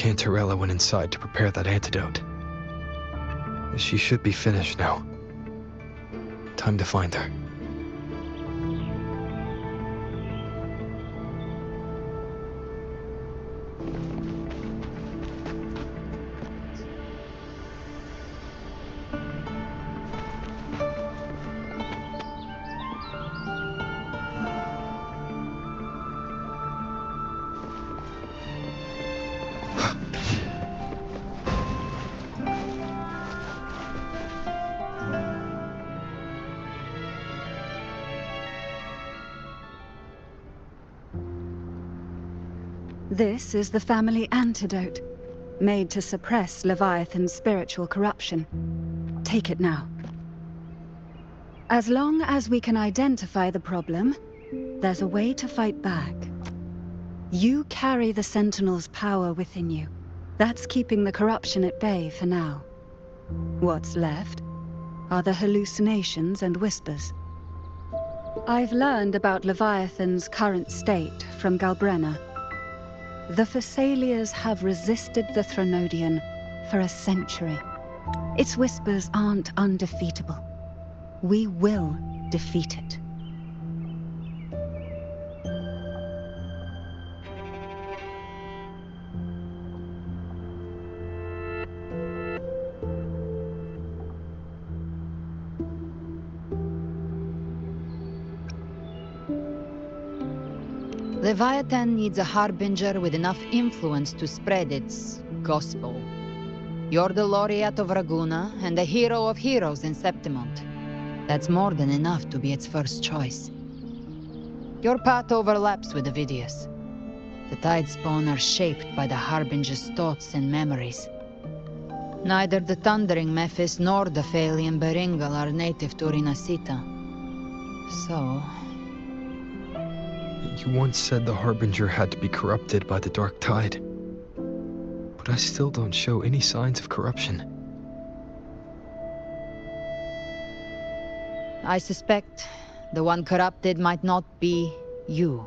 Cantarella went inside to prepare that antidote. She should be finished now. Time to find her. This is the family antidote, made to suppress Leviathan's spiritual corruption. Take it now. As long as we can identify the problem, there's a way to fight back. You carry the Sentinel's power within you. That's keeping the corruption at bay for now. What's left are the hallucinations and whispers. I've learned about Leviathan's current state from Galbrena. The Thessalians have resisted the Threnodian for a century. Its whispers aren't undefeatable. We will defeat it. Leviathan needs a harbinger with enough influence to spread its gospel. You're the laureate of Raguna and the hero of heroes in Septimont. That's more than enough to be its first choice. Your path overlaps with Ovidius. The Tidespawn are shaped by the harbinger's thoughts and memories. Neither the Thundering Mephis nor the Phalian Beringal are native to Rinasita. So... You once said the Harbinger had to be corrupted by the Dark Tide. But I still don't show any signs of corruption. I suspect the one corrupted might not be you.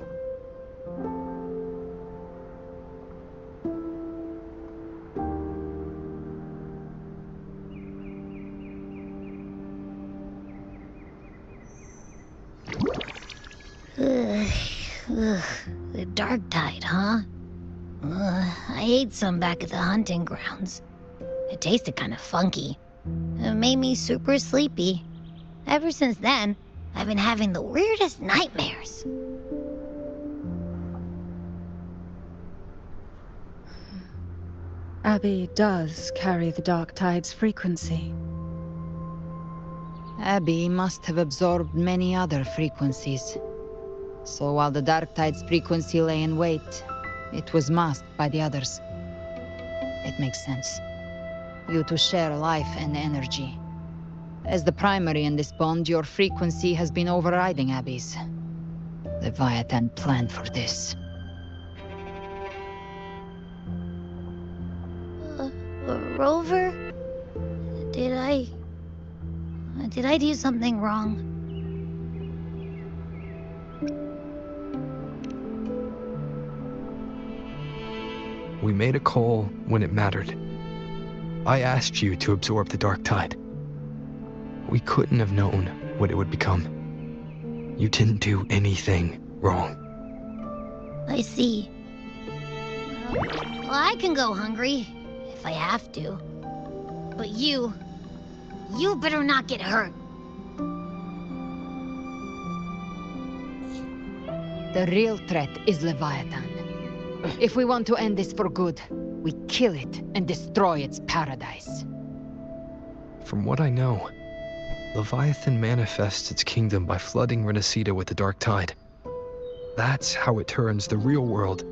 The Dark Tide, huh? I ate some back at the hunting grounds. It tasted kind of funky. It made me super sleepy. Ever since then, I've been having the weirdest nightmares. Abby does carry the Dark Tide's frequency. Abby must have absorbed many other frequencies. So while the Dark Tide's frequency lay in wait, it was masked by the others. It makes sense. You two share life and energy. As the primary in this bond, your frequency has been overriding Abby's. Leviathan planned for this. Rover? Did I do something wrong? We made a call when it mattered. I asked you to absorb the Dark Tide. We couldn't have known what it would become. You didn't do anything wrong. I see. Well, I can go hungry, if I have to. But you better not get hurt. The real threat is Leviathan. If we want to end this for good, we kill it and destroy its paradise. From what I know, Leviathan manifests its kingdom by flooding Renacida with the Dark Tide. That's how it turns the real world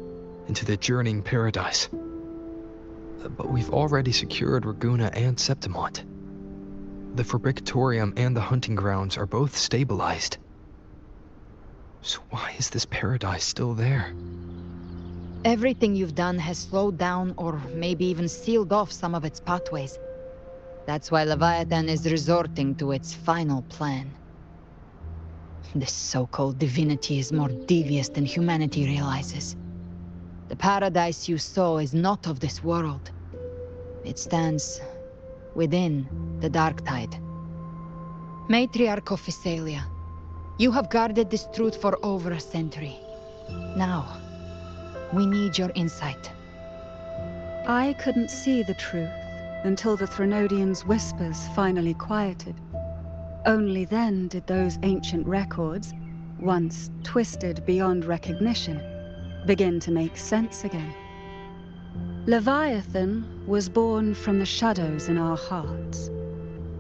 into the journeying paradise. But we've already secured Raguna and Septimont. The Fabricatorium and the hunting grounds are both stabilized. So why is this paradise still there? Everything you've done has slowed down or maybe even sealed off some of its pathways. That's why Leviathan is resorting to its final plan. This so-called divinity is more devious than humanity realizes. The paradise you saw is not of this world. It stands within the dark tide. Matriarch of Physalia, you have guarded this truth for over a century. Now, we need your insight. I couldn't see the truth until the Threnodians' whispers finally quieted. Only then did those ancient records, once twisted beyond recognition, begin to make sense again. Leviathan was born from the shadows in our hearts,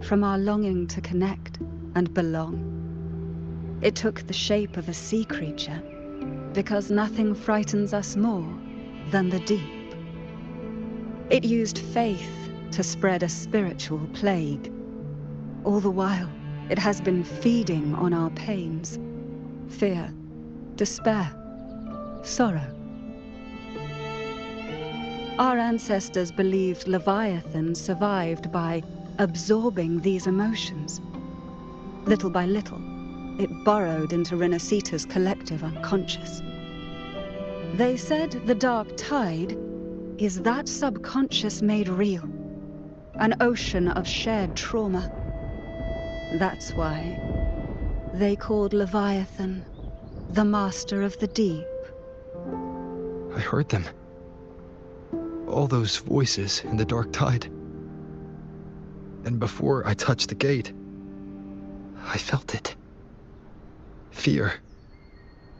from our longing to connect and belong. It took the shape of a sea creature, because nothing frightens us more than the deep. It used faith to spread a spiritual plague. All the while, it has been feeding on our pains, fear, despair, sorrow. Our ancestors believed Leviathan survived by absorbing these emotions. Little by little, it burrowed into Renacita's collective unconscious. They said the dark tide is that subconscious made real, an ocean of shared trauma. That's why they called Leviathan the Master of the Deep. I heard them. All those voices in the dark tide. And before I touched the gate, I felt it. Fear.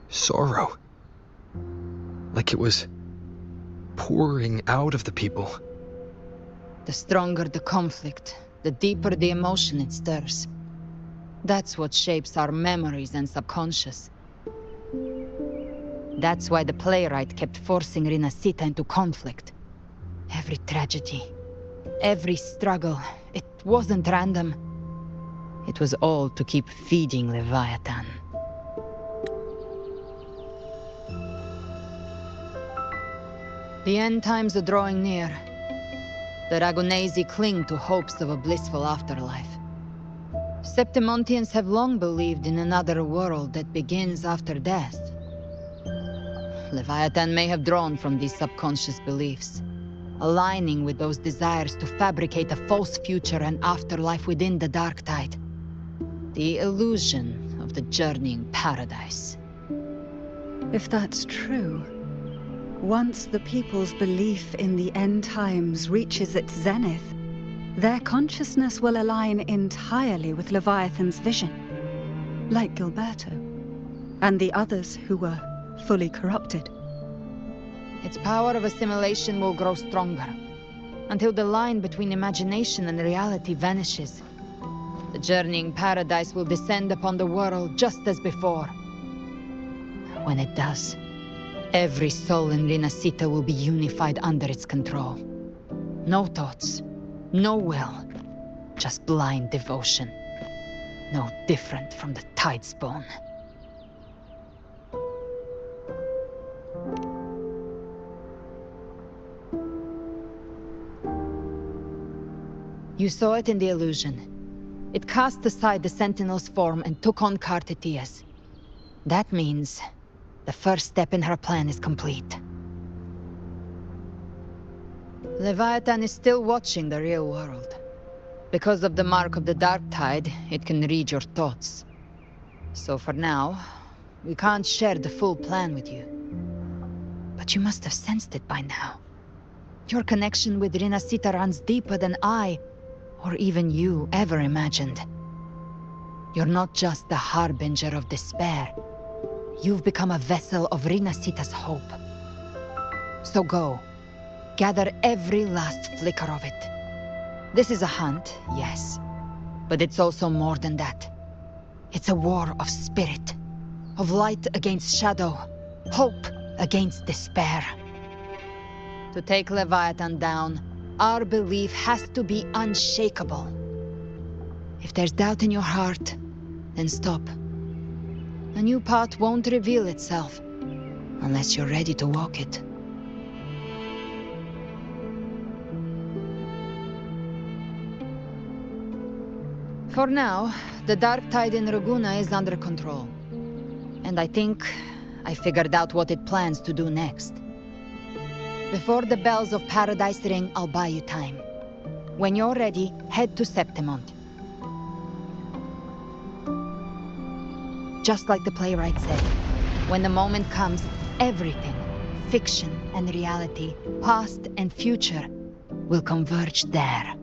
Sorrow. Like it was pouring out of the people. The stronger the conflict, the deeper the emotion it stirs. That's what shapes our memories and subconscious. That's why the playwright kept forcing Renacita into conflict. Every tragedy, every struggle, it wasn't random. It was all to keep feeding Leviathan. The end times are drawing near. The Ragunesi cling to hopes of a blissful afterlife. Septimontians have long believed in another world that begins after death. Leviathan may have drawn from these subconscious beliefs, aligning with those desires to fabricate a false future and afterlife within the dark tide. The illusion of the journeying paradise. If that's true, once the people's belief in the end times reaches its zenith, their consciousness will align entirely with Leviathan's vision, like Gilberto, and the others who were fully corrupted. Its power of assimilation will grow stronger, until the line between imagination and reality vanishes. The journeying paradise will descend upon the world just as before. When it does, every soul in Renacita will be unified under its control. No thoughts, no will, just blind devotion. No different from the tide's bone. You saw it in the illusion. It cast aside the Sentinel's form and took on Cartetias. That means the first step in her plan is complete. Leviathan is still watching the real world. Because of the mark of the dark tide, it can read your thoughts. So for now, we can't share the full plan with you. But you must have sensed it by now. Your connection with Renacita runs deeper than I, or even you, ever imagined. You're not just the harbinger of despair. You've become a vessel of Renacita's hope. So go. Gather every last flicker of it. This is a hunt, yes. But it's also more than that. It's a war of spirit. Of light against shadow. Hope against despair. To take Leviathan down, our belief has to be unshakable. If there's doubt in your heart, then stop. A new path won't reveal itself, unless you're ready to walk it. For now, the dark tide in Ragunna is under control. And I think I figured out what it plans to do next. Before the bells of Paradise ring, I'll buy you time. When you're ready, head to Septimont. Just like the playwright said, when the moment comes, everything, fiction and reality, past and future, will converge there.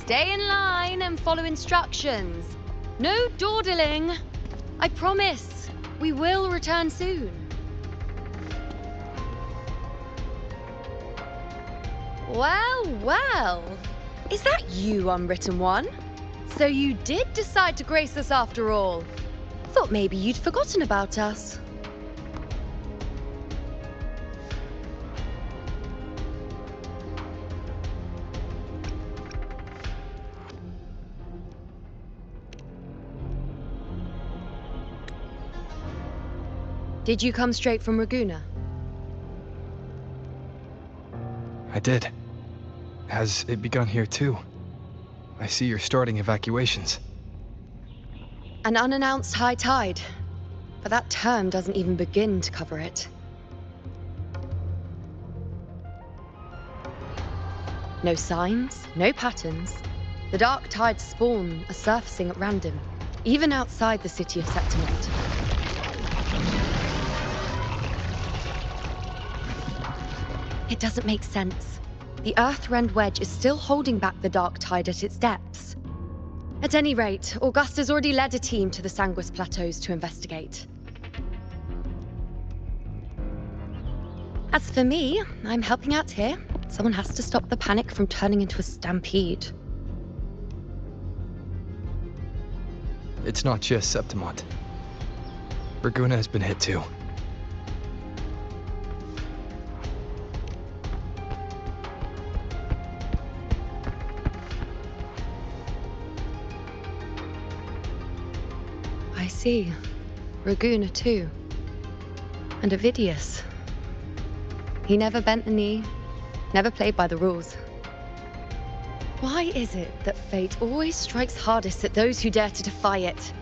Stay in line and follow instructions. No dawdling. I promise, we will return soon. Well, well. Is that you, Unwritten One? So you did decide to grace us after all. Thought maybe you'd forgotten about us. Did you come straight from Raguna? I did. Has it begun here too? I see you're starting evacuations. An unannounced high tide. But that term doesn't even begin to cover it. No signs, no patterns. The dark tide's spawn are surfacing at random, even outside the city of Septimont. It doesn't make sense. The Earth-rend wedge is still holding back the dark tide at its depths. At any rate, Augusta's already led a team to the Sanguis Plateaus to investigate. As for me, I'm helping out here. Someone has to stop the panic from turning into a stampede. It's not just Septimont. Bygone has been hit too. I see. Raguna too. And Ovidius. He never bent the knee, never played by the rules. Why is it that fate always strikes hardest at those who dare to defy it?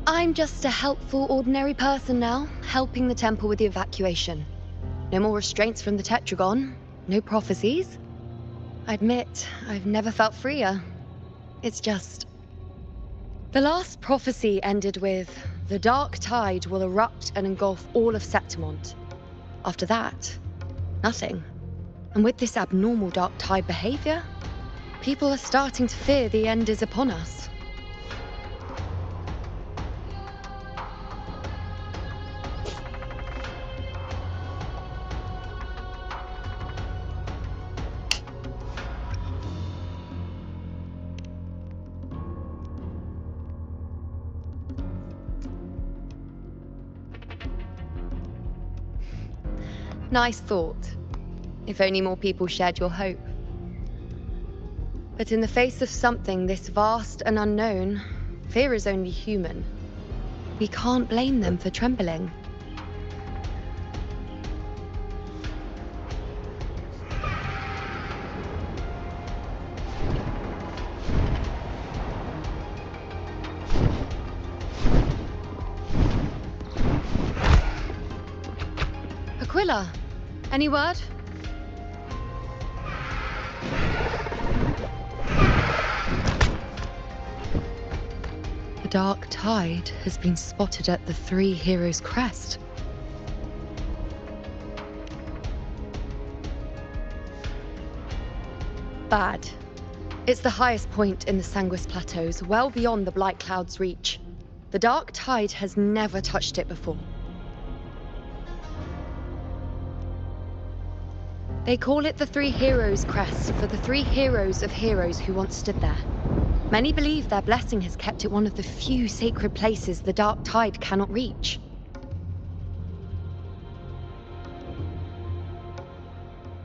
I'm just a helpful, ordinary person now, helping the temple with the evacuation. No more restraints from the Tetragon, no prophecies. I admit, I've never felt freer. It's just... The last prophecy ended with, the dark tide will erupt and engulf all of Septimont. After that, nothing. And with this abnormal dark tide behavior, people are starting to fear the end is upon us. Nice thought. If only more people shared your hope. But in the face of something this vast and unknown, fear is only human. We can't blame them for trembling. Aquila, any word? The dark tide has been spotted at the Three Heroes' crest. Bad. It's the highest point in the Sanguis Plateaus, well beyond the Blight Cloud's reach. The dark tide has never touched it before. They call it the Three Heroes' crest for the three heroes of heroes who once stood there. Many believe their blessing has kept it one of the few sacred places the dark tide cannot reach.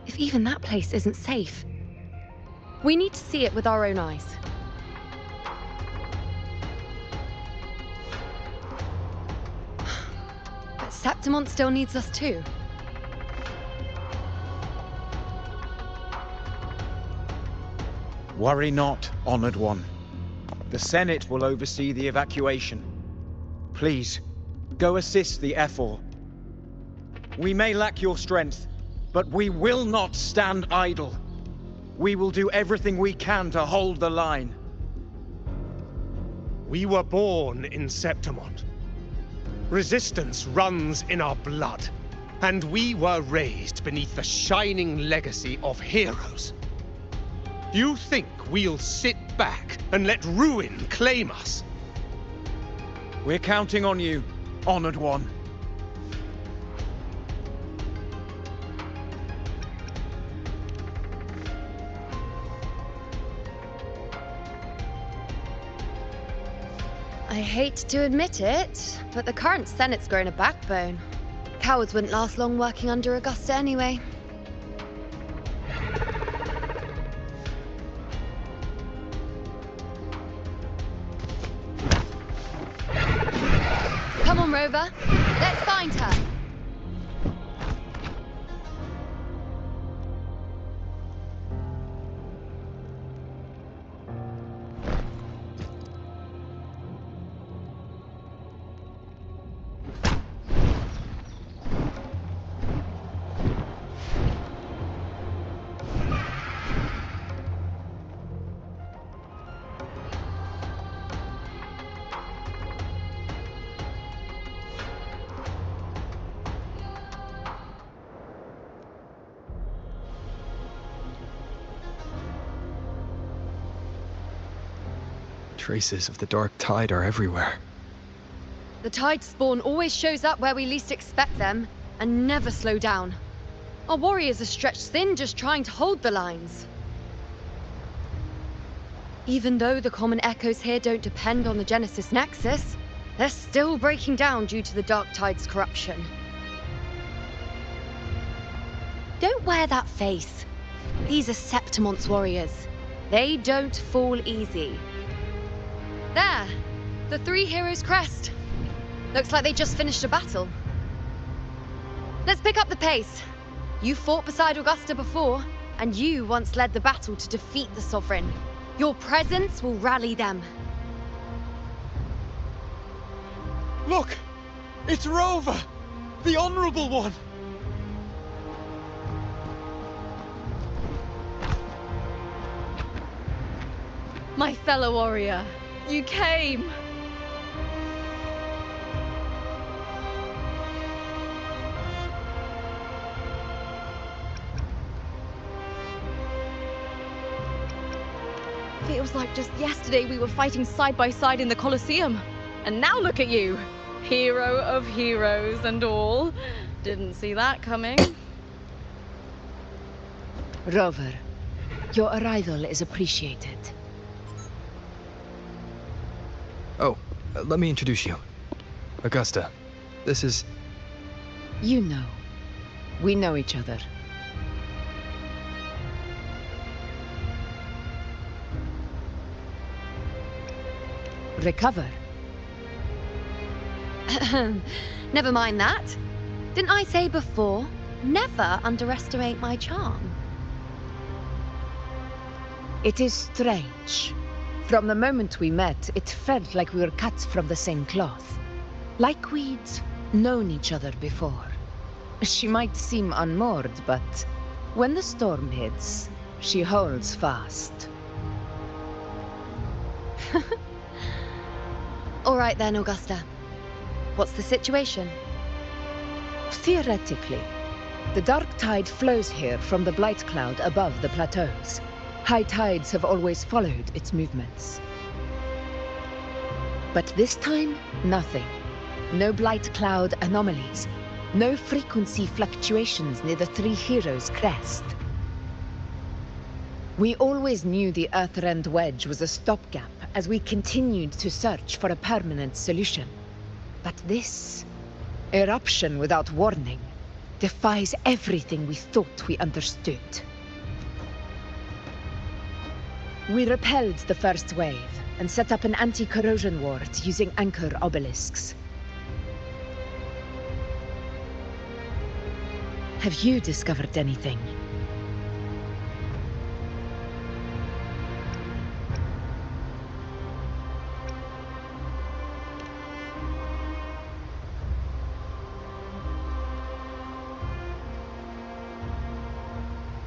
If even that place isn't safe, we need to see it with our own eyes. But Septimont still needs us too. Worry not, Honored One. The Senate will oversee the evacuation. Please, go assist the Ephor. We may lack your strength, but we will not stand idle. We will do everything we can to hold the line. We were born in Septimont. Resistance runs in our blood, and we were raised beneath the shining legacy of heroes. You think we'll sit back and let ruin claim us? We're counting on you, Honored One. I hate to admit it, but the current Senate's grown a backbone. Cowards wouldn't last long working under Augusta anyway. Come on, Rover. Let's find her. Traces of the dark tide are everywhere. The tide spawn always shows up where we least expect them, and never slow down. Our warriors are stretched thin just trying to hold the lines. Even though the common echoes here don't depend on the Genesis Nexus, they're still breaking down due to the dark tide's corruption. Don't wear that face. These are Septimont's warriors. They don't fall easy. There! The three heroes' crest. Looks like they just finished a battle. Let's pick up the pace. You fought beside Augusta before, and you once led the battle to defeat the Sovereign. Your presence will rally them. Look! It's Rover! The Honorable One! My fellow warrior, you came! Feels like just yesterday we were fighting side by side in the Colosseum. And now look at you! Hero of heroes and all. Didn't see that coming. Rover, your arrival is appreciated. Oh, let me introduce you. Augusta, this is... You know. We know each other. Recover. Never mind that. Didn't I say before, never underestimate my charm? It is strange. From the moment we met, it felt like we were cut from the same cloth. Like we'd known each other before. She might seem unmoored, but when the storm hits, she holds fast. All right then, Augusta. What's the situation? Theoretically, the dark tide flows here from the blight cloud above the plateaus. High tides have always followed its movements. But this time, nothing. No blight cloud anomalies. No frequency fluctuations near the Three Heroes' crest. We always knew the Earthrend Wedge was a stopgap as we continued to search for a permanent solution. But this eruption without warning defies everything we thought we understood. We repelled the first wave and set up an anti-corrosion ward using anchor obelisks. Have you discovered anything?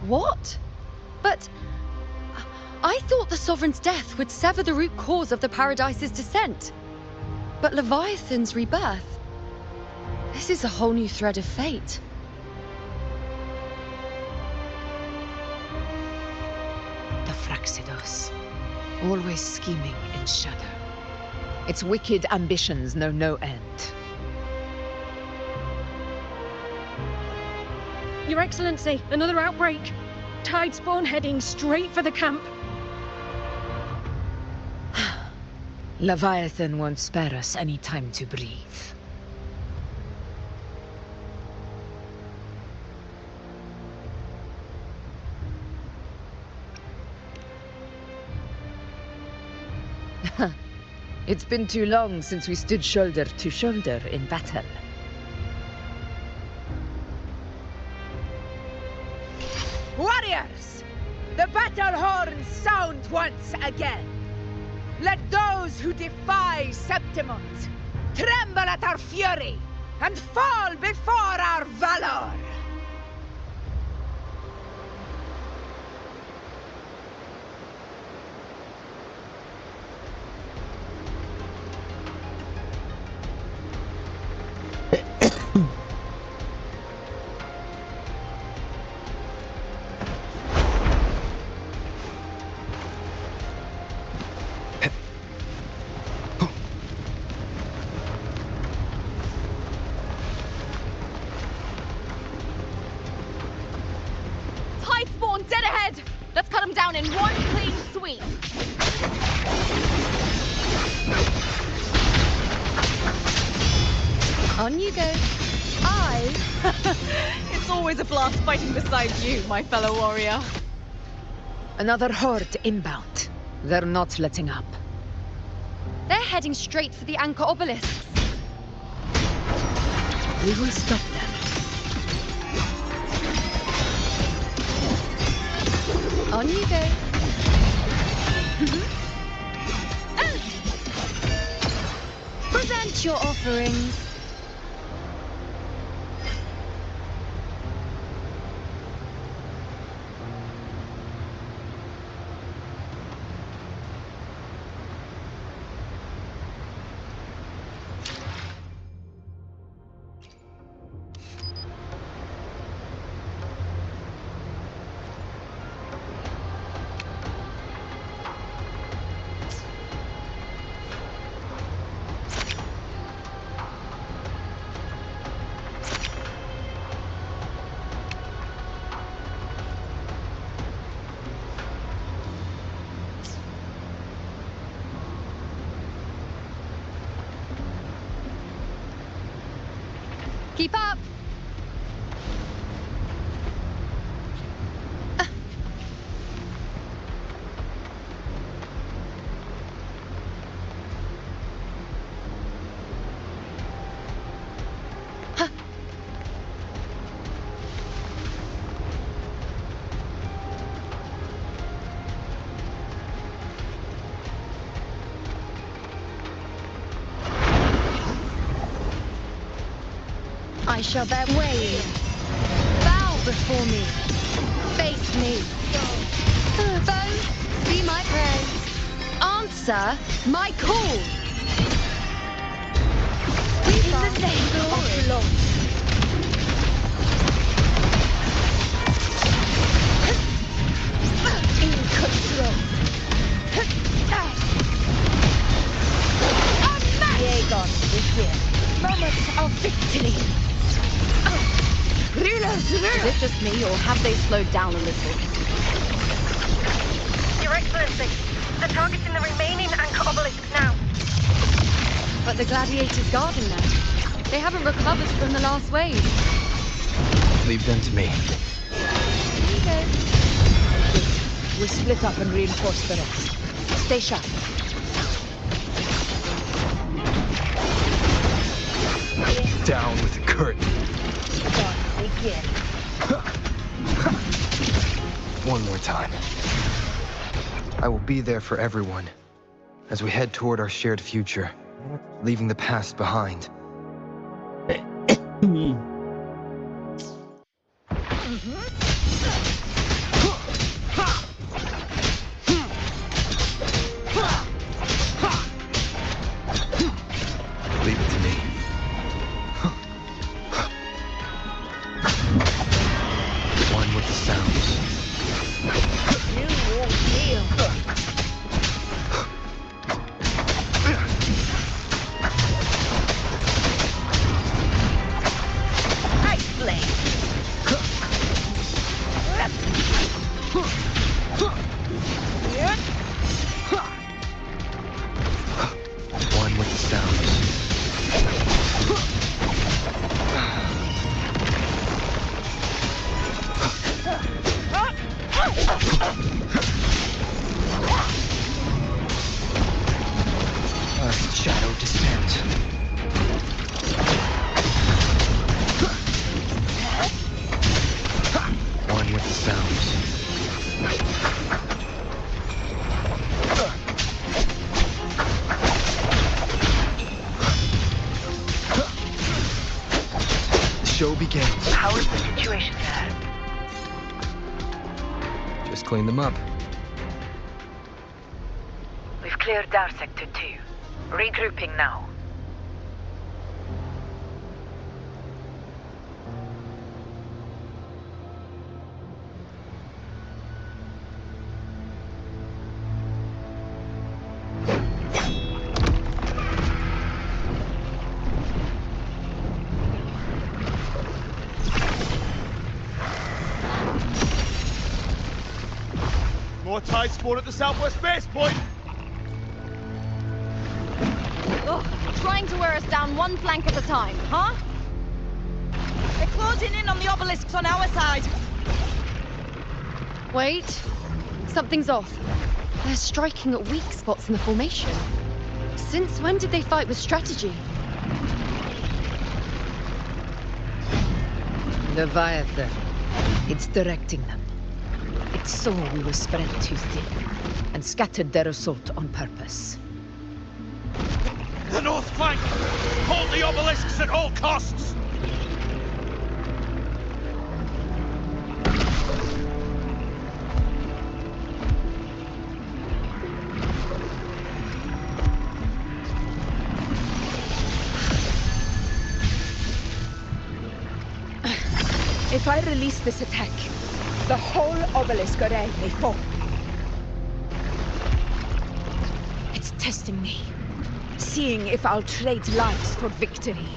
What? But I thought the Sovereign's death would sever the root cause of the Paradise's descent. But Leviathan's rebirth... This is a whole new thread of fate. The Fraxidos. Always scheming in shadow. Its wicked ambitions know no end. Your Excellency, another outbreak. Tide spawn heading straight for the camp. Leviathan won't spare us any time to breathe. It's been too long since we stood shoulder to shoulder in battle. Warriors! The battle horns sound once again! Let those who defy Septimont tremble at our fury and fall before our valor! Tide spawn dead ahead! Let's cut them down in one clean sweep. On you go. It's always a blast fighting beside you, my fellow warrior. Another horde inbound. They're not letting up. They're heading straight for the anchor obelisks. We will stop them. On you go. Present your offerings. Keep up! I shall bear way. Bow before me. Face me. Foe, be my prey. Answer my call. In the name of love. In control. Bygone is here. Moment of victory. Is it just me, or have they slowed down a little? Your Excellency, they're targeting the remaining anchor obelisks now. But the gladiators guarding them. They haven't recovered from the last wave. Leave them to me. Here you go. We'll split up and reinforce the rest. Stay sharp. Down with the curtain. One more time. I will be there for everyone as we head toward our shared future, leaving the past behind. show begins. How is the situation there? Just clean them up. We've cleared our sector too. Regrouping now. More tide spawn at the southwest base point! Ugh, trying to wear us down one flank at a time, huh? They're closing in on the obelisks on our side. Wait. Something's off. They're striking at weak spots in the formation. Since when did they fight with strategy? Leviathan. It's directing them. It saw we were spread too thin, and scattered their assault on purpose. The north flank! Hold the obelisks at all costs! If I release this attack, the whole obelisk array may fall. It's testing me, seeing if I'll trade lives for victory.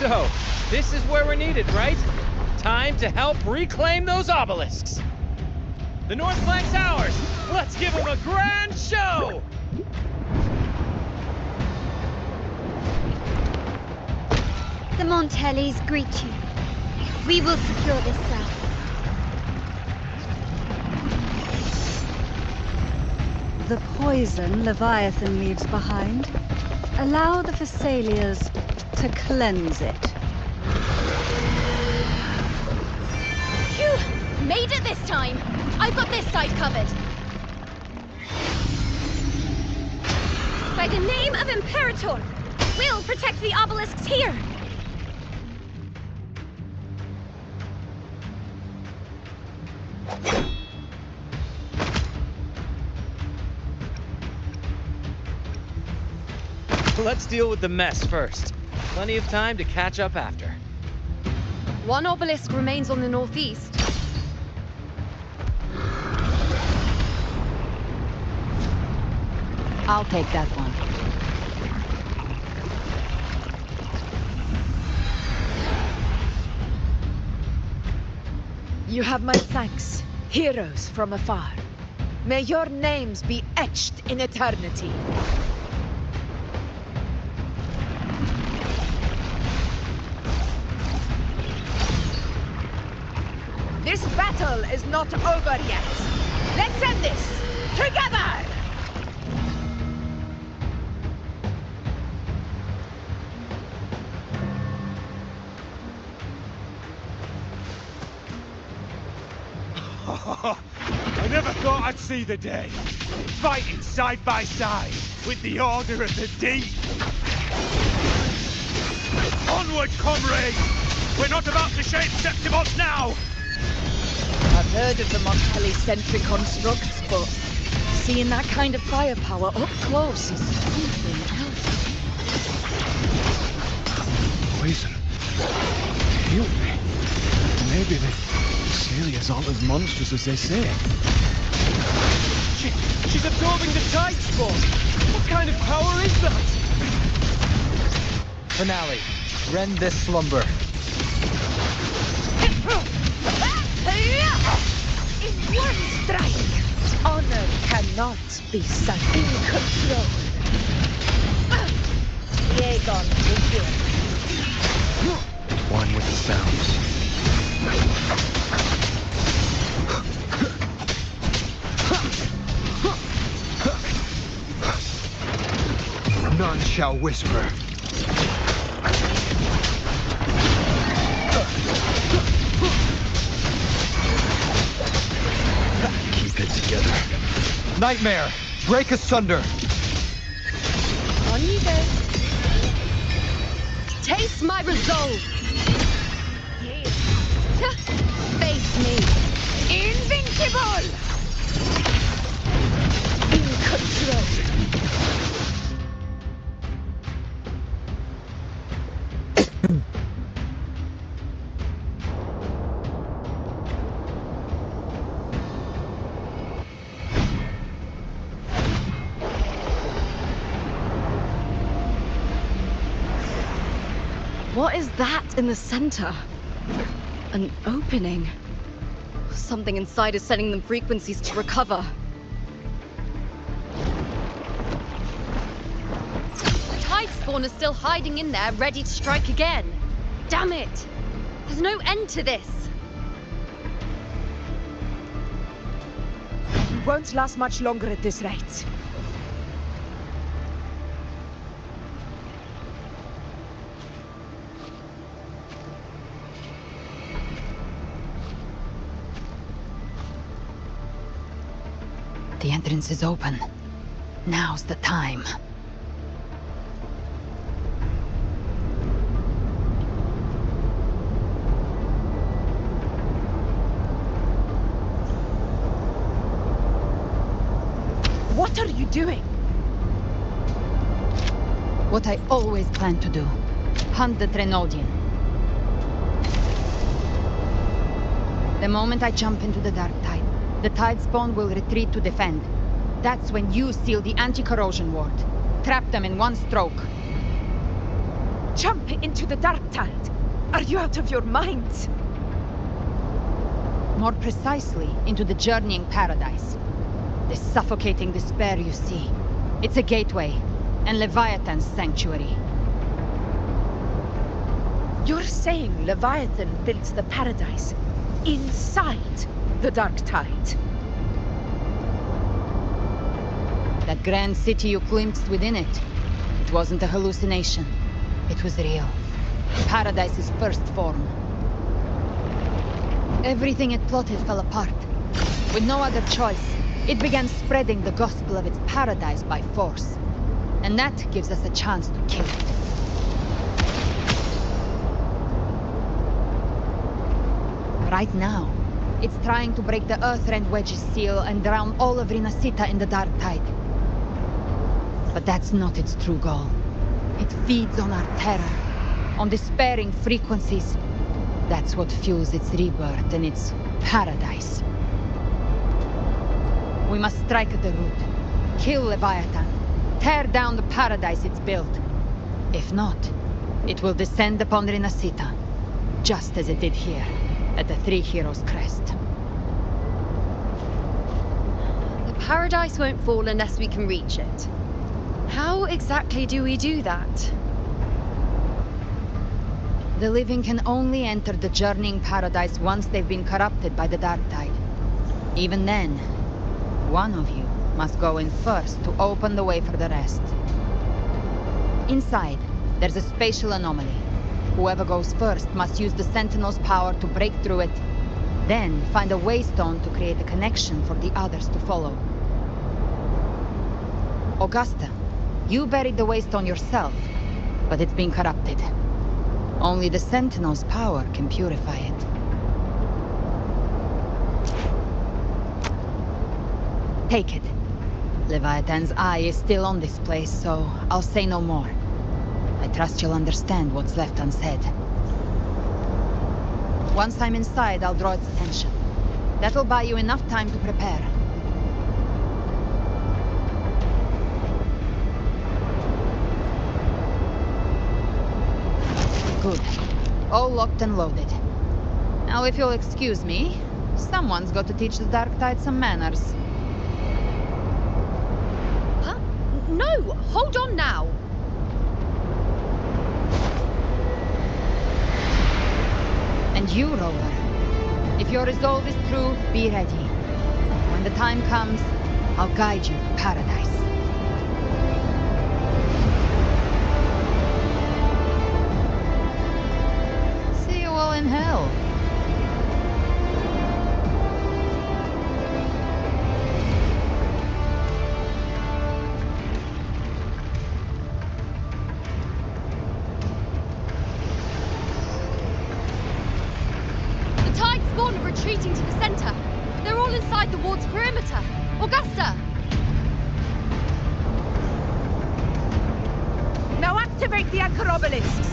So, this is where we're needed, right? Time to help reclaim those obelisks. The north flank's ours. Let's give them a grand show! The Montellis greet you. We will secure this cell. The poison Leviathan leaves behind, allow the Thessalians to cleanse it. Phew! Made it this time! I've got this side covered. By the name of Imperator, we'll protect the obelisks here! Let's deal with the mess first. Plenty of time to catch up after. One obelisk remains on the northeast. I'll take that one. You have my thanks, heroes from afar. May your names be etched in eternity. This battle is not over yet. Let's end this together! I never thought I'd see the day. Fighting side by side with the Order of the Deep. Onward, comrades! We're not about to shape Septimos now! I've heard of the Montelli-centric constructs, but seeing that kind of firepower up close is something else. Poison. Heal me. Maybe the Celia's aren't as monstrous as they say. She's absorbing the tide spawn! What kind of power is that? Finale. Rend this slumber. In one strike, honor not be sunk in control. Bygone to hear. One with the sounds. None shall whisper. Keep it together. Nightmare! Break asunder! On you go. Taste my resolve! Yeah. Face me! Invincible! In control! What is that in the center? An opening. Something inside is sending them frequencies to recover. The tide spawn is still hiding in there, ready to strike again. Damn it! There's no end to this. We won't last much longer at this rate. The entrance is open. Now's the time. What are you doing? What I always planned to do. Hunt the Trenodian. The moment I jump into the dark tide, the tide spawn will retreat to defend. That's when you seal the anti-corrosion ward. Trap them in one stroke. Jump into the dark tide? Are you out of your mind? More precisely, into the journeying paradise. The suffocating despair you see. It's a gateway, and Leviathan's sanctuary. You're saying Leviathan built the paradise inside the dark tide? That grand city you glimpsed within it, it wasn't a hallucination. It was real. Paradise's first form. Everything it plotted fell apart. With no other choice, it began spreading the gospel of its paradise by force. And that gives us a chance to kill it. Right now, it's trying to break the Earthrend Wedge's seal and drown all of Rinasita in the dark tide. But that's not its true goal. It feeds on our terror, on despairing frequencies. That's what fuels its rebirth and its paradise. We must strike at the root, kill Leviathan, tear down the paradise it's built. If not, it will descend upon Rinasita, just as it did here, at the Three Heroes Crest. The paradise won't fall unless we can reach it. How exactly do we do that? The living can only enter the journeying paradise once they've been corrupted by the dark tide. Even then, one of you must go in first to open the way for the rest. Inside, there's a spatial anomaly. Whoever goes first must use the Sentinel's power to break through it, then find a waystone to create a connection for the others to follow. Augusta, you buried the waystone yourself, but it's been corrupted. Only the Sentinel's power can purify it. Take it. Leviathan's eye is still on this place, so I'll say no more. I trust you'll understand what's left unsaid. Once I'm inside, I'll draw its attention. That'll buy you enough time to prepare. Good. All locked and loaded. Now, if you'll excuse me, someone's got to teach the Dark Tide some manners. no! Hold on now! And you, Rover. If your resolve is true, be ready. When the time comes, I'll guide you to paradise. See you all in hell. Retreating to the center. They're all inside the ward's perimeter. Augusta! Now activate the anchor obelisks!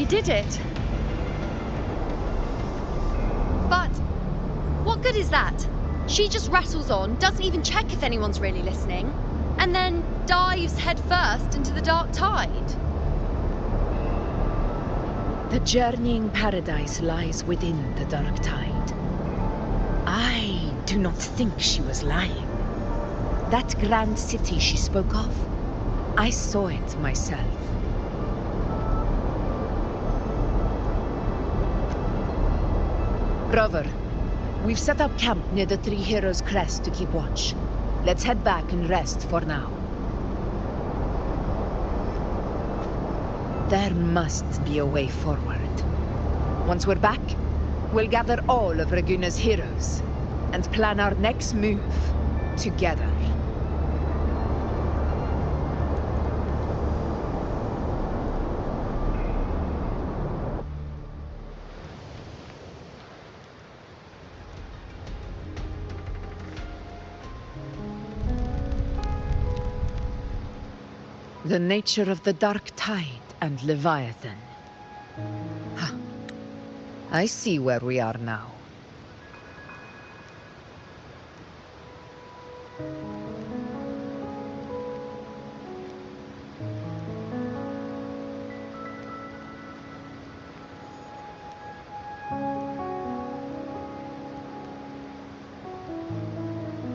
Did it. But what good is that? She just rattles on, doesn't even check if anyone's really listening, and then dives headfirst into the dark tide. The journeying paradise lies within the dark tide. I do not think she was lying. That grand city she spoke of, I saw it myself. Rover, we've set up camp near the Three Heroes crest to keep watch. Let's head back and rest for now. There must be a way forward. Once we're back, we'll gather all of Raguna's heroes and plan our next move together. The nature of the dark tide and Leviathan. Ha. I see where we are now.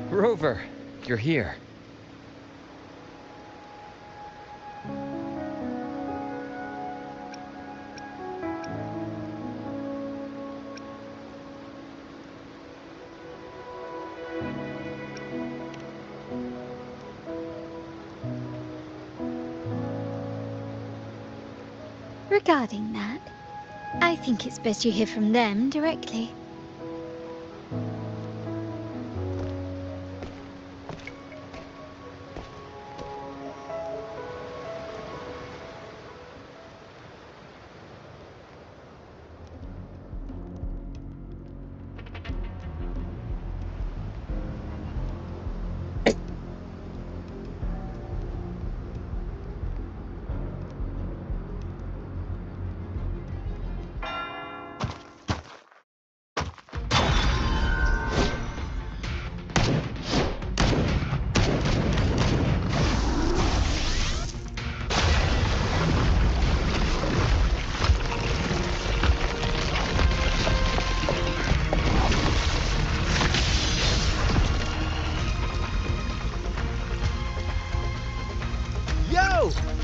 Rover, you're here. Regarding that, I think it's best you hear from them directly.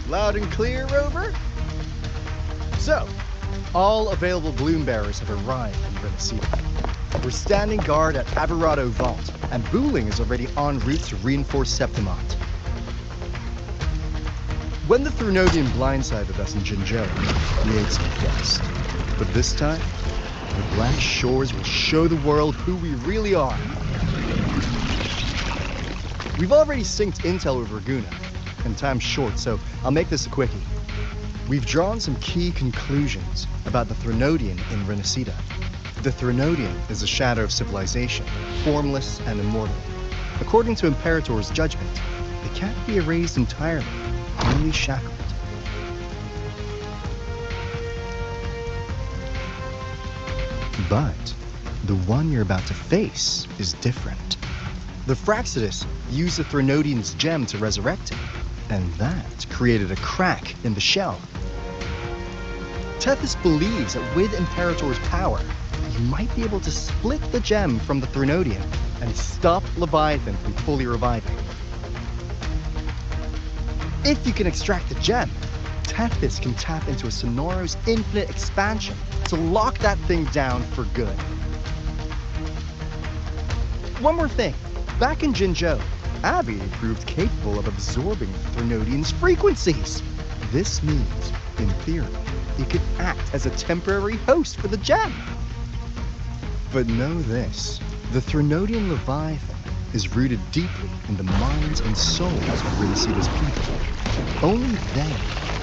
Loud and clear, Rover? So, all available bloom bearers have arrived in Renacida. We're standing guard at Averado Vault, and Booling is already en route to reinforce Septimont. When the Threnodian blindsided us in Jinjo, we ate some dust. But this time, the Black Shores will show the world who we really are. We've already synced intel with Raguna, and time's short, so I'll make this a quickie. We've drawn some key conclusions about the Threnodian in Renacida. The Threnodian is a shadow of civilization, formless and immortal. According to Imperator's judgment, it can't be erased entirely, only shackled. But the one you're about to face is different. The Fraxidus used the Threnodian's gem to resurrect him, and that created a crack in the shell. Tethys believes that with Imperator's power, you might be able to split the gem from the Threnodian and stop Leviathan from fully reviving. If you can extract the gem, Tethys can tap into a Sonoros infinite expansion to lock that thing down for good. One more thing. Back in Jinzhou, Abby proved capable of absorbing the Threnodian's frequencies. This means, in theory, it could act as a temporary host for the gem. But know this, the Threnodian Leviathan is rooted deeply in the minds and souls of Renacita's people. Only they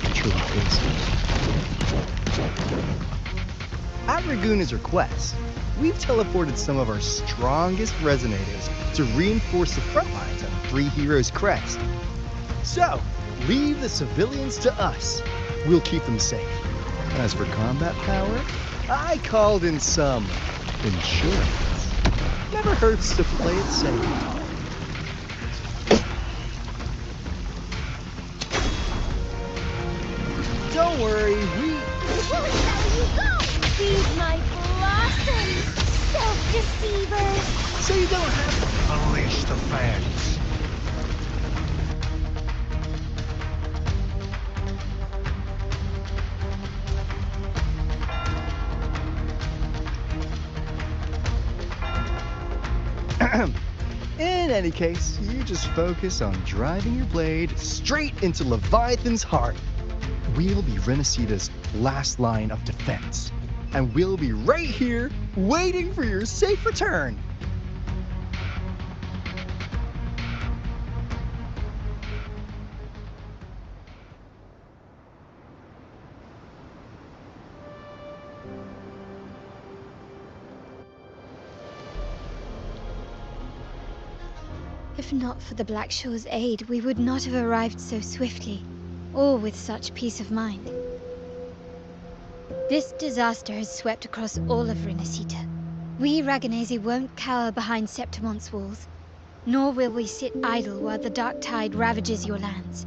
can truly face it. At Raguna's request, we've teleported some of our strongest resonators to reinforce the front lines of Three Heroes' Crest. So, leave the civilians to us. We'll keep them safe. As for combat power, I called in some insurance. Never hurts to play it safe. Don't worry, we Won't let you go! Feed my blossoms, self-deceivers! So you don't have to unleash the fans. In any case, you just focus on driving your blade straight into Leviathan's heart. We'll be Renacita's last line of defense, and we'll be right here waiting for your safe return. If not for the Black Shore's aid, we would not have arrived so swiftly, or with such peace of mind. This disaster has swept across all of Renacita. We Raganese won't cower behind Septimon's walls, nor will we sit idle while the dark tide ravages your lands.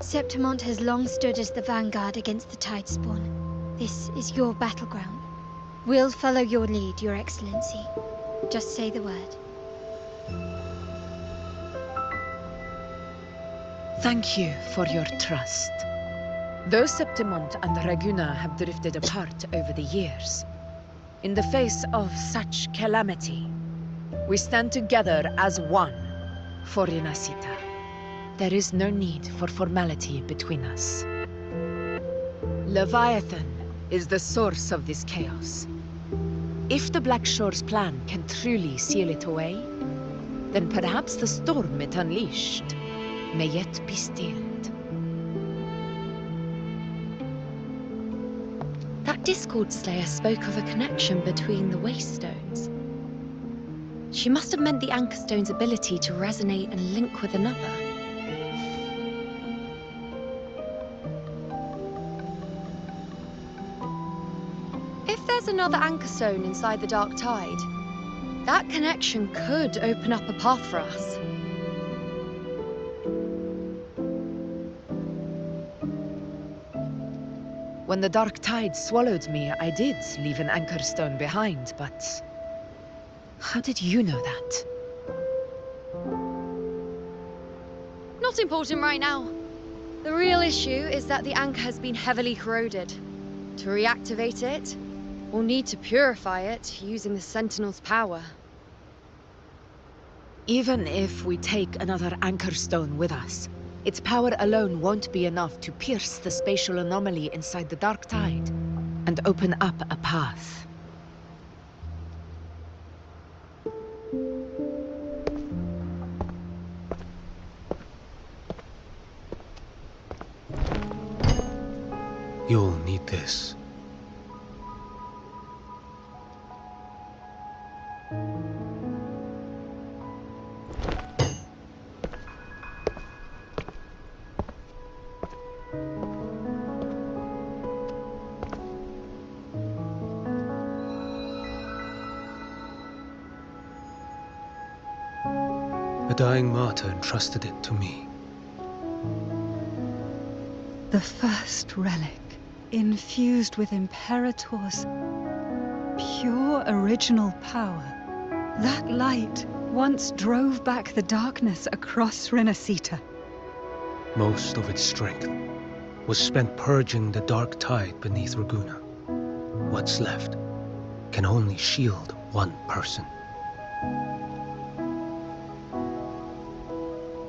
Septimont has long stood as the vanguard against the tide spawn. This is your battleground. We'll follow your lead, Your Excellency. Just say the word. Thank you for your trust. Though Septimont and Raguna have drifted apart over the years, in the face of such calamity, we stand together as one for Renacita. There is no need for formality between us. Leviathan is the source of this chaos. If the Black Shore's plan can truly seal it away, then perhaps the storm it unleashed may yet be stilled. That Discord Slayer spoke of a connection between the Wastestones. She must have meant the Anchor Stone's ability to resonate and link with another. If there's another Anchor Stone inside the Dark Tide, that connection could open up a path for us. When the Dark Tide swallowed me, I did leave an Anchor Stone behind, but how did you know that? Not important right now. The real issue is that the anchor has been heavily corroded. To reactivate it, we'll need to purify it using the Sentinel's power. Even if we take another Anchor Stone with us, its power alone won't be enough to pierce the spatial anomaly inside the Dark Tide and open up a path. You'll need this. A dying martyr entrusted it to me. The first relic, infused with Imperator's pure original power. That light once drove back the darkness across Renacita. Most of its strength was spent purging the dark tide beneath Ragunna. What's left can only shield one person.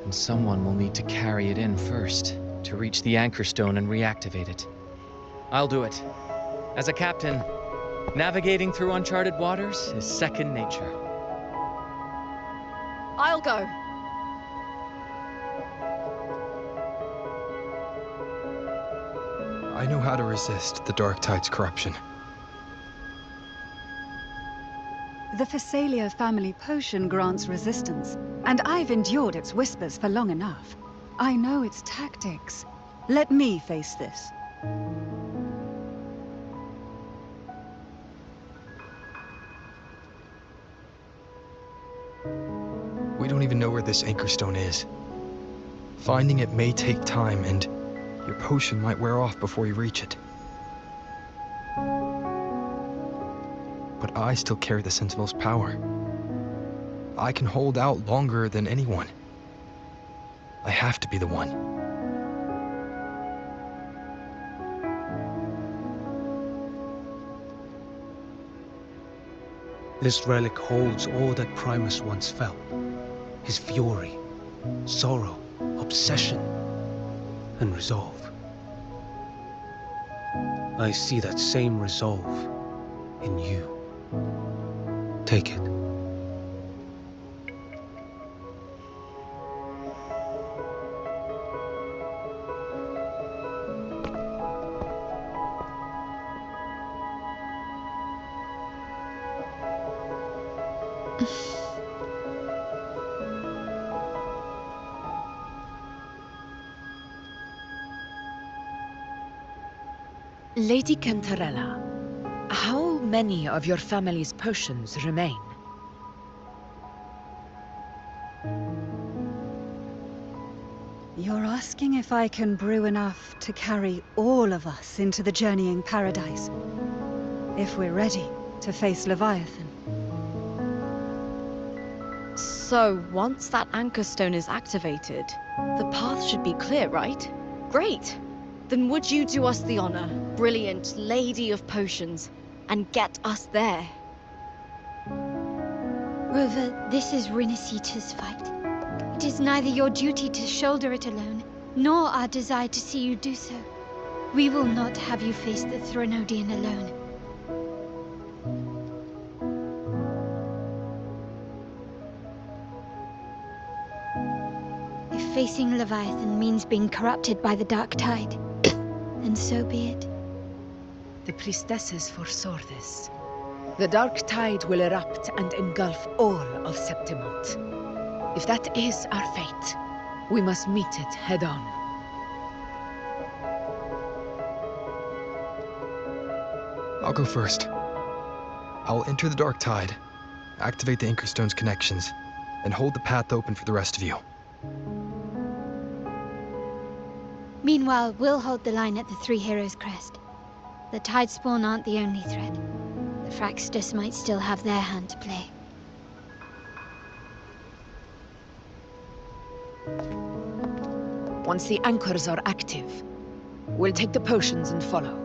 And someone will need to carry it in first, to reach the anchor stone and reactivate it. I'll do it. As a captain, navigating through uncharted waters is second nature. I'll go. I know how to resist the Dark Tide's corruption. The Phasalia family potion grants resistance, and I've endured its whispers for long enough. I know its tactics. Let me face this. We don't even know where this anchor stone is. Finding it may take time, and your potion might wear off before you reach it. But I still carry the Sentinel's power. I can hold out longer than anyone. I have to be the one. This relic holds all that Primus once felt. His fury, sorrow, obsession, and resolve. I see that same resolve in you. Take it. Lady Cantarella, how many of your family's potions remain? You're asking if I can brew enough to carry all of us into the journeying paradise. If we're ready to face Leviathan. So, once that anchor stone is activated, the path should be clear, right? Great! Then would you do us the honor, brilliant Lady of Potions, and get us there? Rover, this is Renacita's fight. It is neither your duty to shoulder it alone, nor our desire to see you do so. We will not have you face the Threnodian alone. If facing Leviathan means being corrupted by the Dark Tide, then so be it. The priestesses foresaw this. The Dark Tide will erupt and engulf all of Septimont. If that is our fate, we must meet it head-on. I'll go first. I'll enter the Dark Tide, activate the Anchor Stone's connections, and hold the path open for the rest of you. Meanwhile, we'll hold the line at the Three Heroes Crest. The Tidespawn aren't the only threat. The Fraxtus might still have their hand to play. Once the anchors are active, we'll take the potions and follow.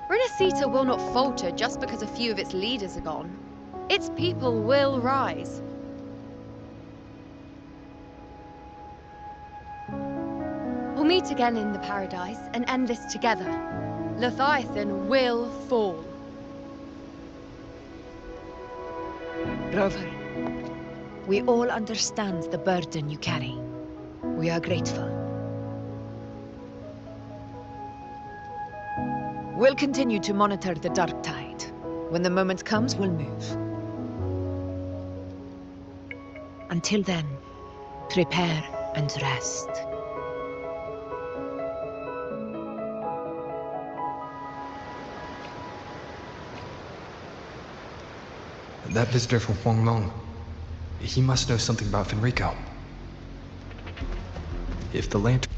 Renacita will not falter just because a few of its leaders are gone. Its people will rise. We'll meet again in the paradise and end this together. Leviathan will fall. Rover, we all understand the burden you carry. We are grateful. We'll continue to monitor the Dark Tide. When the moment comes, we'll move. Until then, prepare and rest. That visitor from Huanglong, he must know something about Fenrico. If the lantern...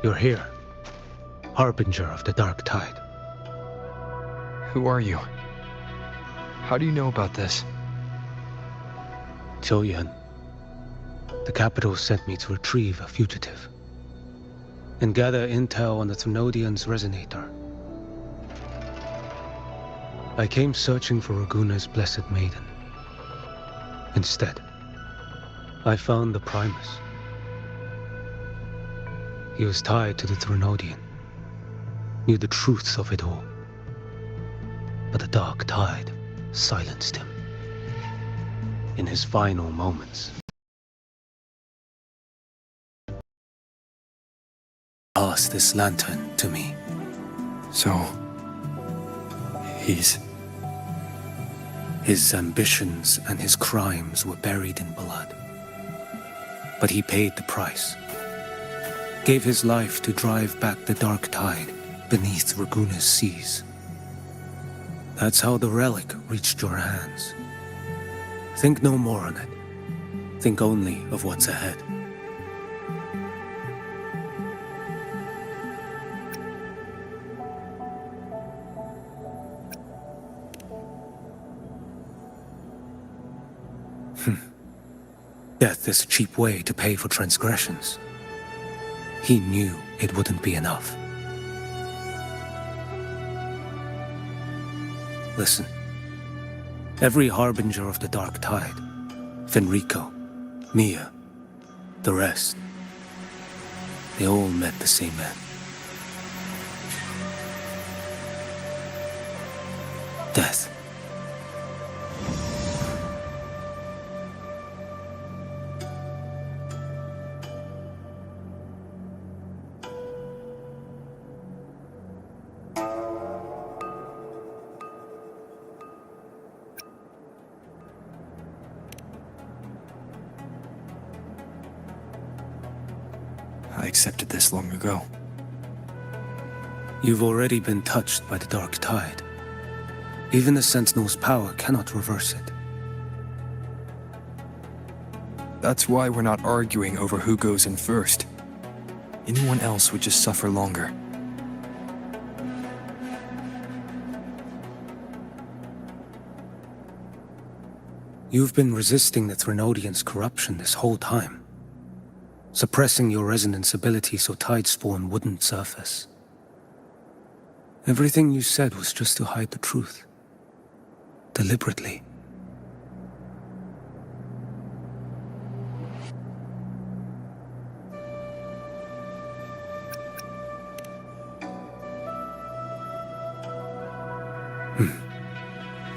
You're here. Harbinger of the Dark Tide. Who are you? How do you know about this? Choyan. The capital sent me to retrieve a fugitive and gather intel on the Thrunodian's resonator. I came searching for Raguna's Blessed Maiden. Instead, I found the Primus. He was tied to the Thrunodian, knew the truths of it all. But the Dark Tide silenced him. In his final moments. Pass this lantern to me. So, His ambitions and his crimes were buried in blood. But he paid the price. Gave his life to drive back the Dark Tide beneath Raguna's seas. That's how the relic reached your hands. Think no more on it. Think only of what's ahead. Death is a cheap way to pay for transgressions. He knew it wouldn't be enough. Listen. Every harbinger of the Dark Tide, Fenrico, Mia, the rest, they all met the same end. Death. I accepted this long ago. You've already been touched by the Dark Tide. Even the Sentinel's power cannot reverse it. That's why we're not arguing over who goes in first. Anyone else would just suffer longer. You've been resisting the Thrunodian's corruption this whole time. Suppressing your resonance ability so Tidespawn wouldn't surface. Everything you said was just to hide the truth. Deliberately.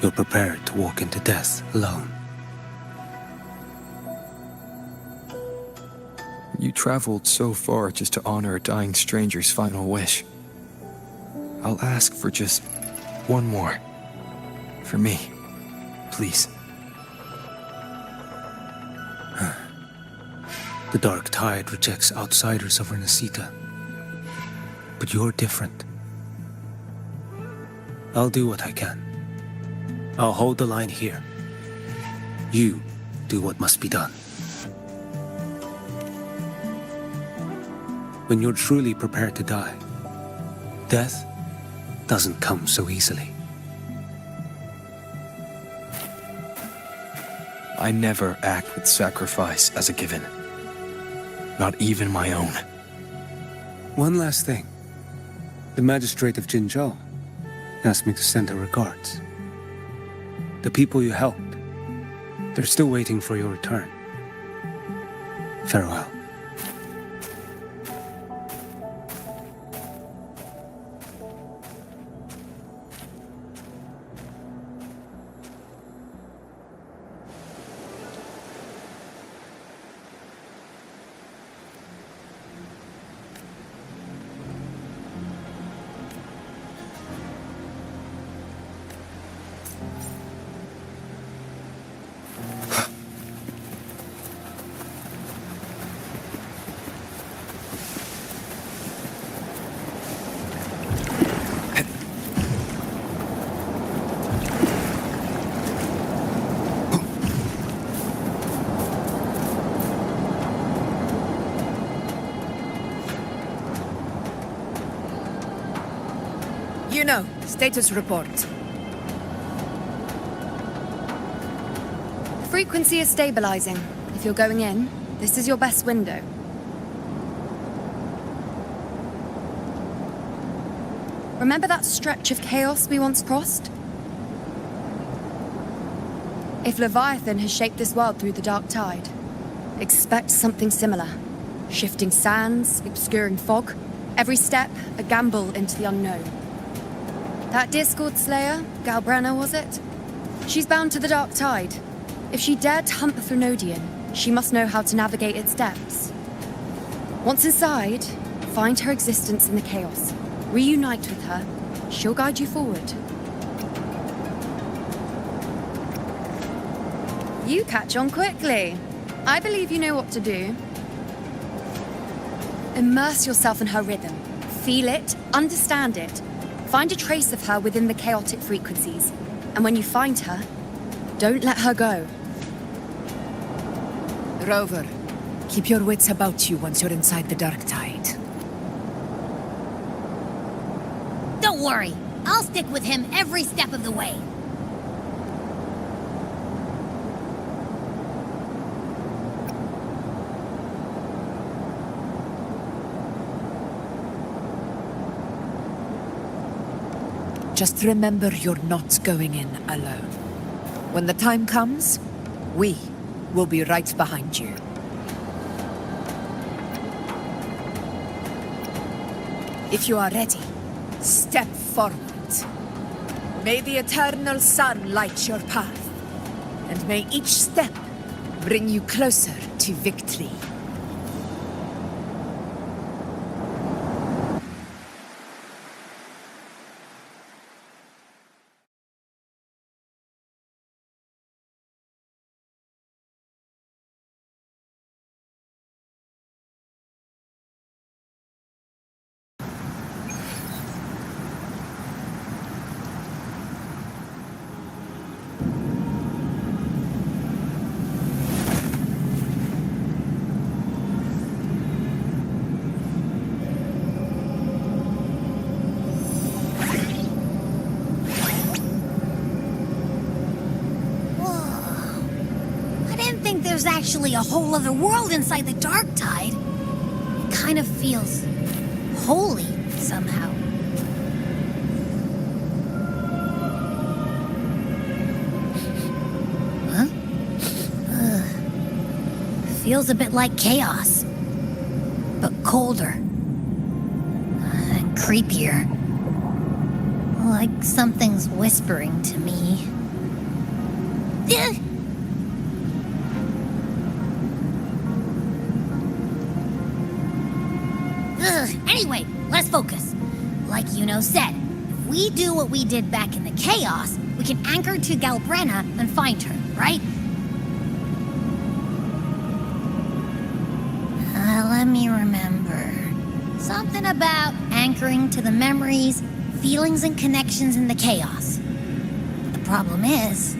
You're prepared to walk into death alone. You traveled so far just to honor a dying stranger's final wish. I'll ask for just one more. For me. Please. The Dark Tide rejects outsiders of Renacita. But you're different. I'll do what I can. I'll hold the line here. You do what must be done. When you're truly prepared to die, death doesn't come so easily. I never act with sacrifice as a given. Not even my own. One last thing. The magistrate of Jinzhou asked me to send her regards. The people you helped, they're still waiting for your return. Farewell. Iuno, status report. Frequency is stabilizing. If you're going in, this is your best window. Remember that stretch of chaos we once crossed? If Leviathan has shaped this world through the dark tide, expect something similar. Shifting sands, obscuring fog, every step a gamble into the unknown. That Discord Slayer, Galbrena was it? She's bound to the dark tide. If she dared to hunt the Threnodian, she must know how to navigate its depths. Once inside, find her existence in the chaos. Reunite with her. She'll guide you forward. You catch on quickly. I believe you know what to do. Immerse yourself in her rhythm. Feel it, understand it. Find a trace of her within the chaotic frequencies. And when you find her, don't let her go. Rover, keep your wits about you once you're inside the dark tide. Don't worry. I'll stick with him every step of the way. Just remember you're not going in alone. When the time comes, we will be right behind you. If you are ready, step forward. May the eternal sun light your path, and may each step bring you closer to victory. There's actually a whole other world inside the dark tide. It kind of feels holy somehow. Huh? Feels a bit like chaos, but colder and creepier. Like something's whispering to me. Anyway, let's focus. Like Iuno said, if we do what we did back in the chaos, we can anchor to Galbrena and find her, right? Let me remember. Something about anchoring to the memories, feelings, and connections in the chaos. But the problem is...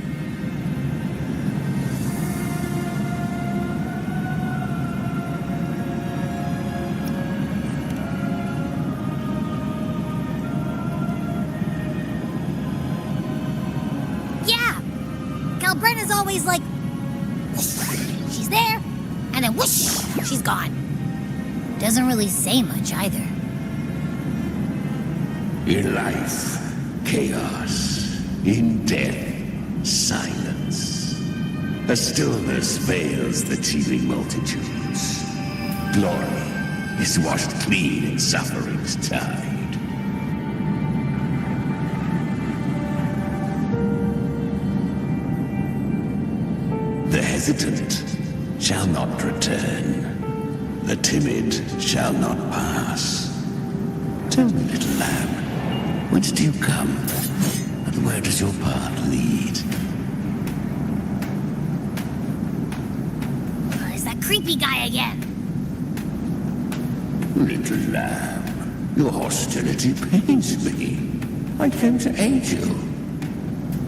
Galbrena's always like, whoosh, she's there, and then whoosh, she's gone. Doesn't really say much either. In life, chaos. In death, silence. A stillness veils the teeming multitudes. Glory is washed clean in suffering's tide. The hesitant shall not return. The timid shall not pass. Tell me, little lamb, whence do you come? And where does your path lead? It's that creepy guy again. Little lamb, your hostility pains me. I came to aid you.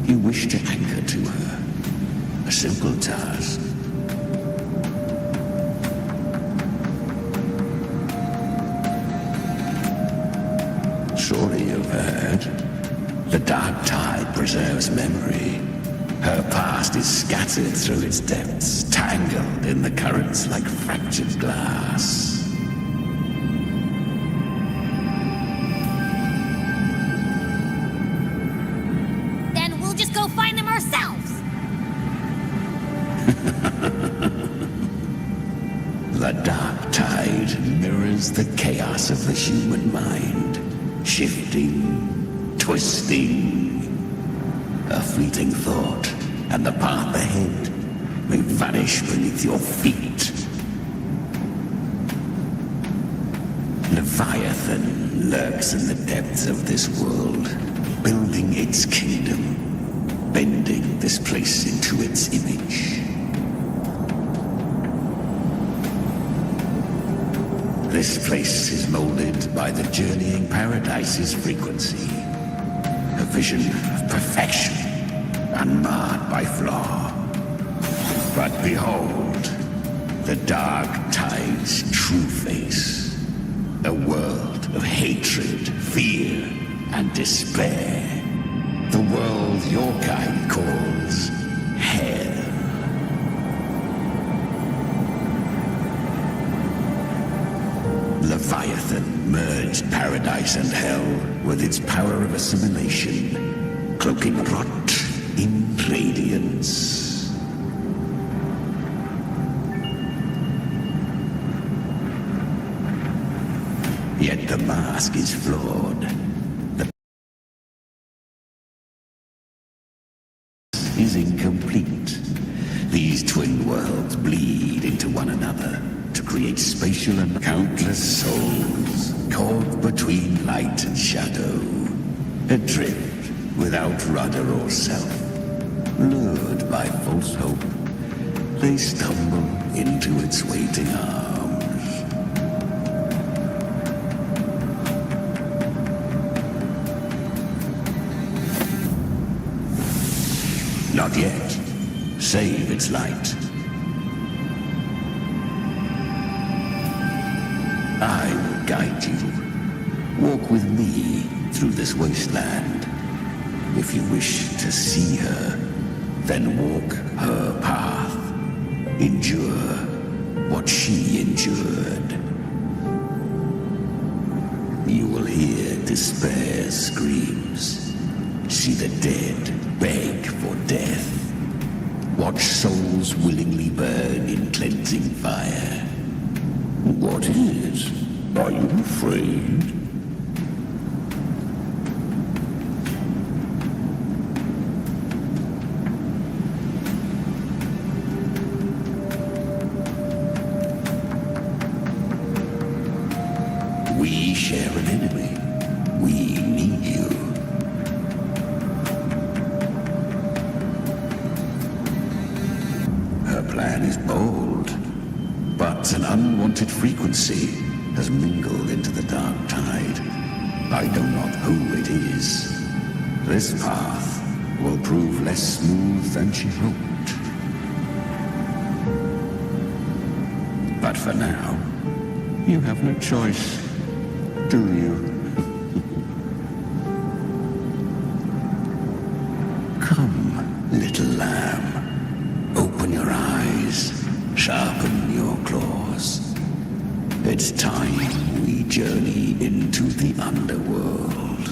You wish to anchor to her. A simple task. Surely you've heard. preserves memory. Her past is scattered through its depths, tangled in the currents like fractured glass. Then we'll just go find them ourselves. The dark tide mirrors the chaos of the human mind, shifting, twisting. A fleeting thought, and the path ahead may vanish beneath your feet. Leviathan lurks in the depths of this world, building its kingdom, bending this place into its image. This place is molded by the journeying paradise's frequency. A vision of perfection, unmarred by flaw. But behold, the dark tide's true face. A world of hatred, fear, and despair. The world your kind calls hell. Leviathan merged paradise and hell with its power of assimilation, cloaking rot in radiance. Yet the mask is flawed. The is incomplete. These twin worlds bleed into one another to create spatial and countless souls caught between light and shadow, adrift without rudder or self, lured by false hope. They stumble into its waiting arms. Not yet. Save its light. I will guide you. Walk with me through this wasteland. If you wish to see her, then walk her path. Endure what she endured. You will hear despair's screams. See the dead beg for death. Watch souls willingly burn in cleansing fire. What is? Are you afraid? We share an enemy. We need you. Her plan is bold, but an unwanted frequency has mingled into the dark tide. I know not who it is. This path will prove less smooth than she hoped. But for now, you have no choice, do you? Come, little lamb. Open your eyes. Sharpen your claws. It's time we journey into the underworld.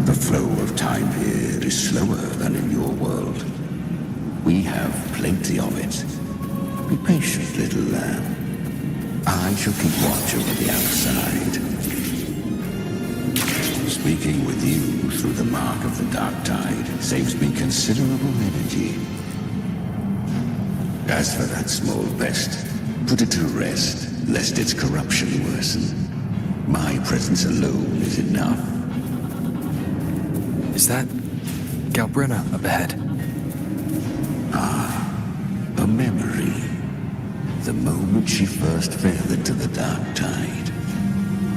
The flow of time here is slower than in your world. We have plenty of it. Be patient, little lamb. I shall keep watch over the outside. Speaking with you through the mark of the dark tide saves me considerable energy. As for that small pest, put it to rest, lest its corruption worsen. My presence alone is enough. Is that Galbrena up ahead? Ah, a memory. The moment she first fell into the dark tide,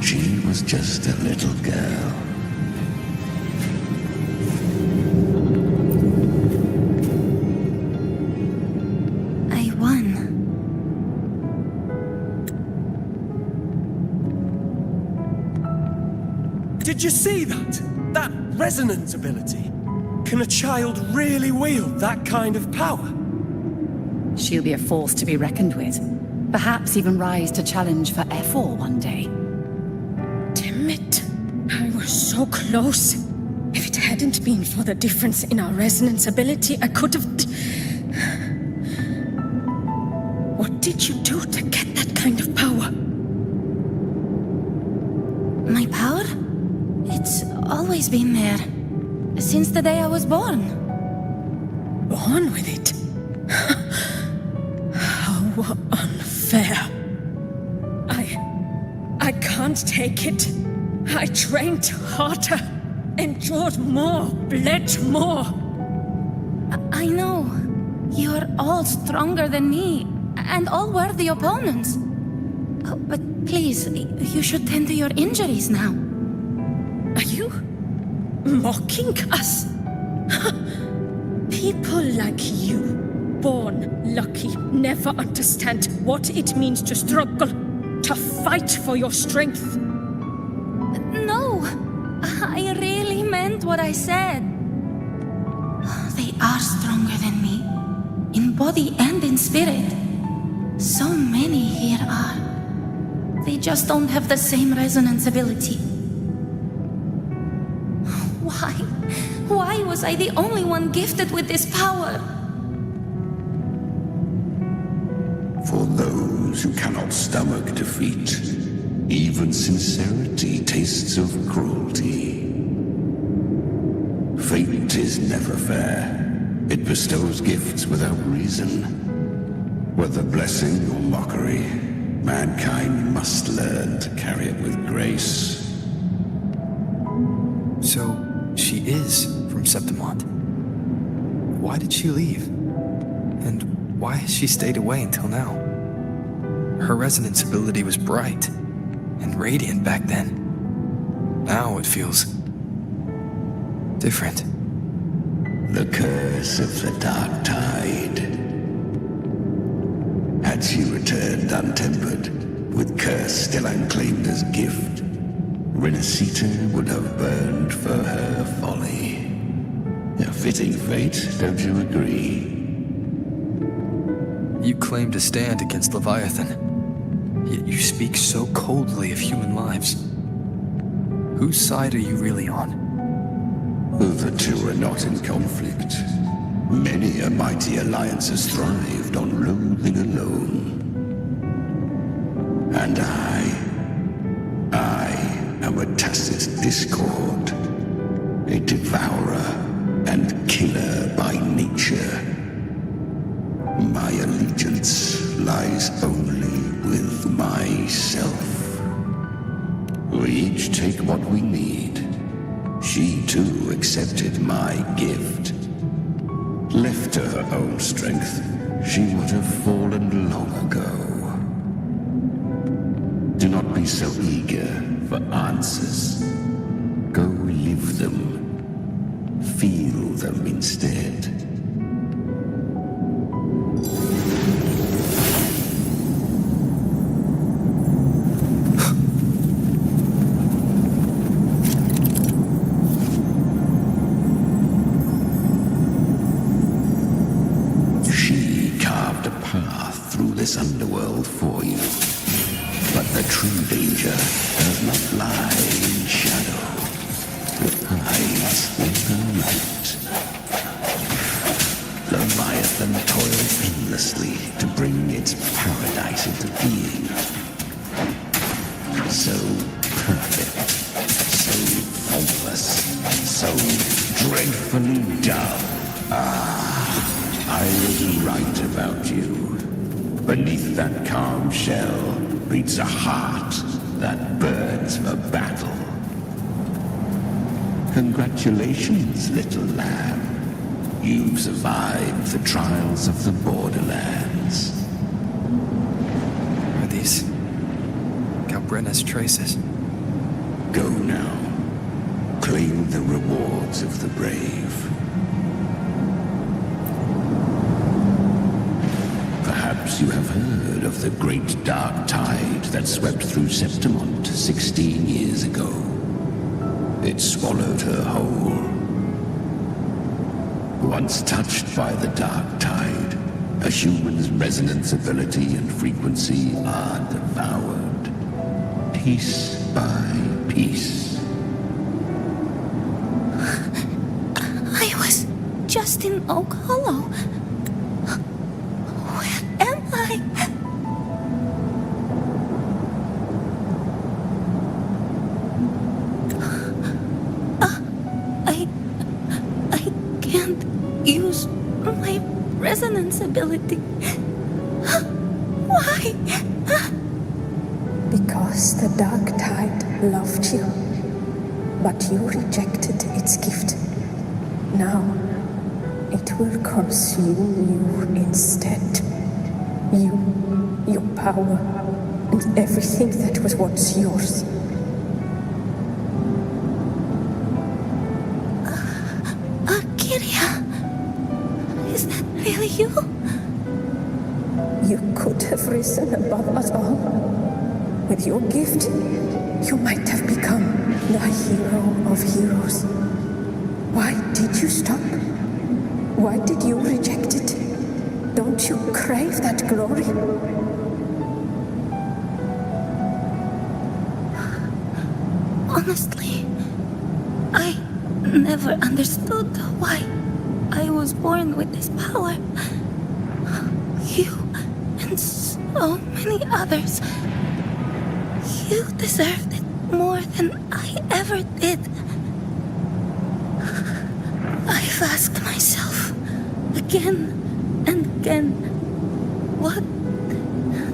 she was just a little girl. Did you see that? That resonance ability? Can a child really wield that kind of power? She'll be a force to be reckoned with. Perhaps even rise to challenge for F4 one day. Damn it. I was so close. If it hadn't been for the difference in our resonance ability, I could have... What did you do to get that kind of power? My power? It's always been there. Since the day I was born. Born with it? How unfair. I can't take it. I trained harder, endured more, bled more. I know. You're all stronger than me, and all worthy opponents. Oh, but please, you should tend to your injuries now. Are you mocking us? People like you, born lucky, never understand what it means to struggle, to fight for your strength. No, I really meant what I said. They are stronger than me, in body and in spirit. So many here are. They just don't have the same resonance ability. Why was I the only one gifted with this power? For those who cannot stomach defeat, even sincerity tastes of cruelty. Fate is never fair. It bestows gifts without reason. Whether blessing or mockery, mankind must learn to carry it with grace. So, she is from Septimont. Why did she leave? And why has she stayed away until now? Her resonance ability was bright and radiant back then. Now it feels different. The curse of the dark tide. Had she returned untempered, with curse still unclaimed as gift, Renacita would have burned for her folly. A fitting fate, don't you agree? You claim to stand against Leviathan, yet you speak so coldly of human lives. Whose side are you really on? The two are not in conflict. Many a mighty alliance has thrived on loathing alone. And I am a tacit discord, a devourer and killer by nature. My allegiance lies only with myself. We each take what we need. She too accepted my gift. Left to her own strength, she would have fallen long ago. Do not be so eager for answers. Go live them. Feel them instead. Underworld for you. But the true danger does not lie in shadow. It hides in the light. Leviathan toils endlessly to bring its paradise into being. So perfect, so faultless, so dreadfully dull. I was right about you. Beneath that calm shell beats a heart that burns for battle. Congratulations, little lamb. You've survived the trials of the borderlands. Are these galbrena's traces? Go now. Claim the rewards of the brave. Perhaps you have heard of the great dark tide that swept through Septimont 16 years ago. it swallowed her whole. Once touched by the dark tide, a human's resonance ability and frequency are devoured, piece by piece. I was just in Oak Hollow. Where am I? I can't use my resonance ability. Why? Because the dark tide loved you, but you rejected its gift. Now, it will consume you instead. You, your power, and everything that was once yours. Kyria, is that really you? You could have risen above us all. With your gift, you might have become the hero of heroes. Why did you stop? Why did you reject it? Don't you crave that glory? Honestly, I never understood why I was born with this power. You and so many others, you deserved it more than I ever did. I've asked myself again and again, what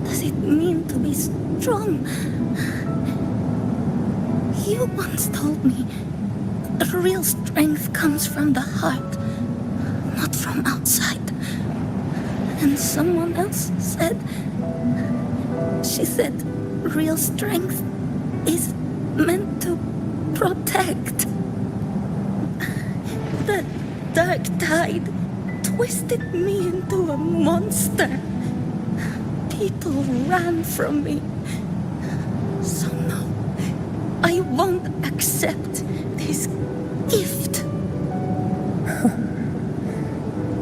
does it mean to be strong? You once told me real strength comes from the heart, not from outside. And someone else said, she said, real strength is meant to protect. The dark tide twisted me into a monster. People ran from me. So no, I won't accept this gift.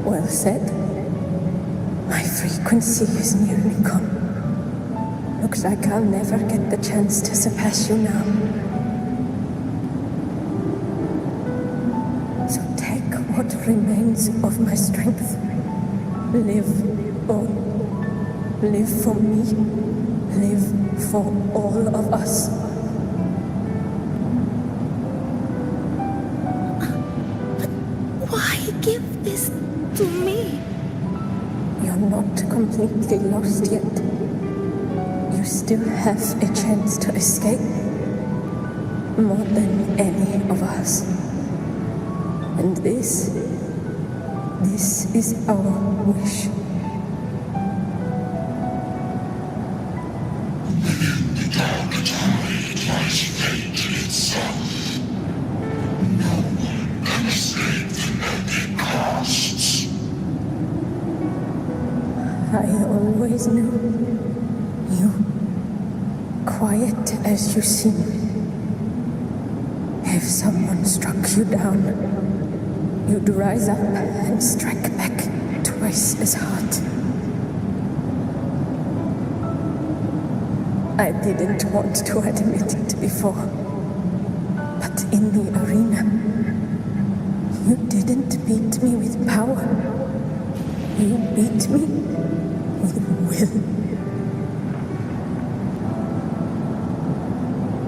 Well said. My frequency is nearly gone. Looks like I'll never get the chance to surpass you now. So take what remains of my strength. Live on. Live for me. Live for all of us. Why give this to me? You're not completely lost yet. You still have a chance to escape. More than any of us. And this is our wish. The dark tide lies fate itself. No one can escape the epic costs. I always knew you, quiet as you seem. If someone struck you down, you'd rise up and strike back twice as hard. I didn't want to admit it before, but in the arena, you didn't beat me with power. You beat me with will.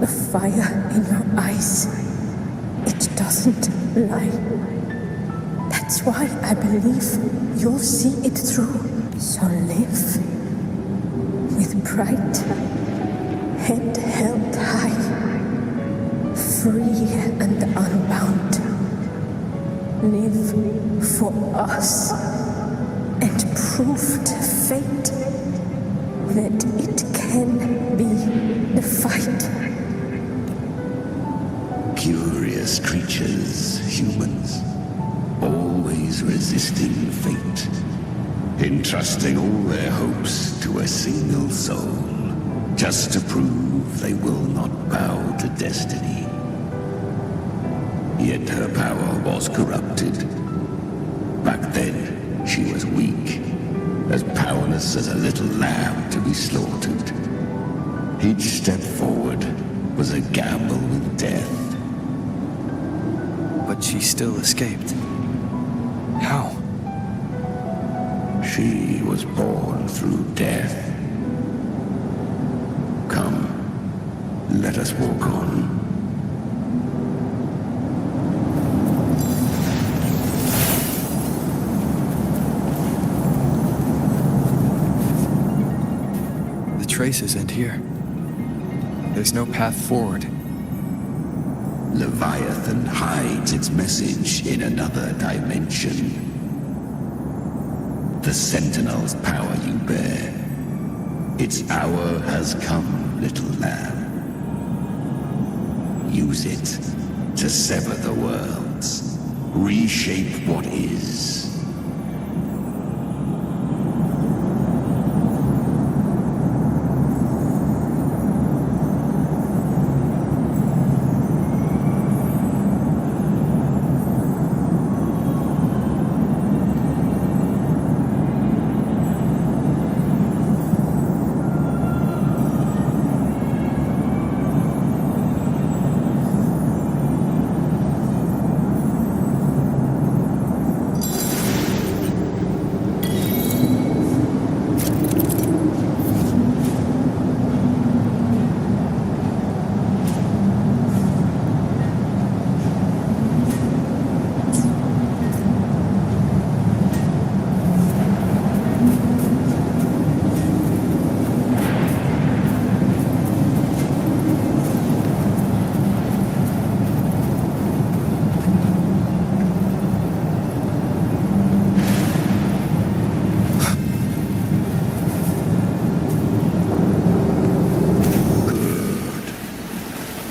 The fire in your eyes, it doesn't lie. That's why I believe you'll see it through. So live with pride, head held high, free and unbound. Live for us and prove to fate that it can be defied. Curious creatures, humans, always resisting fate, entrusting all their hopes to a single soul, just to prove they will not bow to destiny. Yet her power was corrupted. Back then, she was weak, as powerless as a little lamb to be slaughtered. Each step forward was a gamble with death. But she still escaped. How? She was born through death. Come, let us walk on. The traces end here. There's no path forward. Leviathan hides its message in another dimension. The Sentinel's power you bear. Its hour has come, little lamb. Use it to sever the worlds. Reshape what is.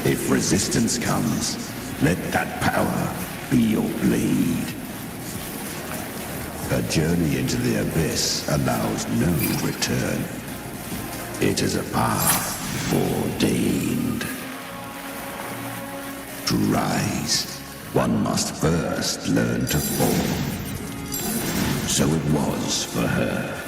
If resistance comes, let that power be your blade. A journey into the abyss allows no return. It is a path ordained. To rise, one must first learn to fall. So it was for her.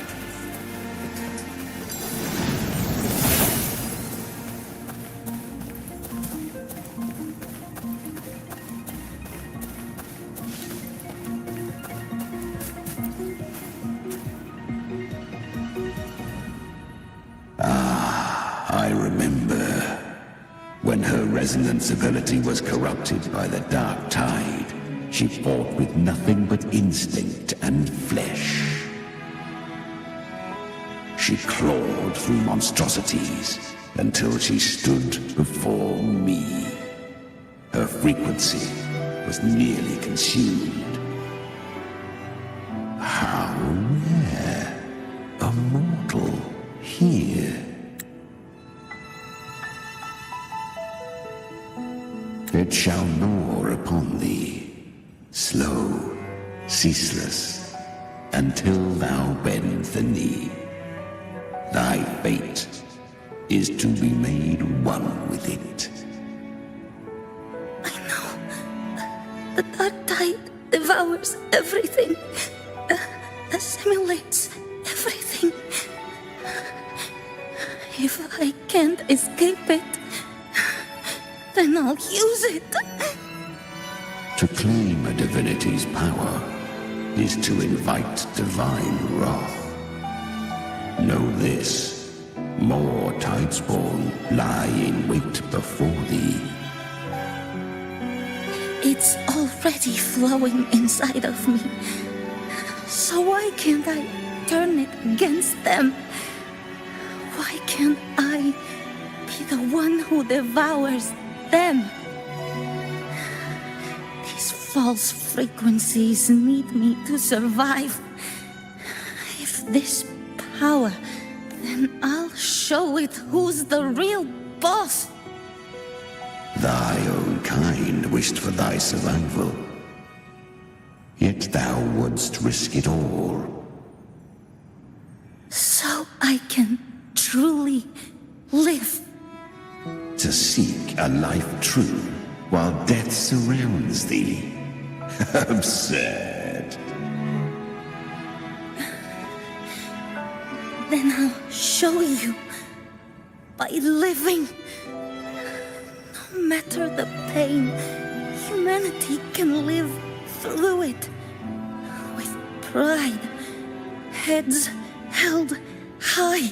I remember when her resonance ability was corrupted by the dark tide. She fought with nothing but instinct and flesh. She clawed through monstrosities until she stood before me. Her frequency was nearly consumed. How rare a mortal here. It shall gnaw upon thee, slow, ceaseless, until thou bend the knee. Thy fate is to be made one with it. I know. The dark tide devours everything, assimilates everything. If I can't escape it, then I'll use it. To claim a divinity's power is to invite divine wrath. Know this, more tidespawn lie in wait before thee. It's already flowing inside of me. So why can't I turn it against them? Why can't I be the one who devours them? These false frequencies need me to survive. If this power, then I'll show it who's the real boss. Thy own kind wished for thy survival. Yet thou wouldst risk it all. So I can truly live. To seek a life true while death surrounds thee. Absurd. Then I'll show you. By living. No matter the pain, humanity can live through it. With pride. Heads held high.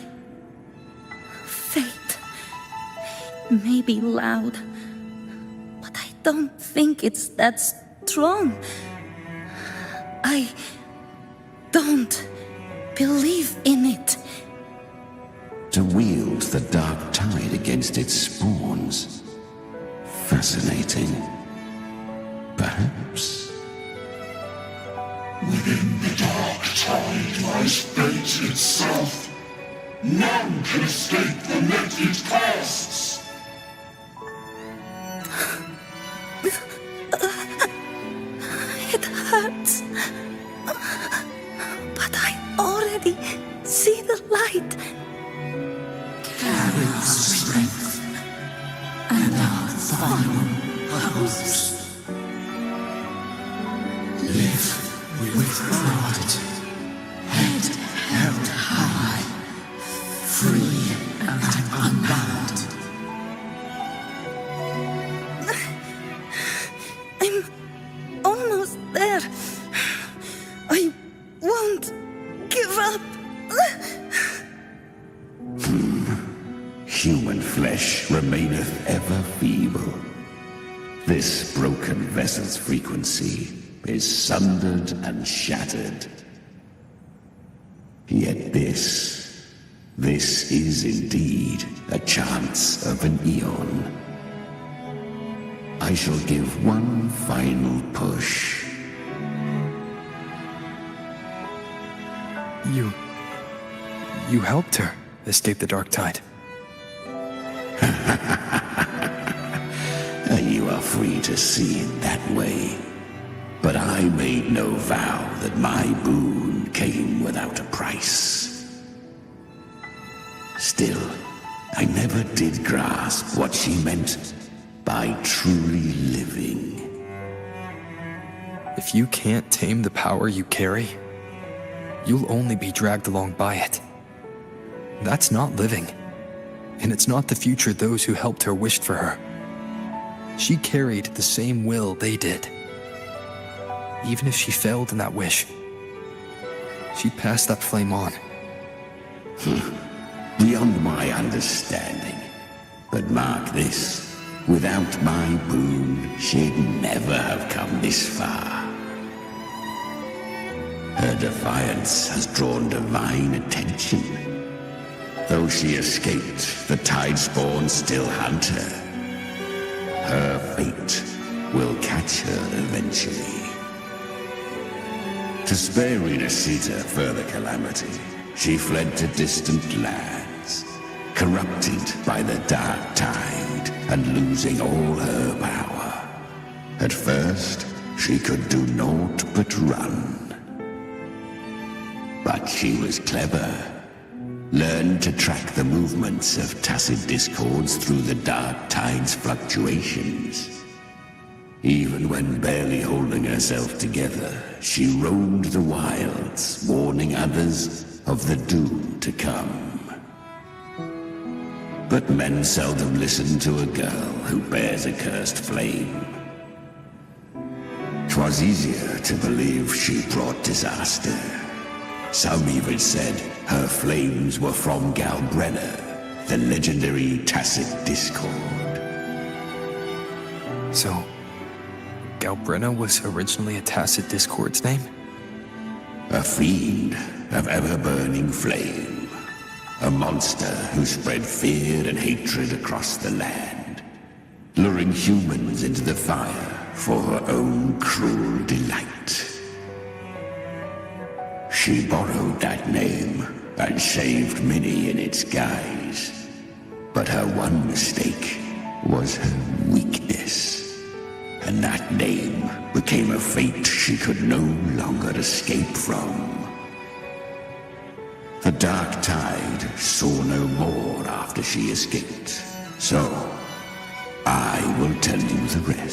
Fate. It may be loud, but I don't think it's that strong. I don't believe in it. To wield the dark tide against its spawns. Fascinating. Perhaps. Within the dark tide lies fate itself. None can escape the net it casts. It hurts. But I already see the light. Carry our strength and our final hopes. Live with pride, head held high, free and unbound. I'm almost there. I won't give up. Human flesh remaineth ever feeble. This broken vessel's frequency is sundered and shattered. Yet this is indeed a chance of an eon. I shall give one final push. You helped her escape the dark tide. You are free to see it that way. But I made no vow that my boon came without a price. Still, I never did grasp what she meant by truly living. If you can't tame the power you carry, you'll only be dragged along by it. That's not living. And it's not the future those who helped her wished for her. She carried the same will they did. Even if she failed in that wish, she'd pass that flame on. Beyond my understanding. But mark this, without my boon, she'd never have come this far. Her defiance has drawn divine attention. Though she escaped, the tide spawn still hunt her. Her fate will catch her eventually. To spare Renacita further calamity, she fled to distant lands, corrupted by the dark tide and losing all her power. At first, she could do naught but run. But she was clever. Learned to track the movements of tacit discords through the dark tide's fluctuations. Even when barely holding herself together, she roamed the wilds, warning others of the doom to come. But men seldom listen to a girl who bears a cursed flame. 'Twas easier to believe she brought disaster. Some even said her flames were from Galbrena, the legendary tacit discord. So, Galbrena was originally a tacit discord's name? A fiend of ever-burning flame. A monster who spread fear and hatred across the land, luring humans into the fire for her own cruel delight. She borrowed that name and saved many in its guise. But her one mistake was her weakness. And that name became a fate she could no longer escape from. The dark tide saw no more after she escaped. So, I will tell you the rest.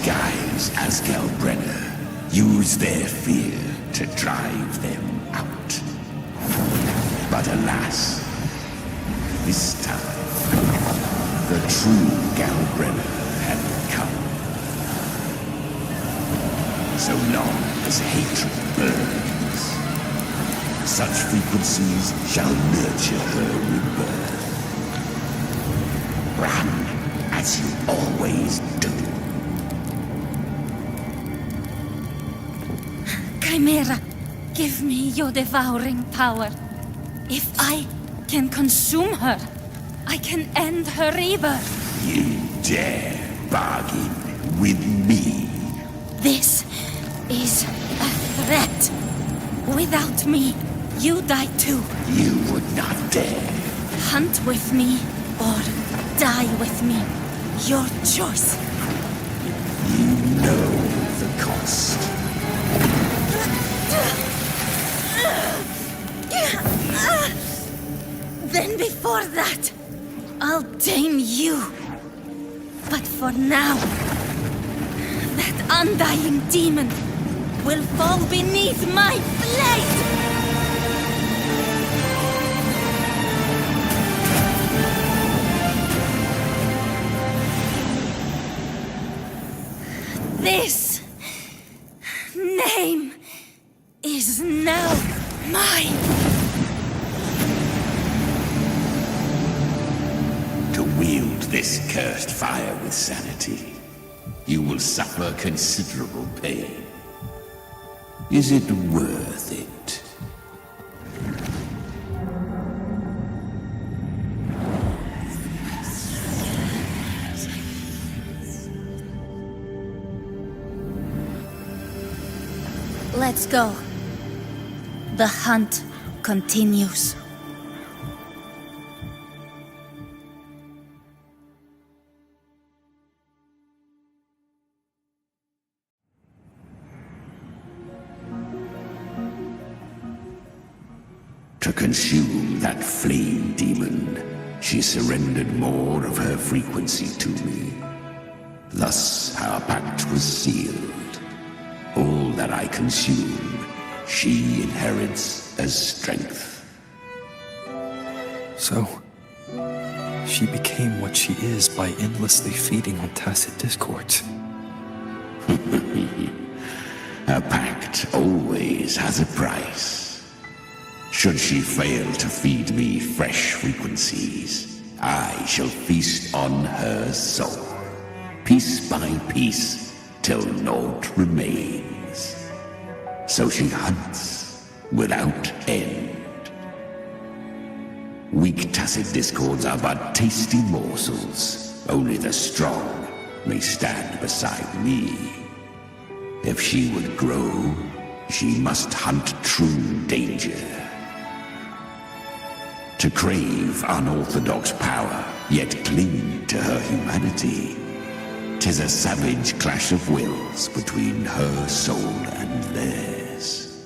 disguise as galbrena. Use their fear to drive them out. But alas, this time, the true galbrena had come. So long as hatred burns, such frequencies shall nurture her rebirth. Run as you always do. Chimera, give me your devouring power. If I can consume her, I can end her rebirth. You dare bargain with me? This is a threat. Without me, you die too. You would not dare. Hunt with me or die with me. Your choice. You know the cost. Then before that, I'll tame you. But for now, that undying demon will fall beneath my blade! This name is now mine. To wield this cursed fire with sanity, you will suffer considerable pain. Is it worth it? Let's go. The hunt continues. To consume that flame demon, she surrendered more of her frequency to me. Thus our pact was sealed. All that I consume, she inherits as strength. So, she became what she is by endlessly feeding on tacit discords. A pact always has a price. Should she fail to feed me fresh frequencies, I shall feast on her soul, piece by piece, till naught remains. So she hunts without end. Weak tacit discords are but tasty morsels. Only the strong may stand beside me. If she would grow, she must hunt true danger. To crave unorthodox power, yet cling to her humanity, 'tis a savage clash of wills between her soul and theirs.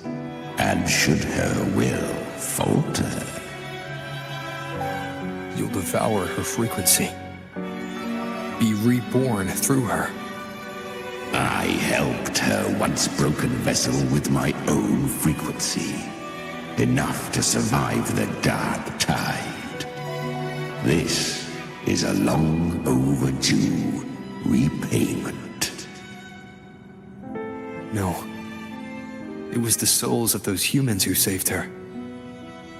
And should her will falter, You'll devour her frequency. Be reborn through her. I helped her once broken vessel with my own frequency. Enough to survive the dark tide. This is a long overdue repayment. No. It was the souls of those humans who saved her.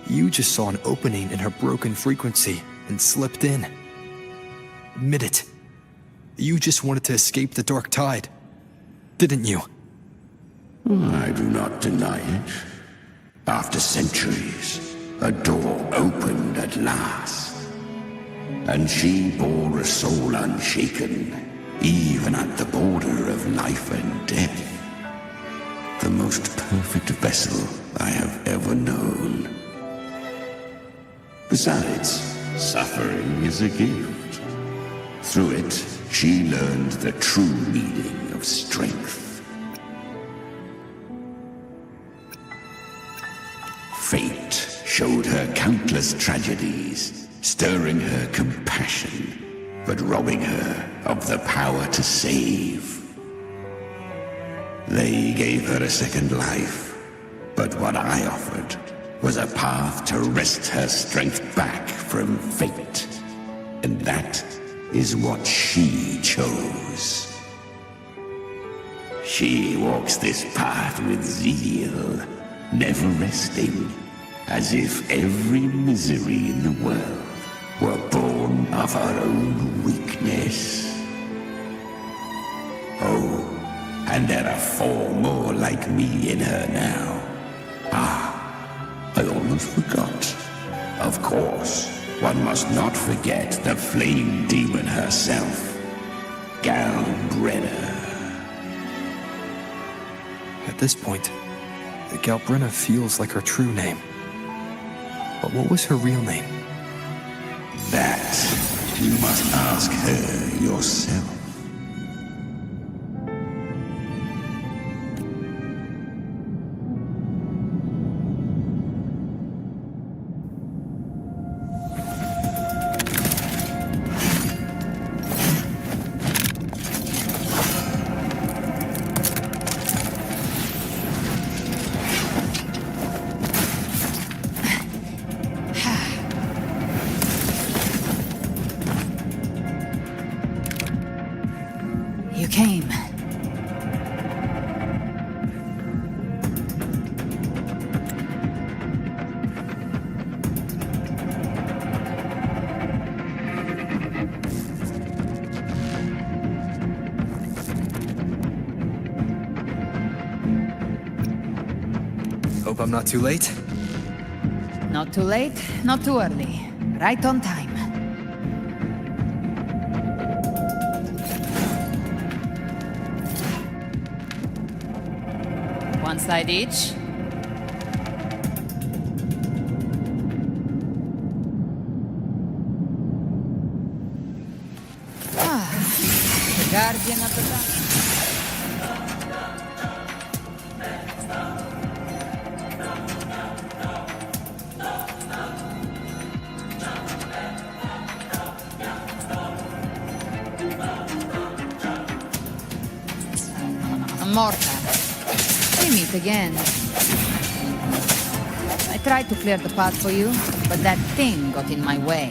You just saw an opening in her broken frequency and slipped in. Admit it. You just wanted to escape the dark tide, didn't you? I do not deny it. After centuries, a door opened at last. And she bore a soul unshaken, even at the border of life and death. The most perfect vessel I have ever known. Besides, suffering is a gift. Through it, she learned the true meaning of strength. Fate showed her countless tragedies, stirring her compassion, but robbing her of the power to save. They gave her a second life, but what I offered was a path to wrest her strength back from fate. And that is what she chose. She walks this path with zeal, never resting, as if every misery in the world were born of her own weakness. Oh, and there are 4 more like me in her now. Ah, I almost forgot. Of course, one must not forget the flame demon herself, Galbrena. At this point, Galbrena feels like her true name. But what was her real name? That you must ask her yourself. You came. Hope I'm not too late. Not too late, not too early. Right on time. One side each. The guardian of the dark. Morta. We meet again. I tried to clear the path for you, but that thing got in my way.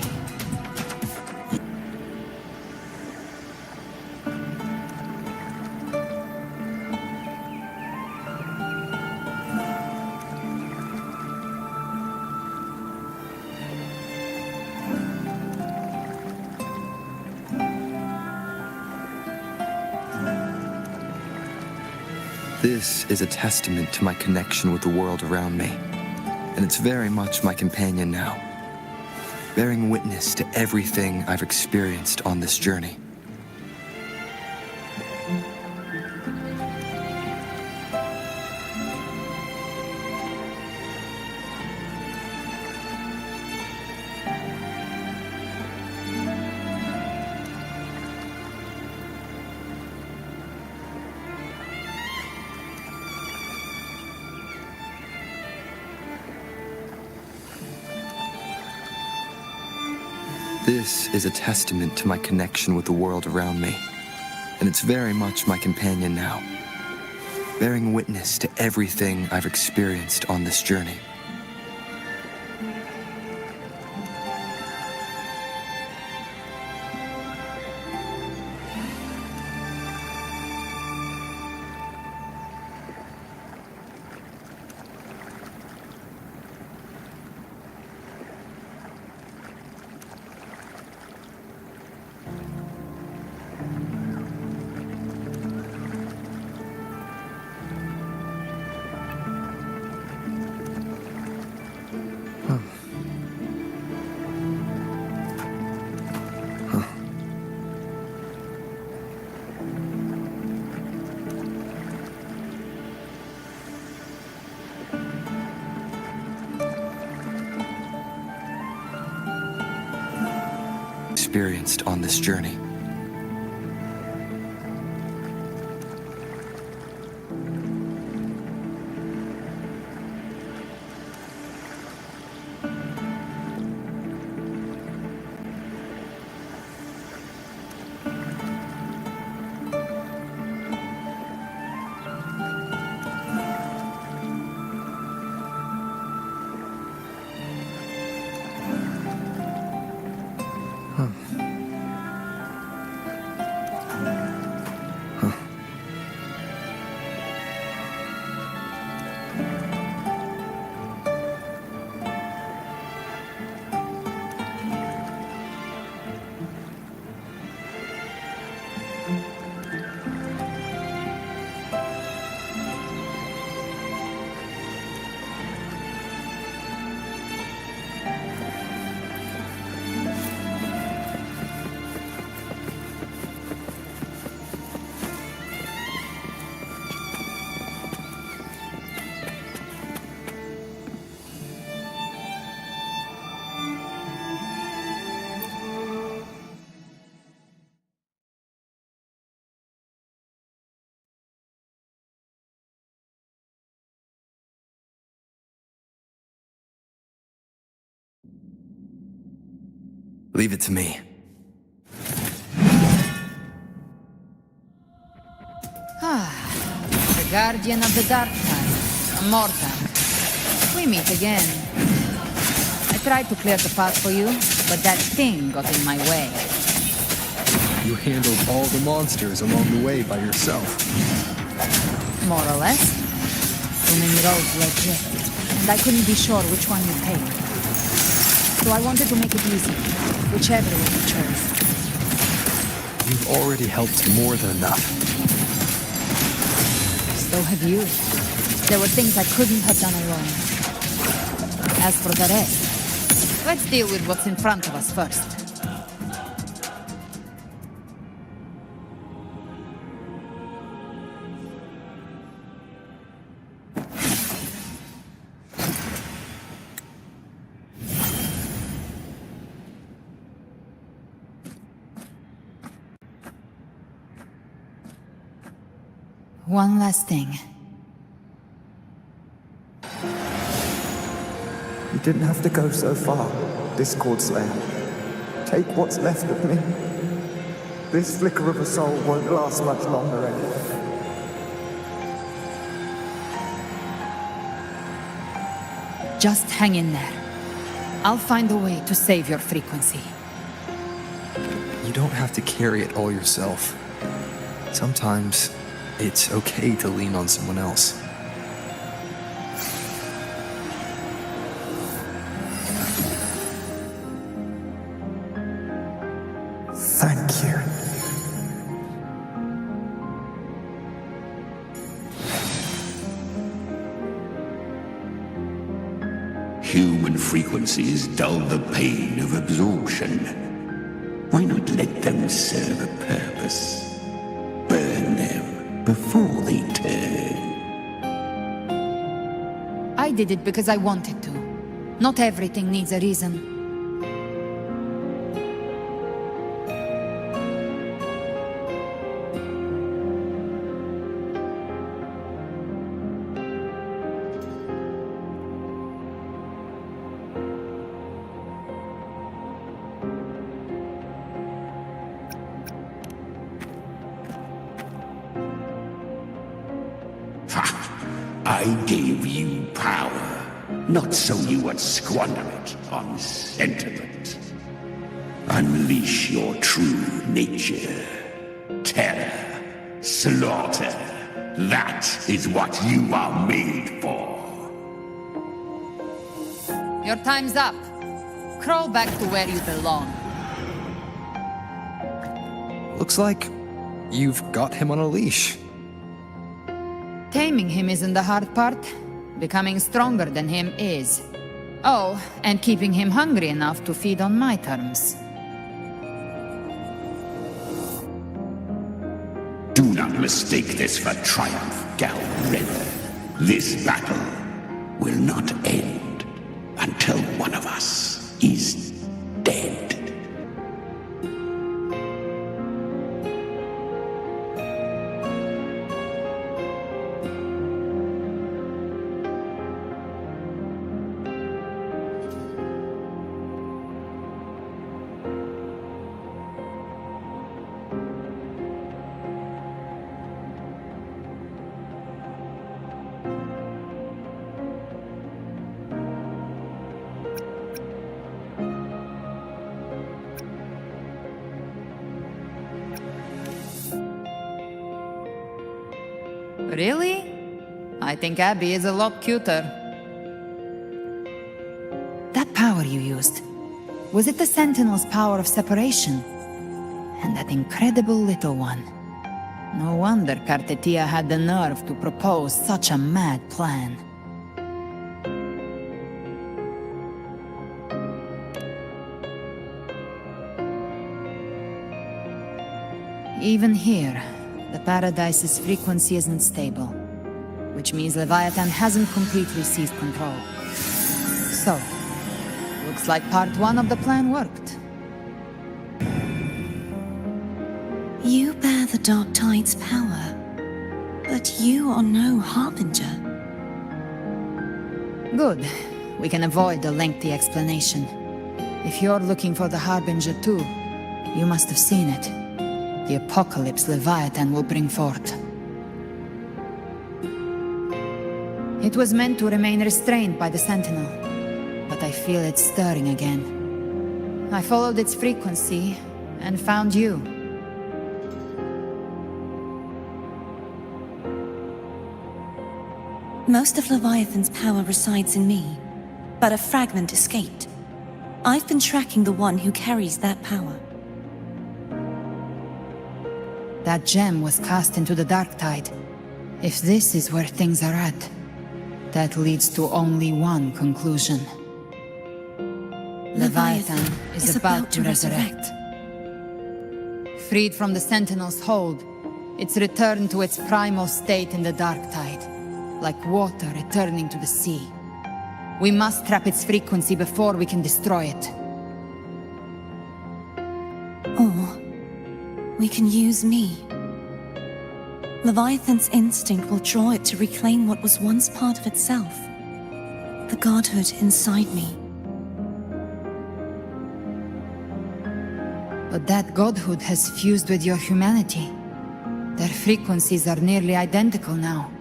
This is a testament to my connection with the world around me, and it's very much my companion now, bearing witness to everything I've experienced on this journey. This is a testament to my connection with the world around me, and it's very much my companion now, bearing witness to everything I've experienced on this journey. Experienced on this journey. Leave it to me. The Guardian of the Dark Tide, Mortar. We meet again. I tried to clear the path for you, but that thing got in my way. You handled all the monsters along the way by yourself. More or less. Too many roads led here, and I couldn't be sure which one you'd take. So I wanted to make it easy, whichever way you chose. You've already helped more than enough. So have you. There were things I couldn't have done alone. As for the rest, let's deal with what's in front of us first. One last thing. You didn't have to go so far, Discord Slayer. Take what's left of me. This flicker of a soul won't last much longer anyway. Just hang in there. I'll find a way to save your frequency. You don't have to carry it all yourself. Sometimes it's okay to lean on someone else. Thank you. Human frequencies dull the pain of absorption. Why not let them serve a purpose? Burn them before they turn. I did it because I wanted to. Not everything needs a reason. I gave you power, not so you would squander it on sentiment. Unleash your true nature. Terror, slaughter. That is what you are made for. Your time's up. Crawl back to where you belong. Looks like you've got him on a leash. Taming him isn't the hard part. Becoming stronger than him is. Oh, and keeping him hungry enough to feed on my terms. Do not mistake this for triumph, galbrena. This battle will not end until one of us is dead. Really? I think Abby is a lot cuter. That power you used, was it the Sentinel's power of separation? And that incredible little one. No wonder Cartetia had the nerve to propose such a mad plan. Even here, the Paradise's frequency isn't stable, which means Leviathan hasn't completely seized control. So, looks like part one of the plan worked. You bear the Dark Tide's power, but you are no harbinger. Good. We can avoid a lengthy explanation. If you're looking for the Harbinger too, you must have seen it. The apocalypse Leviathan will bring forth. It was meant to remain restrained by the Sentinel, but I feel it stirring again. I followed its frequency and found you. Most of Leviathan's power resides in me, but a fragment escaped. I've been tracking the one who carries that power. That gem was cast into the dark tide. If this is where things are at, that leads to only one conclusion. Leviathan is about to resurrect. Freed from the Sentinel's hold, it's returned to its primal state in the dark tide, like water returning to the sea. We must trap its frequency before we can destroy it. Or we can use me. Leviathan's instinct will draw it to reclaim what was once part of itself. The godhood inside me. But that godhood has fused with your humanity. Their frequencies are nearly identical now.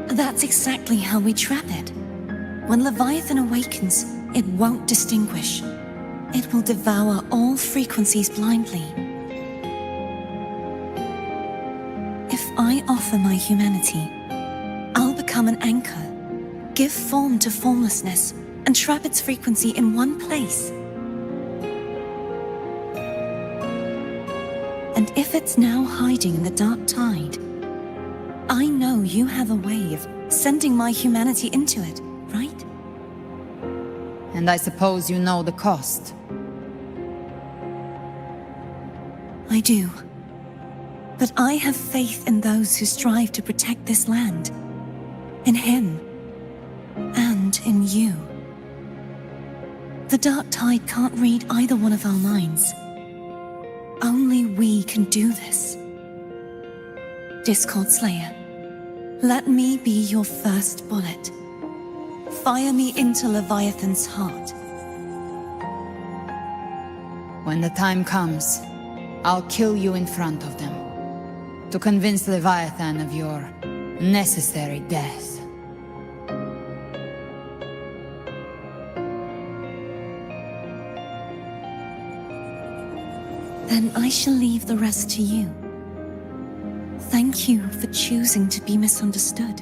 That's exactly how we trap it. When Leviathan awakens, it won't distinguish. It will devour all frequencies blindly. If I offer my humanity, I'll become an anchor, give form to formlessness, and trap its frequency in one place. And if it's now hiding in the dark tide, I know you have a way of sending my humanity into it, right? And I suppose you know the cost. I do. But I have faith in those who strive to protect this land. In him. And in you. The dark tide can't read either one of our minds. Only we can do this. Discord Slayer, let me be your first bullet. Fire me into Leviathan's heart. When the time comes, I'll kill you in front of them, to convince Leviathan of your necessary death. Then I shall leave the rest to you. Thank you for choosing to be misunderstood,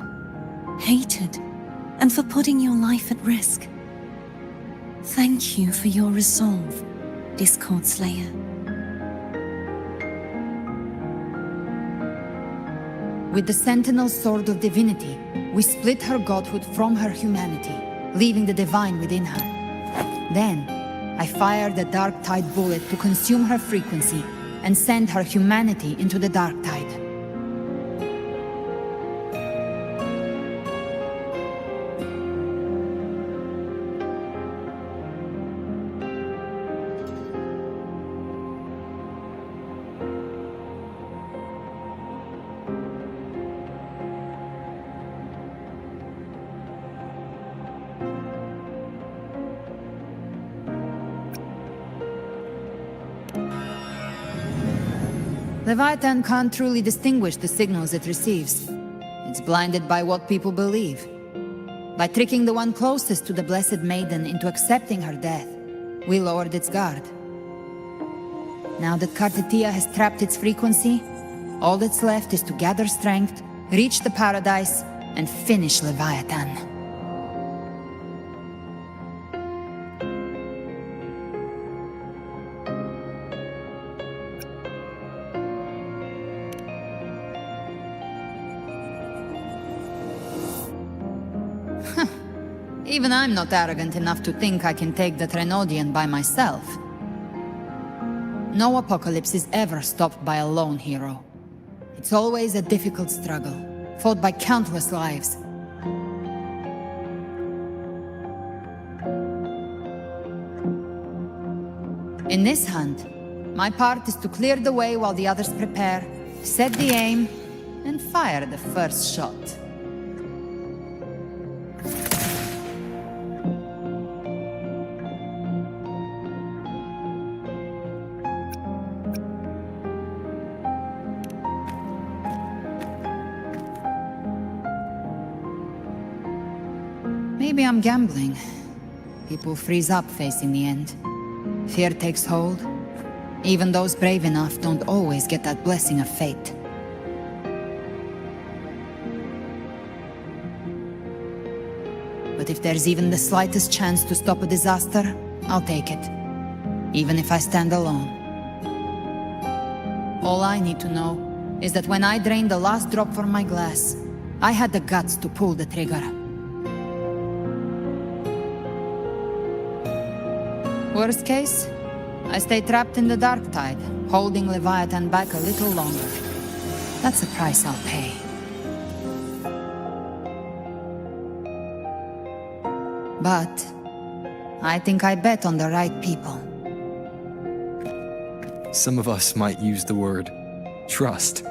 hated, and for putting your life at risk. Thank you for your resolve, Discord Slayer. With the Sentinel's Sword of Divinity, we split her godhood from her humanity, leaving the divine within her. Then, I fired the Dark Tide bullet to consume her frequency and send her humanity into the Dark Tide. Leviathan can't truly distinguish the signals it receives. It's blinded by what people believe. By tricking the one closest to the Blessed Maiden into accepting her death, we lowered its guard. Now that Kartetia has trapped its frequency, all that's left is to gather strength, reach the paradise, and finish Leviathan. Even I'm not arrogant enough to think I can take the Trenodian by myself. No apocalypse is ever stopped by a lone hero. It's always a difficult struggle, fought by countless lives. In this hunt, my part is to clear the way while the others prepare, set the aim, and fire the first shot. Maybe I'm gambling. People freeze up facing the end. Fear takes hold. Even those brave enough don't always get that blessing of fate. But if there's even the slightest chance to stop a disaster, I'll take it. Even if I stand alone. All I need to know is that when I drained the last drop from my glass, I had the guts to pull the trigger. Worst case, I stay trapped in the dark tide, holding Leviathan back a little longer. That's the price I'll pay. But I think I bet on the right people. Some of us might use the word trust.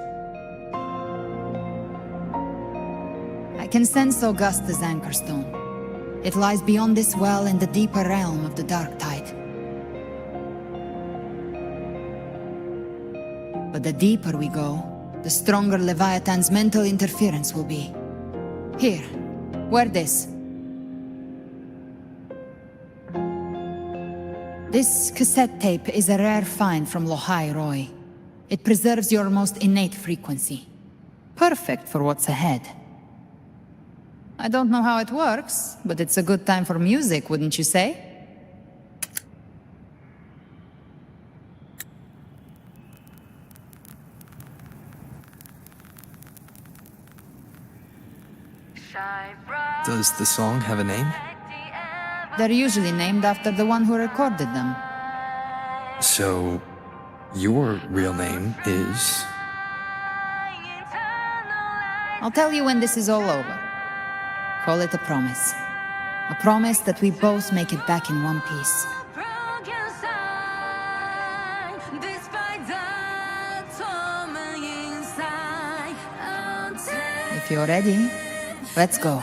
I can sense Augusta's anchorstone. It lies beyond this well in the deeper realm of the dark tide. But the deeper we go, the stronger Leviathan's mental interference will be. Here, wear this. This cassette tape is a rare find from Lohai Roy. It preserves your most innate frequency. Perfect for what's ahead. I don't know how it works, but it's a good time for music, wouldn't you say? Does the song have a name? They're usually named after the one who recorded them. So, your real name is... I'll tell you when this is all over. Call it a promise. A promise that we both make it back in one piece. If you're ready, let's go.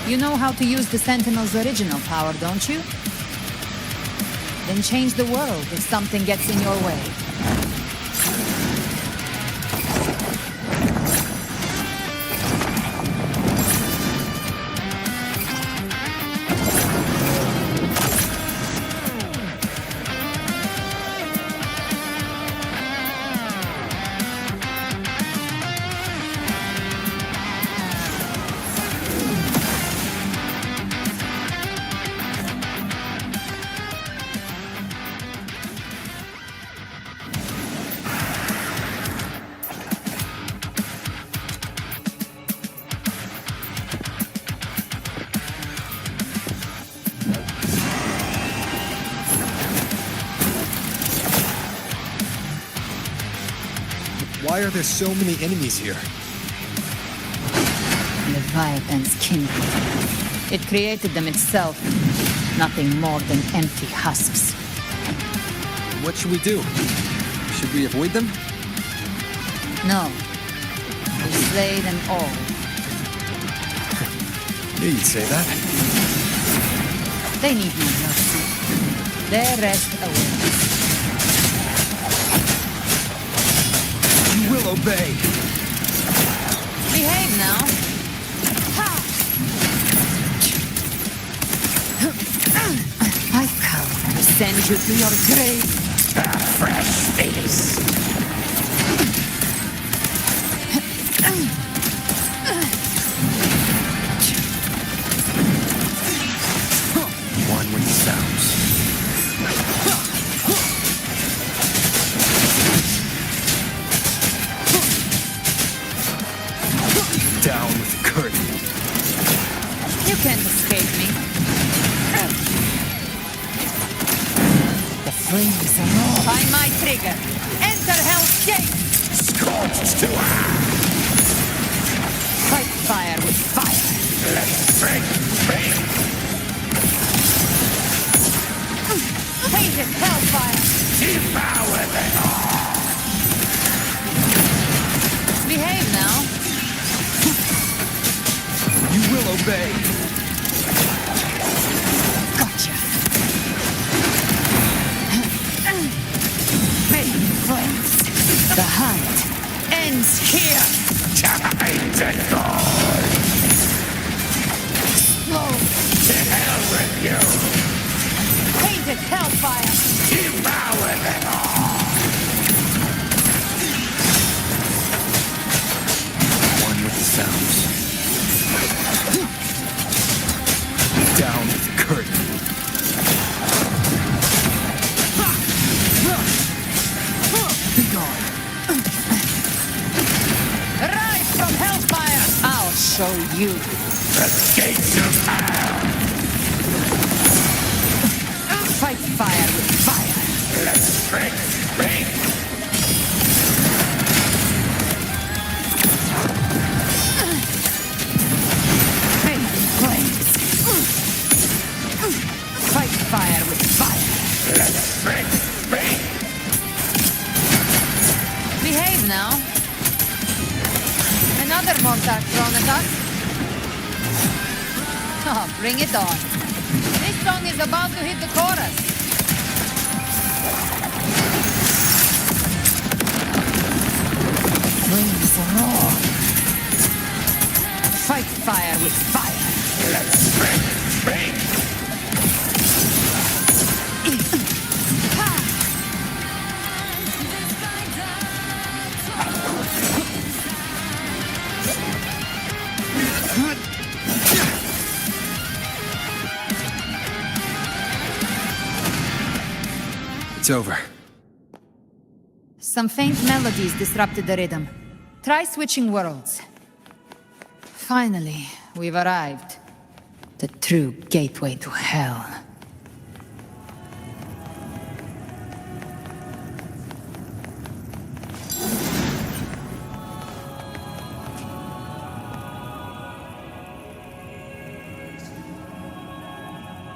You know how to use the Sentinel's original power, don't you? Then change the world if something gets in your way. Why are there so many enemies here? Leviathan's kindred. It created them itself. Nothing more than empty husks. What should we do? Should we avoid them? No. We slay them all. Knew you'd say that. They need no mercy. Their rest awaits. You will obey. Behave now. I come to send you to your grave. A fresh face. One with the sounds. Down with the curtain. You can't escape me. The flames are all. Find my trigger. Enter Hell's Gate. Scorched to Fight fire with fire. let strength break. Hated hellfire. Devour them all. Behave now. You will obey. Gotcha. Ready, friends. The hunt ends here. Time to go. Slow. To hell with you. Painted hellfire. Devour them all. One with the sounds. Down with the curtain. Bygone. Rise from hellfire. I'll show you. The gates of hell. Fight fire with fire. Let's break. Fight fire with fire. Let's break. Behave now. Another mortar thrown at us. Oh, bring it on. This song is about to hit the chorus. Flames roar. Fight fire with fire. Let's break. It's over. Some faint melodies disrupted the rhythm. Try switching worlds. Finally, we've arrived. The true gateway to hell.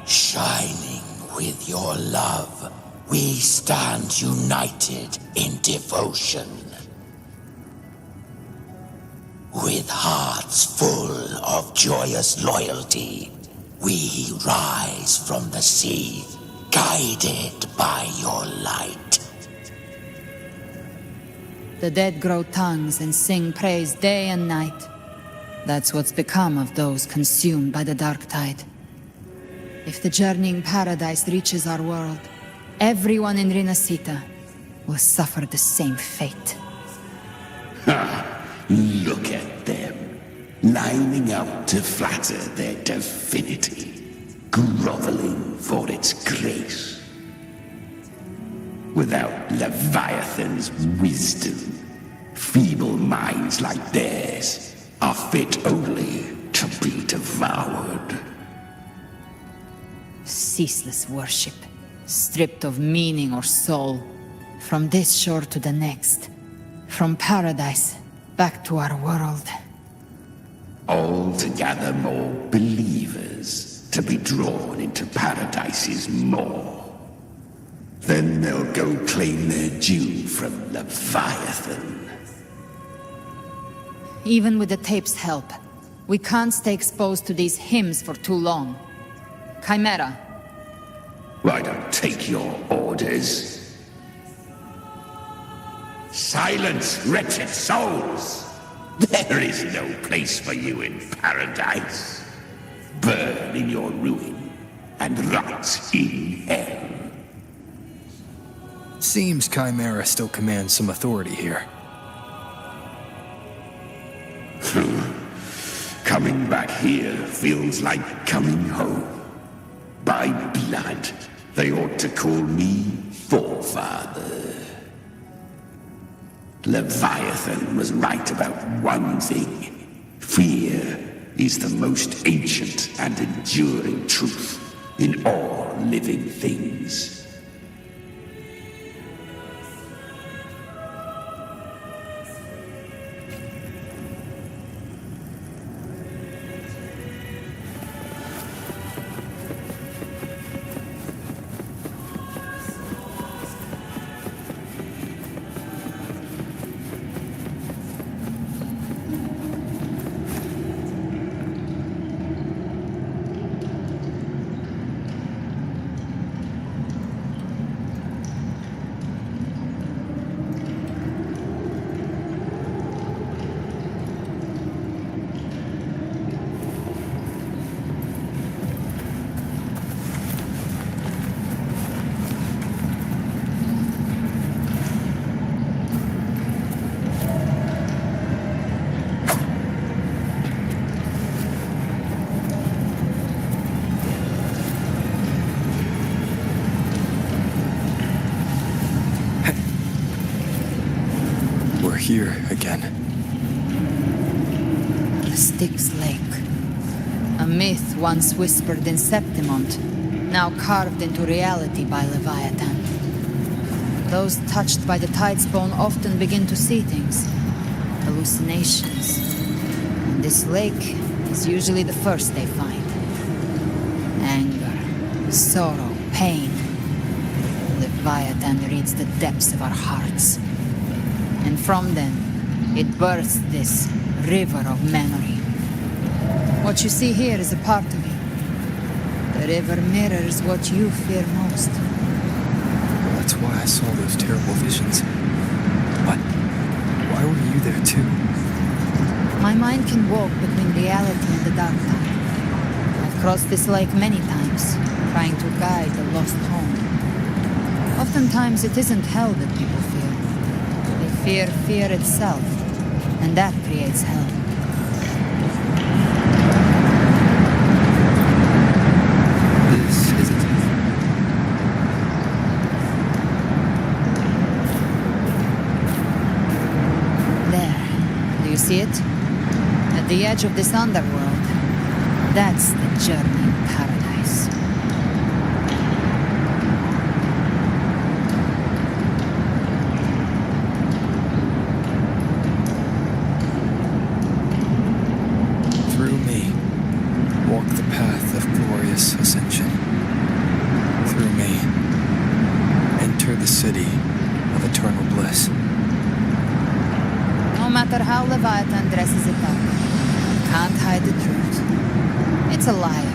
Shining with your love, we stand united in devotion. With hearts full of joyous loyalty, we rise from the sea, guided by your light. The dead grow tongues and sing praise day and night. That's what's become of those consumed by the dark tide. If the journeying paradise reaches our world, everyone in Rinascita will suffer the same fate. Ha! Look at them, lining up to flatter their divinity, groveling for its grace. Without Leviathan's wisdom, feeble minds like theirs are fit only to be devoured. Ceaseless worship, stripped of meaning or soul, from this shore to the next, from paradise back to our world. All to gather more believers to be drawn into Paradise's maw. Then they'll go claim their due from Leviathan. Even with the tape's help, we can't stay exposed to these hymns for too long. Chimera. I don't take your orders. Silence, wretched souls! There is no place for you in paradise. Burn in your ruin and rot in hell. Seems Chimera still commands some authority here. Coming back here feels like coming home. By blood, they ought to call me Forefather. Leviathan was right about one thing. Fear is the most ancient and enduring truth in all living things. here again. The Styx Lake. A myth once whispered in Septimont, now carved into reality by Leviathan. Those touched by the Tidespawn often begin to see things. Hallucinations. And this lake is usually the first they find. Anger, sorrow, pain. Leviathan reads the depths of our hearts. And from them, it births this river of memory. What you see here is a part of you. The river mirrors what you fear most. That's why I saw those terrible visions. But why were you there too? My mind can walk between reality and the dark tide. I've crossed this lake many times, trying to guide the lost home. Oftentimes it isn't hell that people fear. They fear fear itself, and that creates hell. This isn't it. There. Do you see it? At the edge of this underworld. That's the journey of paradise. Through me, walk the path of glorious ascension. Through me, enter the city of eternal bliss. No matter how Leviathan dresses it up, you can't hide the truth. It's a liar,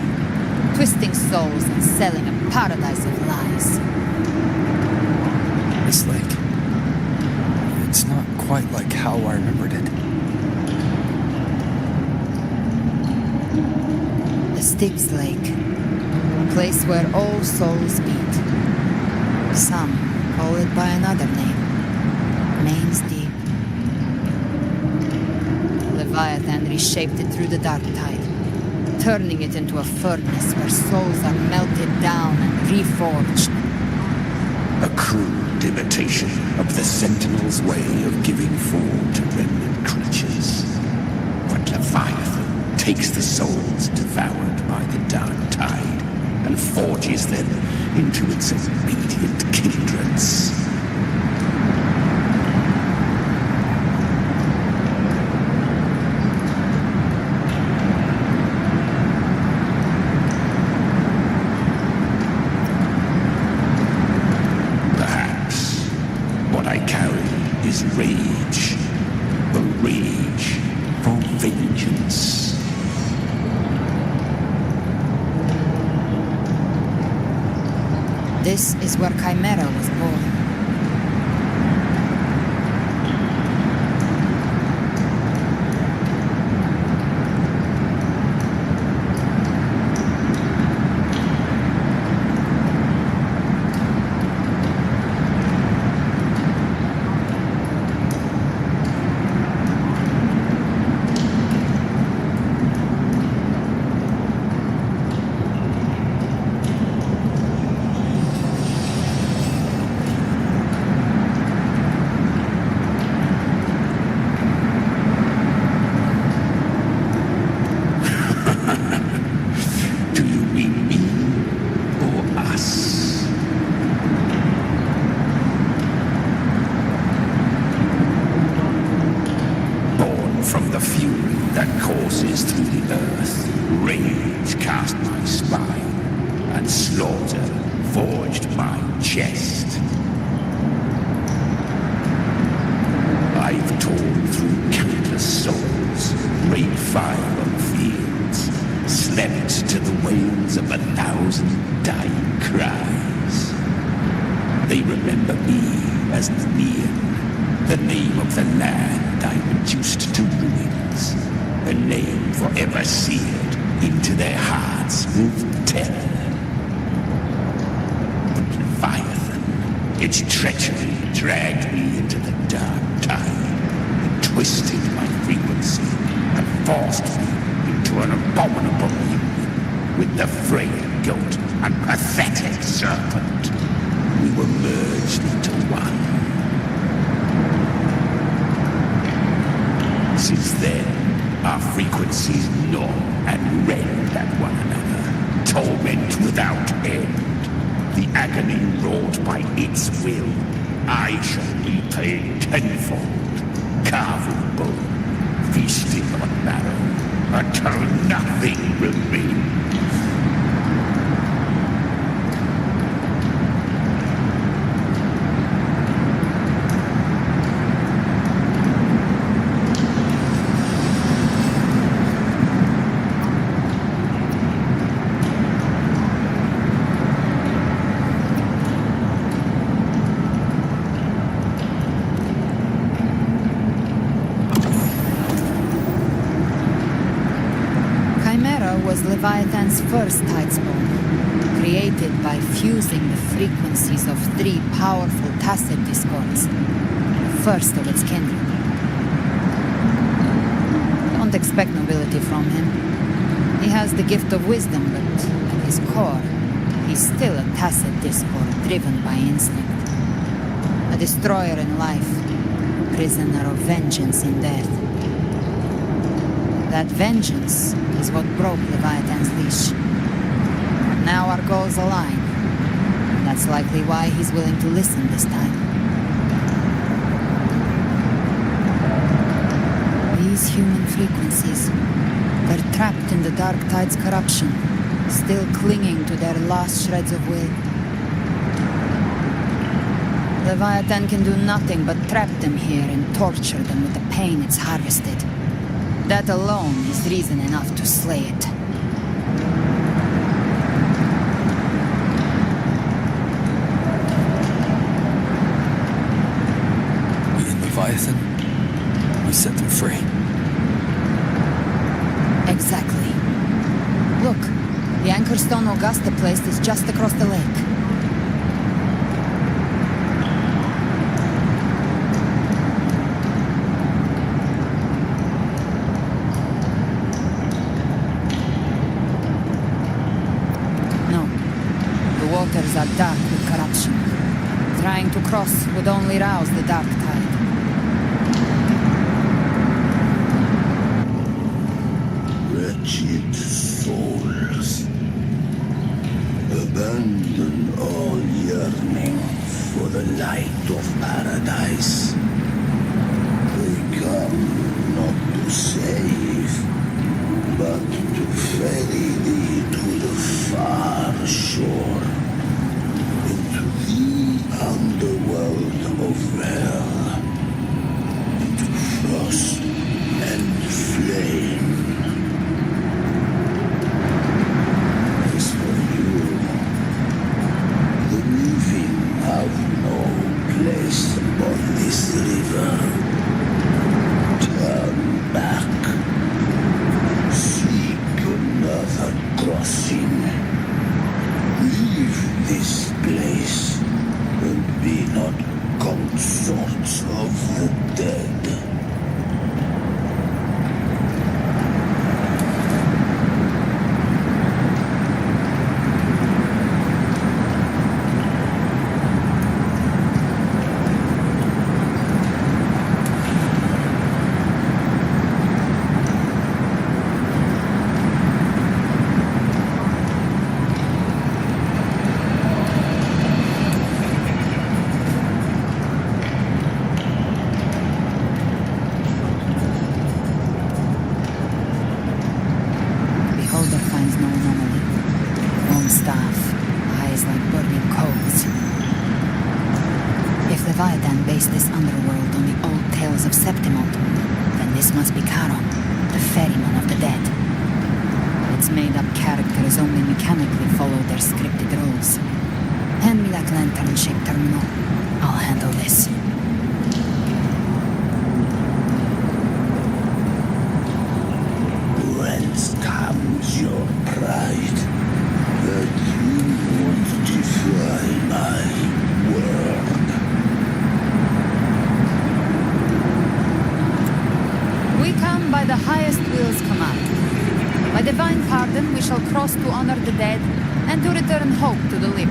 twisting souls and selling a paradise of lies. This lake, it's not quite like how I remembered it. The Styx Lake, a place where all souls meet. Some call it by another name, Main's Deep. Leviathan reshaped it through the dark tide, turning it into a furnace where souls are melted down and reforged. A crude imitation of the Sentinel's way of giving form to remnant creatures. But Leviathan takes the souls devoured by the dark tide and forges them into its obedient kindreds. Rage. A rage for vengeance. This is where Chimera was born. Since then, our frequencies gnaw and rend at one another, torment without end. The agony wrought by its will, I shall repay tenfold, carving bone, feasting on marrow, until nothing remains. Leviathan's first tidespawn, created by fusing the frequencies of 3 powerful tacit discords, the first of its kindred. Don't expect nobility from him. He has the gift of wisdom, but at his core, he's still a tacit discord driven by instinct. A destroyer in life, a prisoner of vengeance in death. That vengeance is what broke Leviathan's leash. Now our goals align. That's likely why he's willing to listen this time. These human frequencies, they're trapped in the Dark Tide's corruption, still clinging to their last shreds of will. Leviathan can do nothing but trap them here and torture them with the pain it's harvested. That alone is reason enough to slay it. We in Leviathan? We set them free. Exactly. Look, the Anchorstone Augusta place is just across the lake. Are dark with corruption. Trying to cross would only rouse the Dark Tide. Wretched souls, abandon all yearning for the light of paradise. They come not to save, but to ferry thee to the far shore. Underworld of hell, into frost and flame. As for you, the living have no place upon this river. Turn back, seek another crossing. Leave this place. And be not consorts of the dead. To honor the dead and to return hope to the living.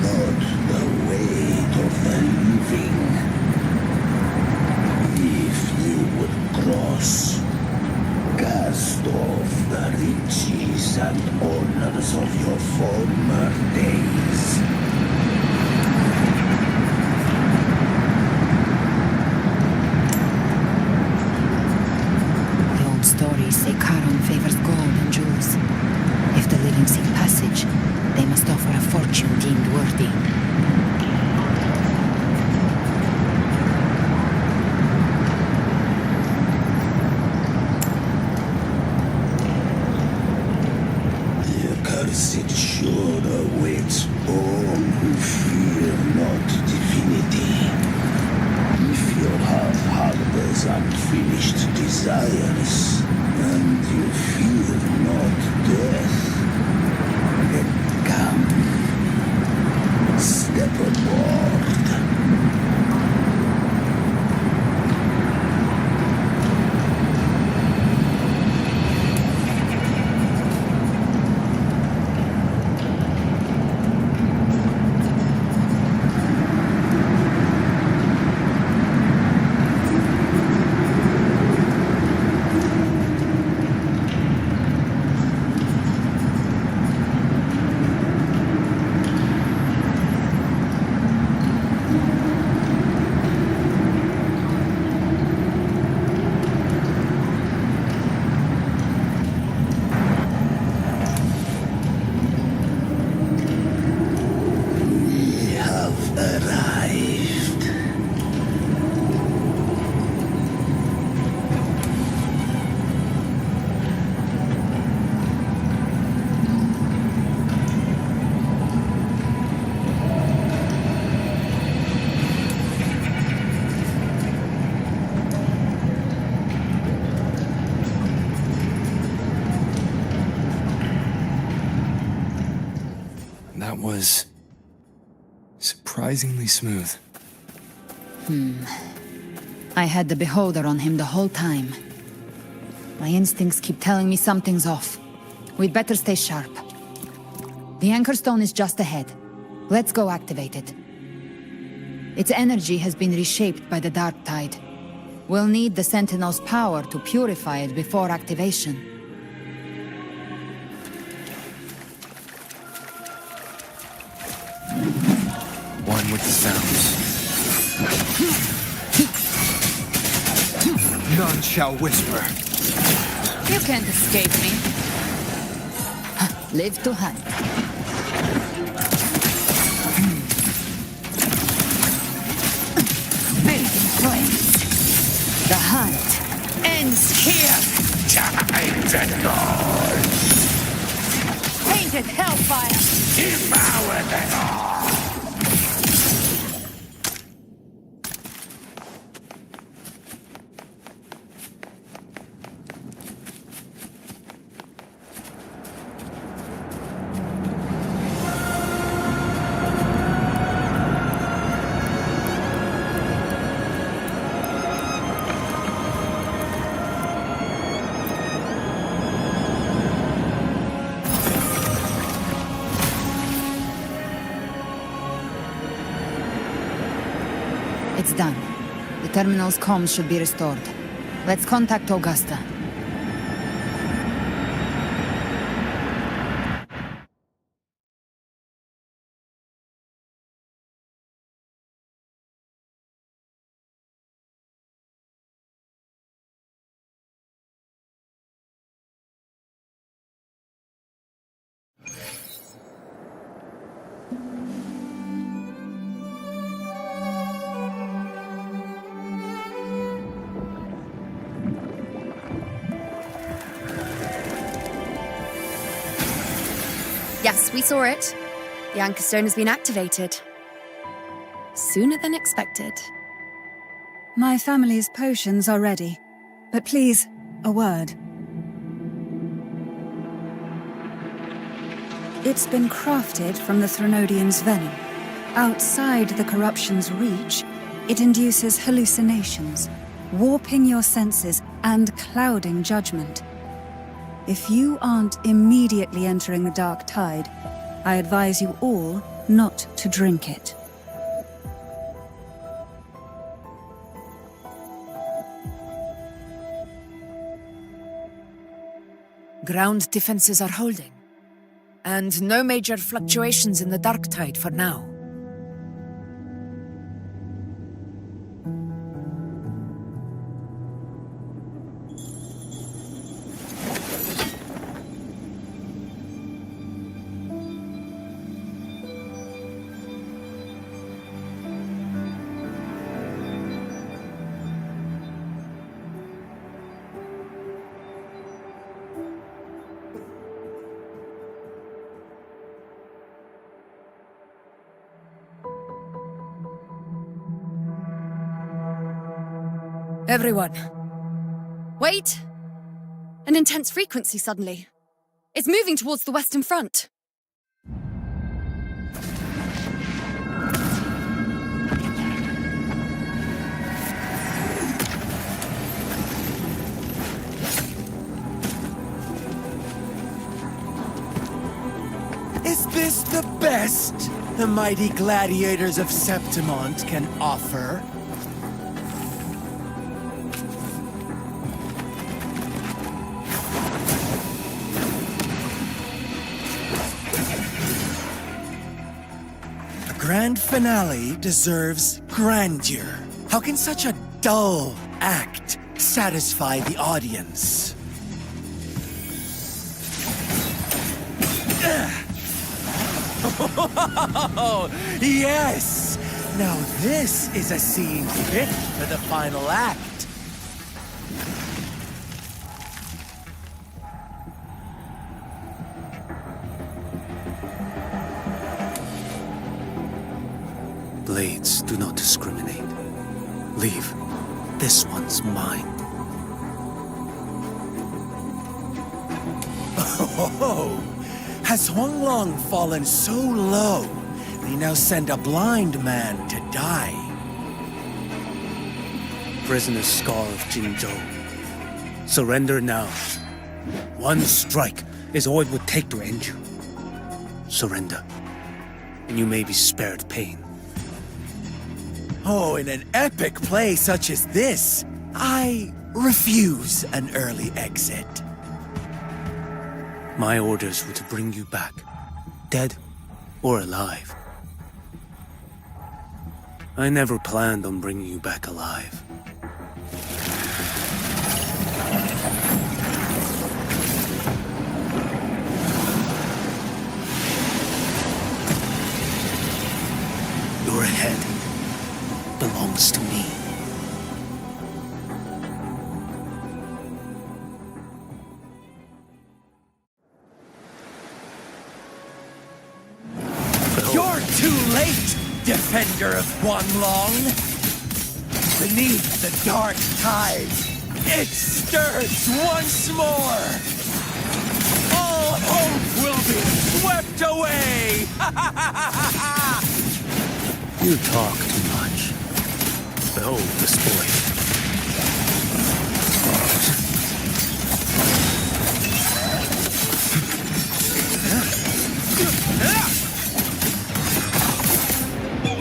not the weight of the living. If you would cross, cast off the riches and honors of your former days. The old stories say Charon favors gold and jewels. If the living seek passage, they must offer a fortune deemed worthy. It sure awaits all who fear not divinity. If your heart harbors unfinished desires, and you fear not death, then come, step aboard. That was surprisingly smooth. I had the beholder on him the whole time. My instincts keep telling me something's off. We'd better stay sharp. The anchor stone is just ahead. Let's go activate it. Its energy has been reshaped by the dark tide. We'll need the Sentinel's power to purify it before activation. One with the sounds. None shall whisper. You can't escape me. Live to hunt. Building flames. The hunt ends here. Painted hellfire. Devour them all. It's done. The terminal's comms should be restored. Let's contact Augusta. Yes, we saw it. The anchor stone has been activated. Sooner than expected. My family's potions are ready. But please, a word. It's been crafted from the Threnodian's venom. Outside the corruption's reach, it induces hallucinations, warping your senses and clouding judgment. If you aren't immediately entering the dark tide, I advise you all not to drink it. Ground defenses are holding. And no major fluctuations in the dark tide for now. Everyone. Wait! An intense frequency suddenly. It's moving towards the Western Front. Is this the best the mighty gladiators of Septimont can offer? Grand finale deserves grandeur. How can such a dull act satisfy the audience? Oh, yes! Now this is a scene fit for the final act. Blades do not discriminate. Leave. This one's mine. Oh, has Huanglong fallen so low, they now send a blind man to die? Prisoner Scar of Jinzhou. Surrender now. One strike is all it would take to end you. Surrender, and you may be spared pain. Oh, in an epic play such as this, I refuse an early exit. My orders were to bring you back, dead or alive. I never planned on bringing you back alive. Your head belongs to me. You're too late, defender of Huanglong. Beneath the dark tide, it stirs once more. All hope will be swept away. You talk too much. Behold this boy.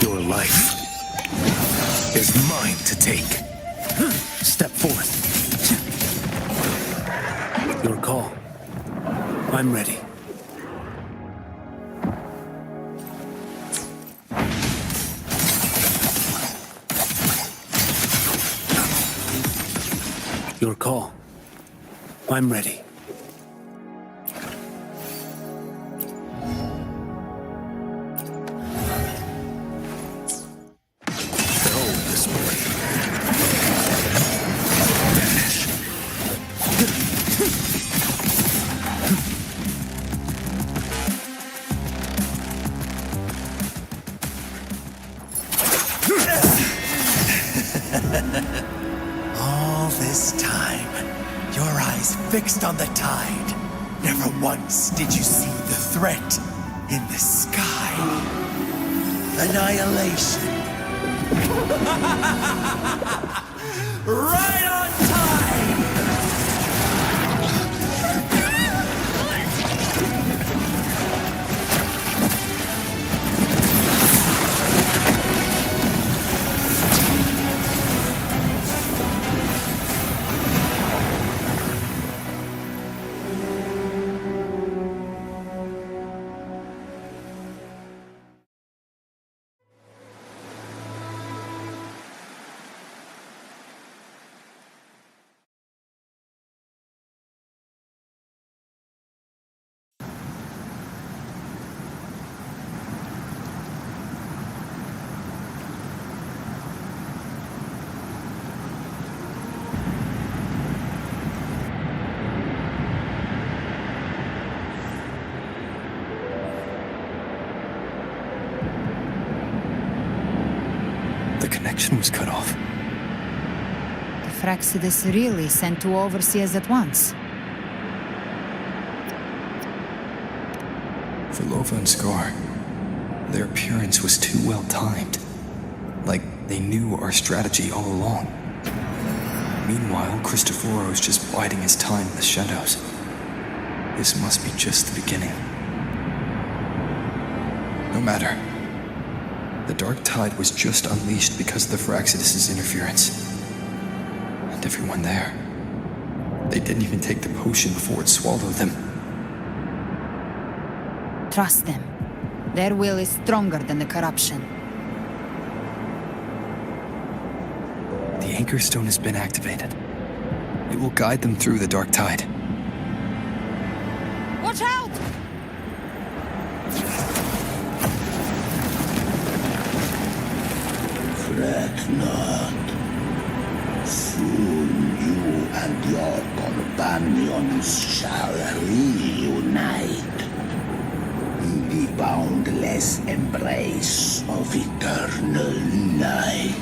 Your life is mine to take. Step forth. Your call. I'm ready. Your call. I'm ready. Behold this boy. Vanish. All this time, your eyes fixed on the tide. Never once did you see the threat in the sky. Annihilation. Right on time! The connection was cut off. The Fraxidus really sent two overseers at once. For Lova and Scar, their appearance was too well timed. Like they knew our strategy all along. Meanwhile, Cristoforo's just biding his time in the shadows. This must be just the beginning. No matter. The Dark Tide was just unleashed because of the Fraxidus' interference. And everyone there, they didn't even take the potion before it swallowed them. Trust them. Their will is stronger than the corruption. The Anchor Stone has been activated. It will guide them through the Dark Tide. Watch out! Fret not. Soon you and your companions shall reunite in the boundless embrace of eternal night.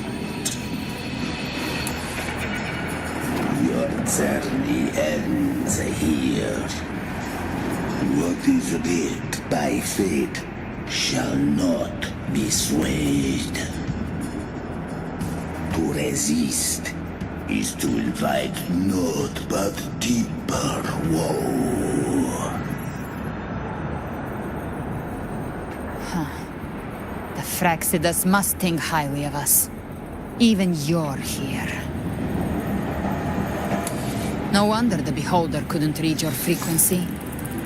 Your journey ends here. What is writ by fate shall not be swayed. To resist is to invite naught but deeper woe. The Fraxidus must think highly of us. Even you're here. No wonder the Beholder couldn't read your frequency.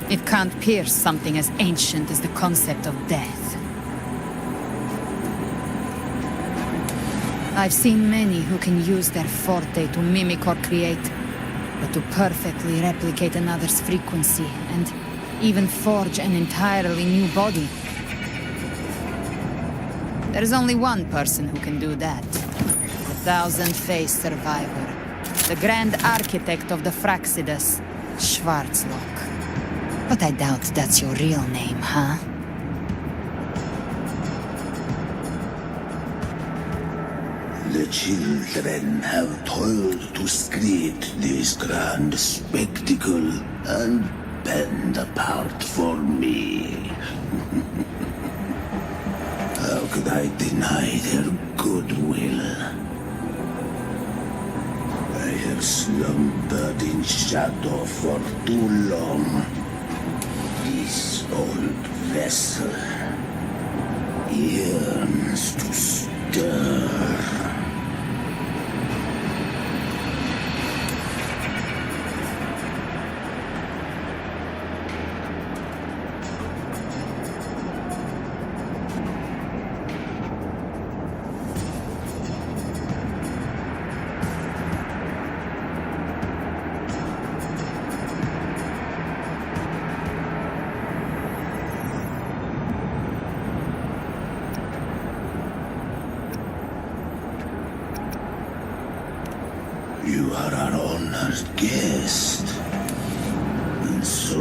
It can't pierce something as ancient as the concept of death. I've seen many who can use their forte to mimic or create, but to perfectly replicate another's frequency and even forge an entirely new body. There's only one person who can do that. The thousand-faced survivor. The Grand Architect of the Fraxidus, Schwarzlock. But I doubt that's your real name, huh? The children have toiled to create this grand spectacle and bend apart for me. How could I deny their goodwill? I have slumbered in shadow for too long. This old vessel yearns to stir. You are our honored guest, and so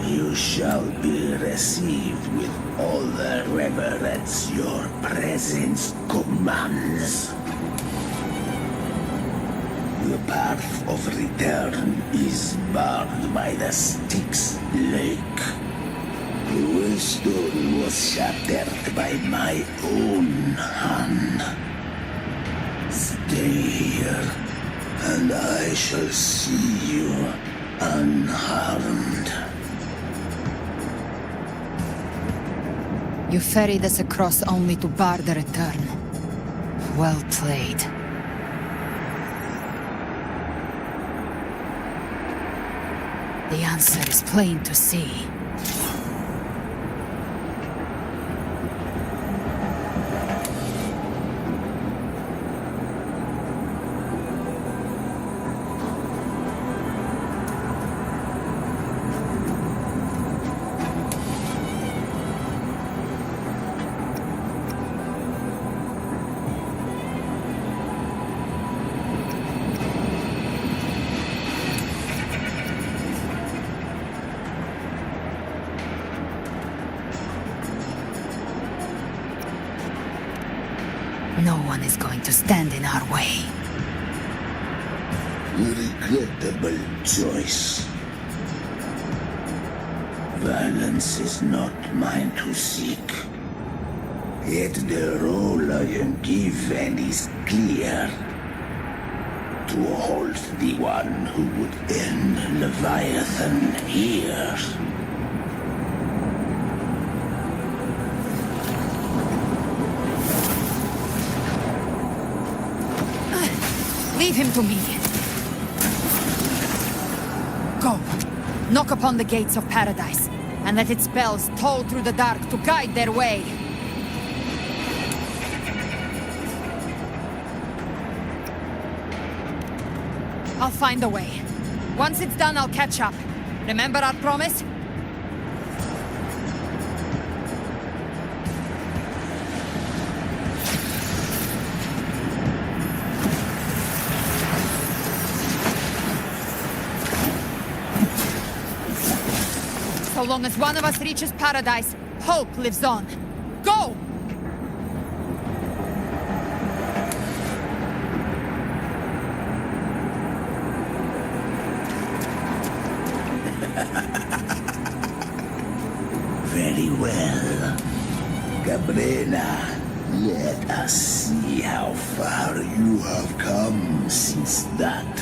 you shall be received with all the reverence your presence commands. The path of return is barred by the Styx Lake. The Wellstone was shattered by my own hand. Stay here, and I shall see you unharmed. You ferried us across only to bar the return. Well played. The answer is plain to see. No one is going to stand in our way. Regrettable choice. Violence is not mine to seek. Yet the role I am given is clear. To hold the one who would end Leviathan here. Leave him to me. Go. Knock upon the gates of paradise, and let its bells toll through the dark to guide their way. I'll find a way. Once it's done, I'll catch up. Remember our promise? So long as one of us reaches paradise, hope lives on. Go! Very well. Galbrena, let us see how far you have come since that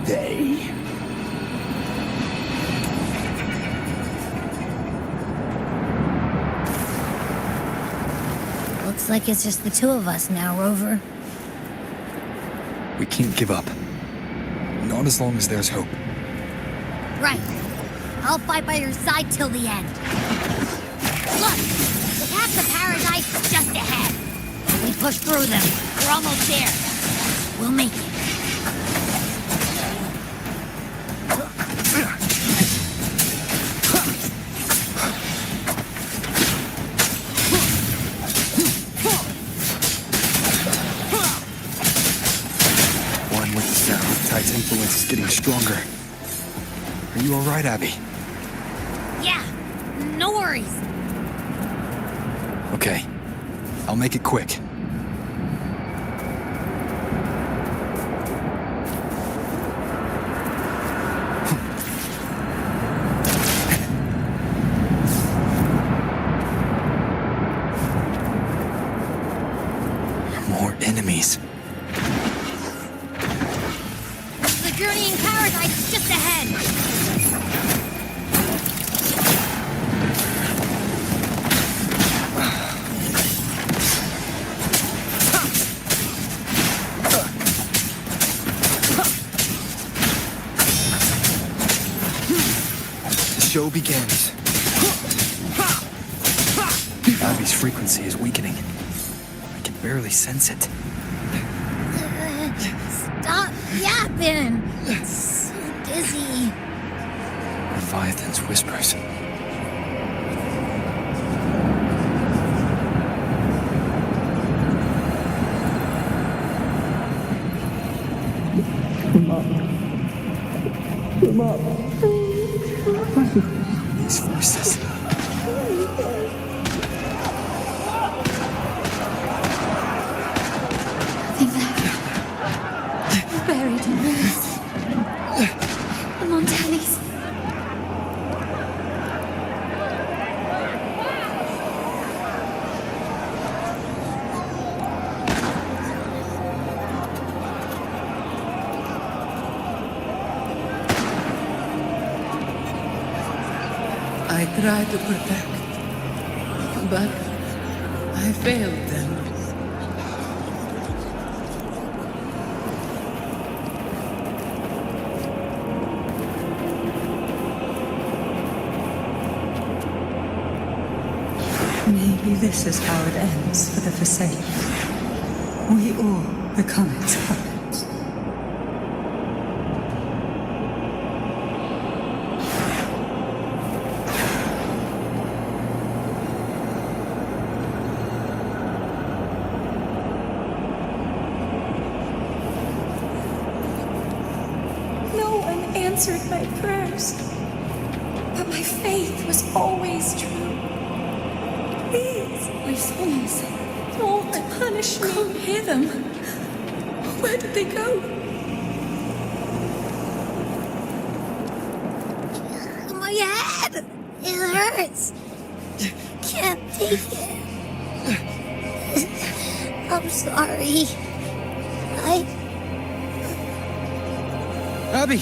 day. Looks like it's just the two of us now, Rover. We can't give up. Not as long as there's hope. Right. I'll fight by your side till the end. Look! The path to paradise is just ahead. We push through them. We're almost there. We'll make it. One with the sound, Tide's influence is getting stronger. Are you alright, Abby? Yeah, no worries. Okay. I'll make it quick. More enemies. The journey in paradise is just ahead. The show begins. Abby's frequency is weakening. I can barely sense it. Stop yapping. It's so dizzy. Leviathan's whispers. Come up. These voices. Buried in this. The Montanis. I tried to protect, but I failed them. Maybe this is how it ends for the Forsaken. We all become its puppets. No one answered my prayers, but my faith was always true. Please, Please, don't to punish me. Can't hear them. Where did they go? My head! It hurts. Can't take it. I'm sorry. Abby!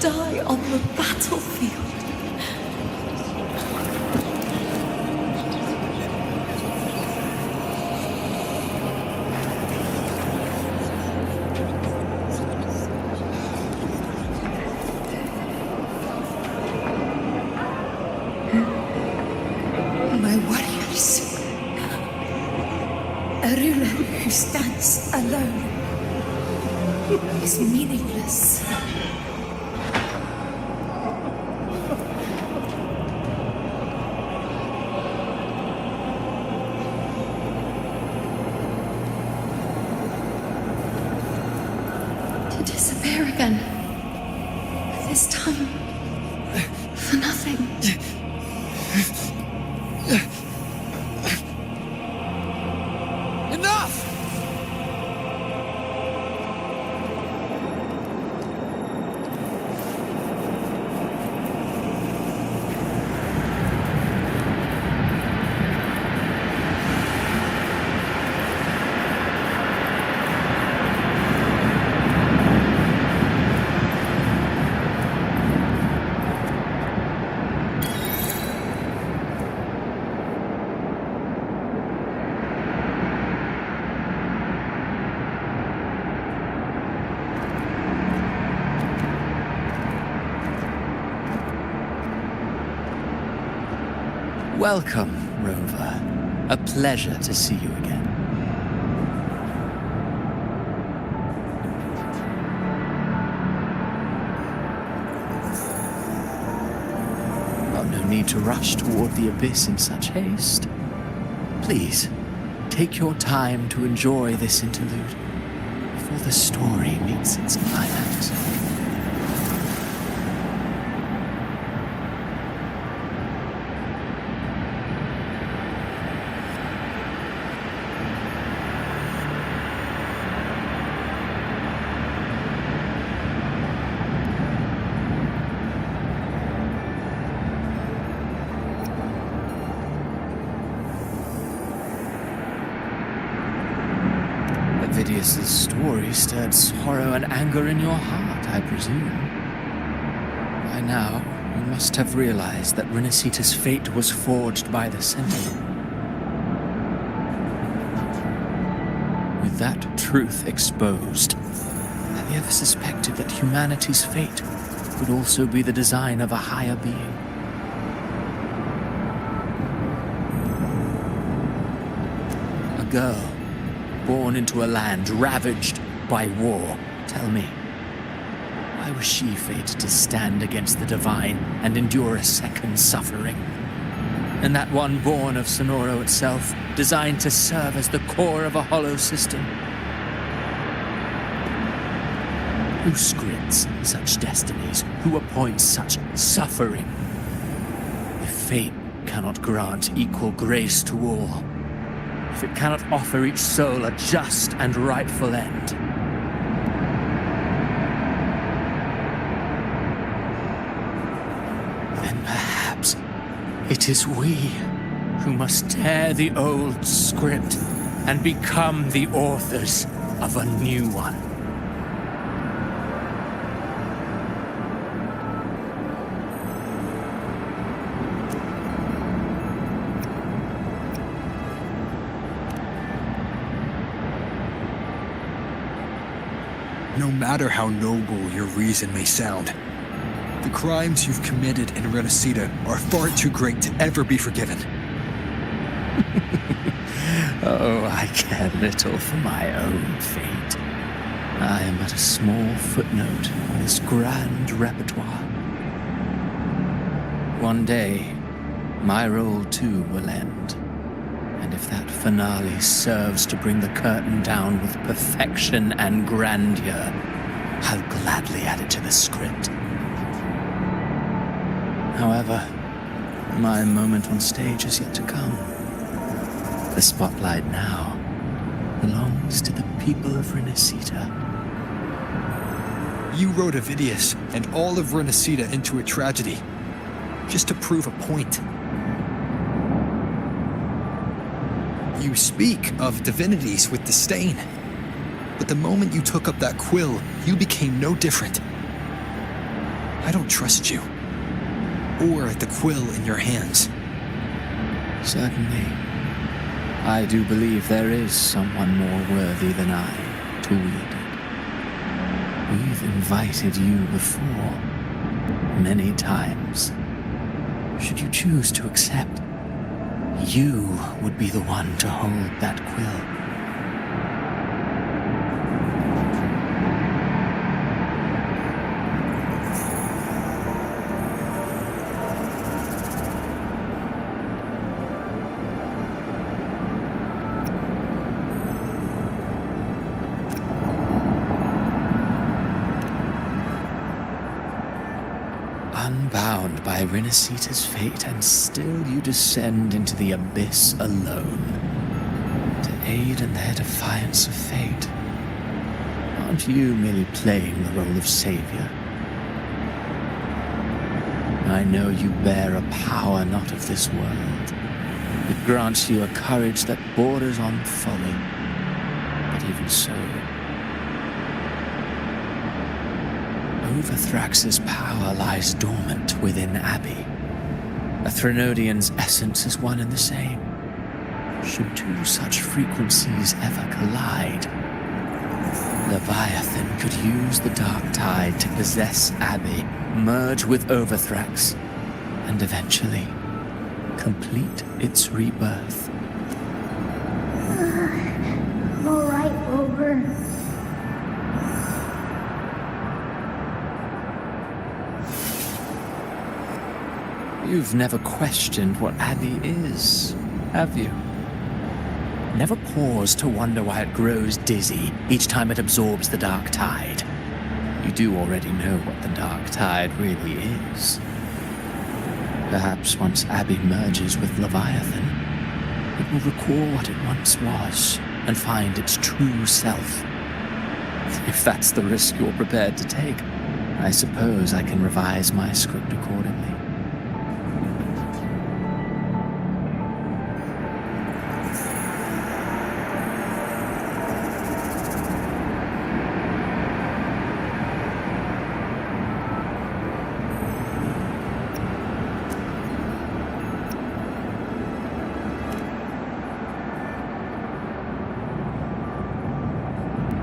Die on the battlefield. My warriors. A ruler who stands alone is meaningless. Disappear again. This time, for nothing. Enough! Welcome, Rover. A pleasure to see you again. Oh, no need to rush toward the abyss in such haste. Please, take your time to enjoy this interlude before the story meets its climax. Vidius's story stirred sorrow and anger in your heart, I presume. By now, you must have realized that Renacita's fate was forged by the Sentinel. With that truth exposed, have you ever suspected that humanity's fate could also be the design of a higher being? A girl born into a land ravaged by war. Tell me, why was she fated to stand against the divine and endure a second suffering? And that one born of Sonoro itself, designed to serve as the core of a hollow system? Who scripts such destinies? Who appoints such suffering? If fate cannot grant equal grace to all, if it cannot offer each soul a just and rightful end, then perhaps it is we who must tear the old script and become the authors of a new one. No matter how noble your reason may sound, the crimes you've committed in Renacita are far too great to ever be forgiven. Oh, I care little for my own fate. I am but a small footnote in this grand repertoire. One day, my role too will end. And if that finale serves to bring the curtain down with perfection and grandeur, I'll gladly add it to the script. However, my moment on stage is yet to come. The spotlight now belongs to the people of Renacita. You wrote Avidius and all of Renacita into a tragedy, just to prove a point. You speak of divinities with disdain, but the moment you took up that quill, you became no different. I don't trust you, or the quill in your hands. Certainly. I do believe there is someone more worthy than I to wield it. We've invited you before, many times. Should you choose to accept, you would be the one to hold that quill. Unbound by Renacita's fate, and still you descend into the abyss alone, to aid in their defiance of fate. Aren't you merely playing the role of savior? I know you bear a power not of this world. It grants you a courage that borders on folly, but even so, Overthrax's power lies dormant within Abbey. A Threnodian's essence is one and the same. Should two such frequencies ever collide, Leviathan could use the dark tide to possess Abbey, merge with Overthrax, and eventually complete its rebirth. I'm alright, Rover. You've never questioned what Abbey is, have you? Never paused to wonder why it grows dizzy each time it absorbs the dark tide. You do already know what the dark tide really is. Perhaps once Abbey merges with Leviathan, it will recall what it once was and find its true self. If that's the risk you're prepared to take, I suppose I can revise my script accordingly.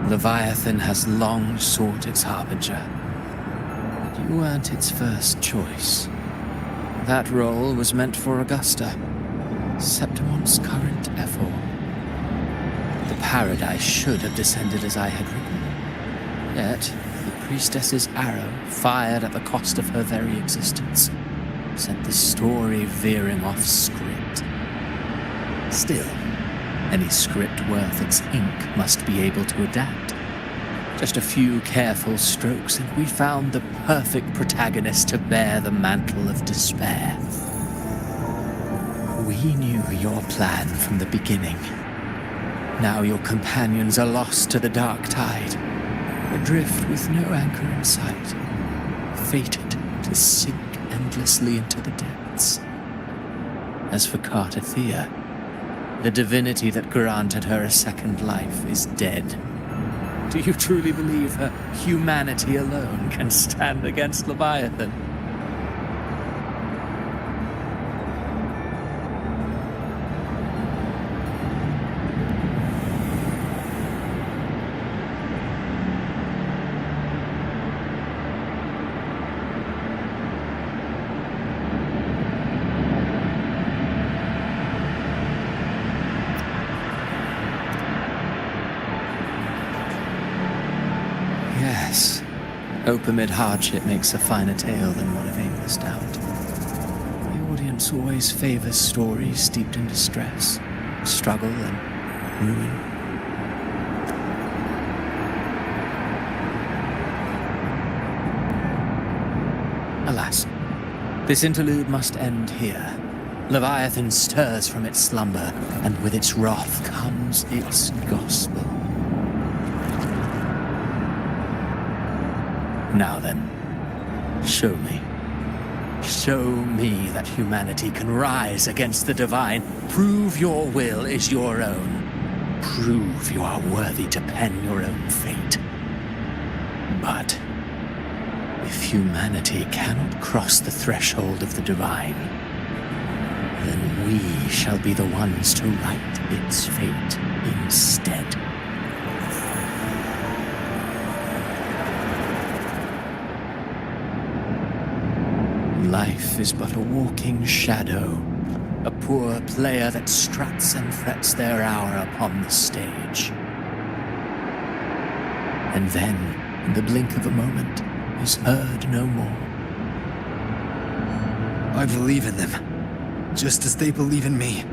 Leviathan has long sought its harbinger, but you weren't its first choice. That role was meant for Augusta, Septimon's current ephor. The paradise should have descended as I had written. Yet, the priestess's arrow, fired at the cost of her very existence, sent the story veering off script. Still, any script worth its ink must be able to adapt. Just a few careful strokes, and we found the perfect protagonist to bear the mantle of despair. We knew your plan from the beginning. Now your companions are lost to the dark tide, adrift with no anchor in sight, fated to sink endlessly into the depths. As for Cartathea, the divinity that granted her a second life is dead. Do you truly believe her humanity alone can stand against Leviathan? Hope amid hardship makes a finer tale than one of aimless doubt. The audience always favors stories steeped in distress, struggle, and ruin. Alas, this interlude must end here. Leviathan stirs from its slumber, and with its wrath comes its gospel. Now then, show me. Show me that humanity can rise against the divine. Prove your will is your own. Prove you are worthy to pen your own fate. But if humanity cannot cross the threshold of the divine, then we shall be the ones to write its fate instead. Life is but a walking shadow, a poor player that struts and frets their hour upon the stage. And then, in the blink of a moment, is heard no more. I believe in them, just as they believe in me.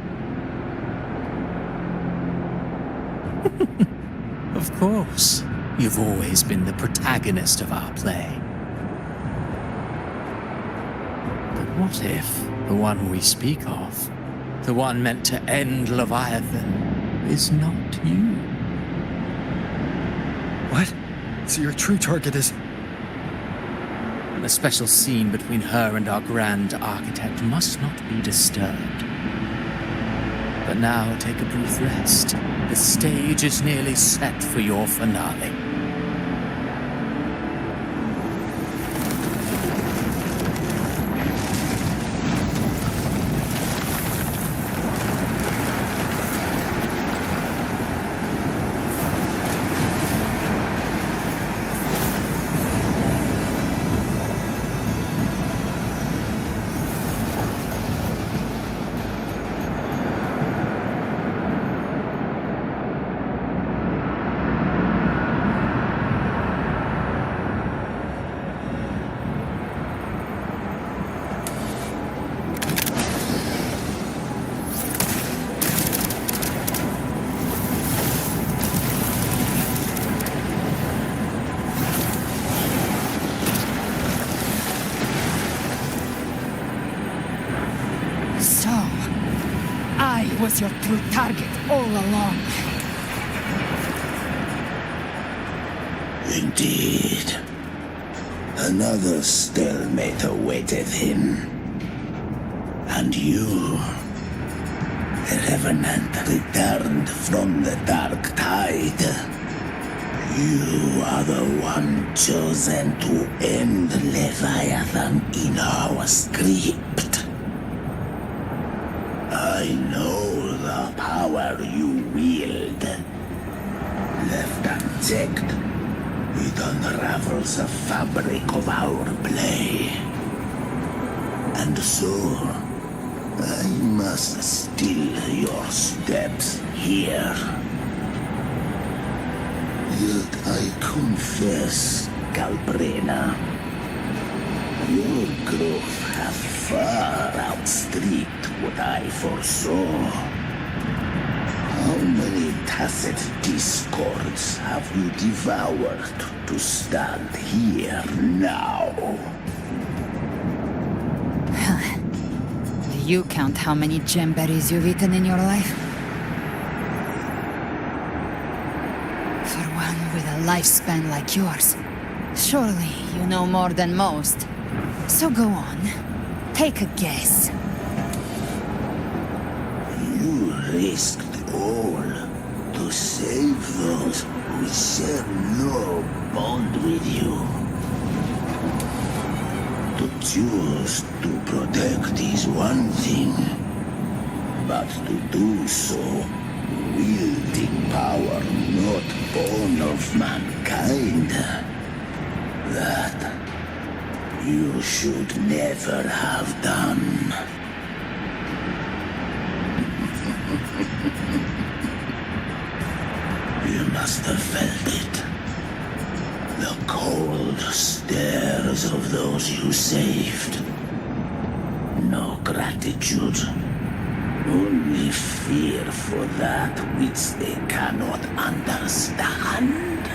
Of course, you've always been the protagonist of our play. But what if the one we speak of, the one meant to end Leviathan, is not you? What? So your true target is... The special scene between her and our grand architect must not be disturbed. But now take a brief rest. The stage is nearly set for your finale. Was your true target all along. Indeed. Another stalemate awaited him. And you, the Revenant returned from the dark tide. You are the one chosen to end Leviathan in our script. I know the power you wield. Left unchecked, it unravels the fabric of our play. And so, I must still your steps here. Yet I confess, galbrena, your growth hath far outstripped what I foresaw. How many tacit discords have you devoured to stand here now? Do you count how many gemberries you've eaten in your life? For one with a lifespan like yours, surely you know more than most. So go on, take a guess. You risked all to save those who share no bond with you. To choose to protect is one thing, but to do so wielding power not born of mankind, that you should never have done. You must have felt it. The cold stares of those you saved. No gratitude. Only fear for that which they cannot understand.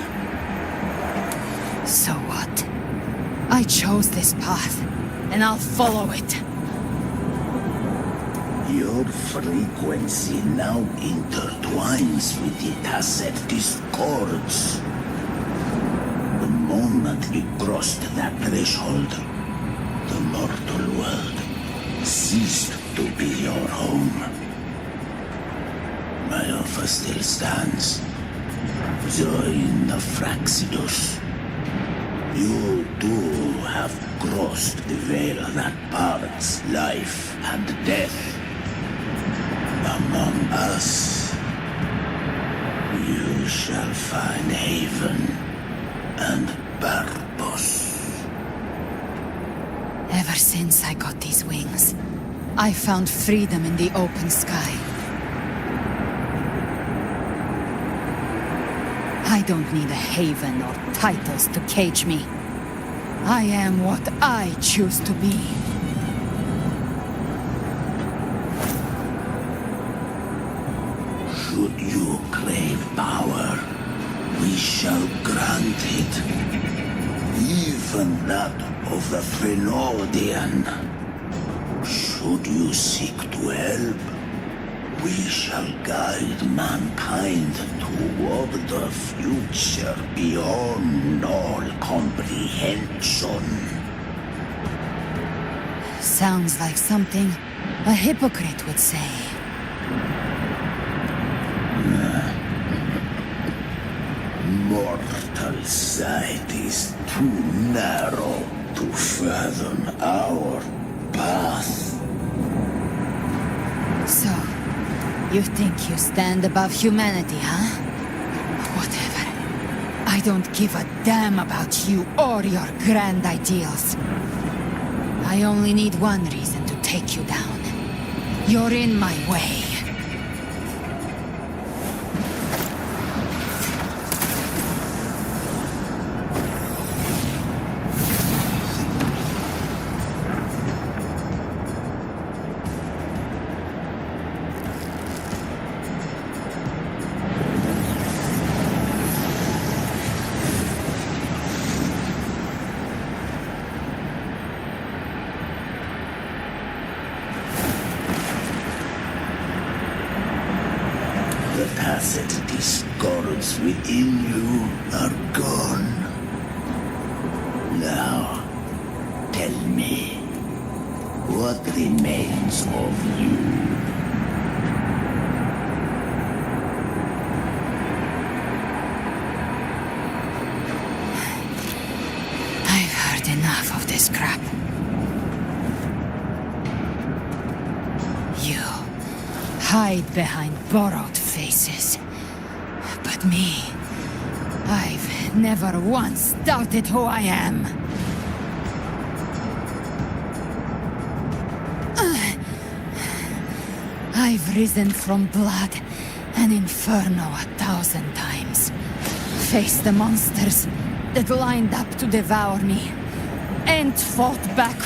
So what? I chose this path, and I'll follow it. Your frequency now intertwines with the tacet discords. The moment you crossed that threshold, the mortal world ceased to be your home. My offer still stands. Join the Fraxidus. You too have crossed the veil that parts life and death. Among us, you shall find haven and purpose. Ever since I got these wings, I found freedom in the open sky. I don't need a haven or titles to cage me. I am what I choose to be. Should you crave power, we shall grant it. Even that of the Frenodian. Should you seek to help, we shall guide mankind toward the future beyond all comprehension. Sounds like something a hypocrite would say. Mortal sight is too narrow to fathom our path. So, you think you stand above humanity, huh? Whatever. I don't give a damn about you or your grand ideals. I only need one reason to take you down. You're in my way. The tacit discords within you are gone. Now, tell me, what remains of you? I've heard enough of this crap. You hide behind borrowed faces. But me, I've never once doubted who I am. I've risen from blood and inferno 1,000 times. Faced the monsters that lined up to devour me, and fought back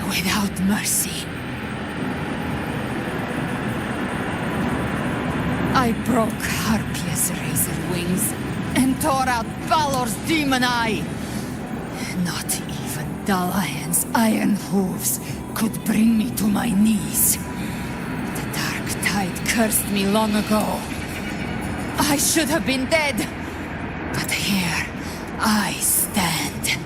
without mercy. I broke Harpia's razor wings and tore out Balor's demon eye. Not even Dalahan's iron hooves could bring me to my knees. The dark tide cursed me long ago. I should have been dead, but here I stand.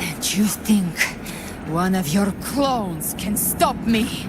And you think one of your clones can stop me?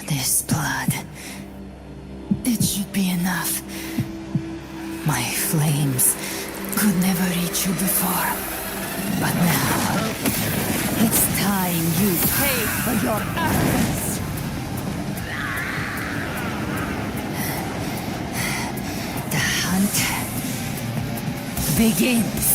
This blood. It should be enough. My flames could never reach you before. But now, it's time you pay for your actions. The hunt begins.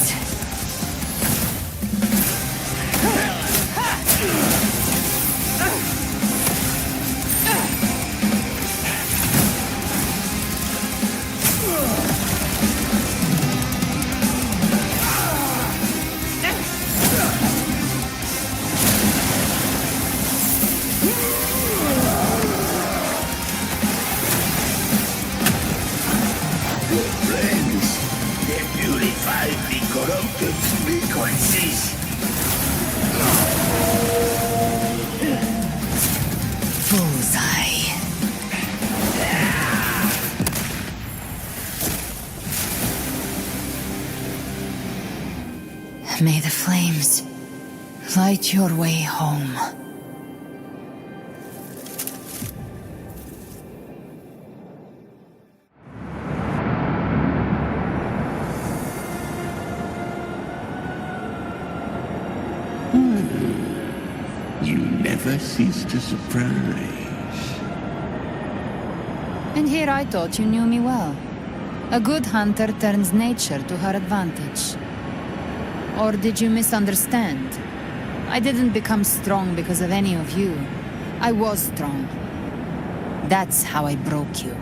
May the flames light your way home. You never cease to surprise. And here I thought you knew me well. A good hunter turns nature to her advantage. Or did you misunderstand? I didn't become strong because of any of you. I was strong. That's how I broke you.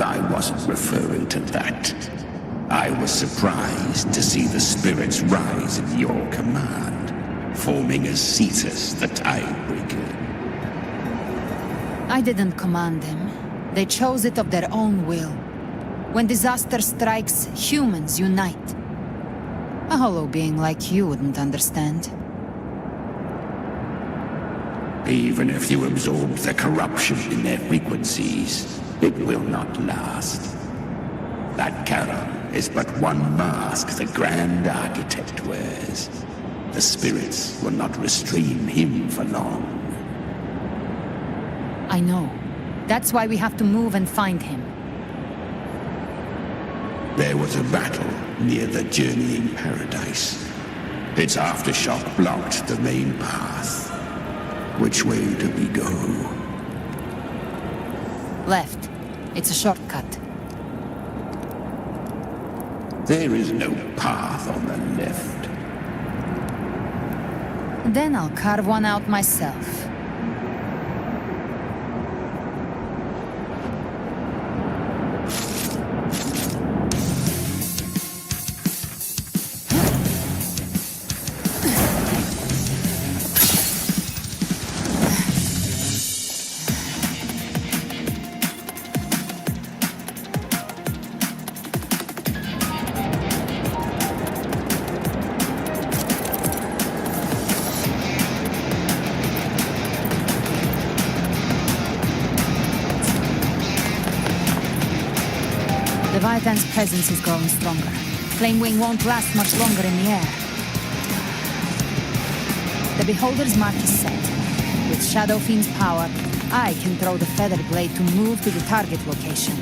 I wasn't referring to that. I was surprised to see the spirits rise at your command, forming as Cetus the Tidebreaker. I didn't command them. They chose it of their own will. When disaster strikes, humans unite. A hollow being like you wouldn't understand. Even if you absorb the corruption in their frequencies, it will not last. That Charon is but one mask the Grand Architect wears. The spirits will not restrain him for long. I know. That's why we have to move and find him. There was a battle near the Journeying Paradise. Its aftershock blocked the main path. Which way do we go? Left. It's a shortcut. There is no path on the left. Then I'll carve one out myself. Leviathan's presence is growing stronger. Flamewing won't last much longer in the air. The Beholder's mark is set. With Shadow Fiend's power, I can throw the Feather Blade to move to the target location.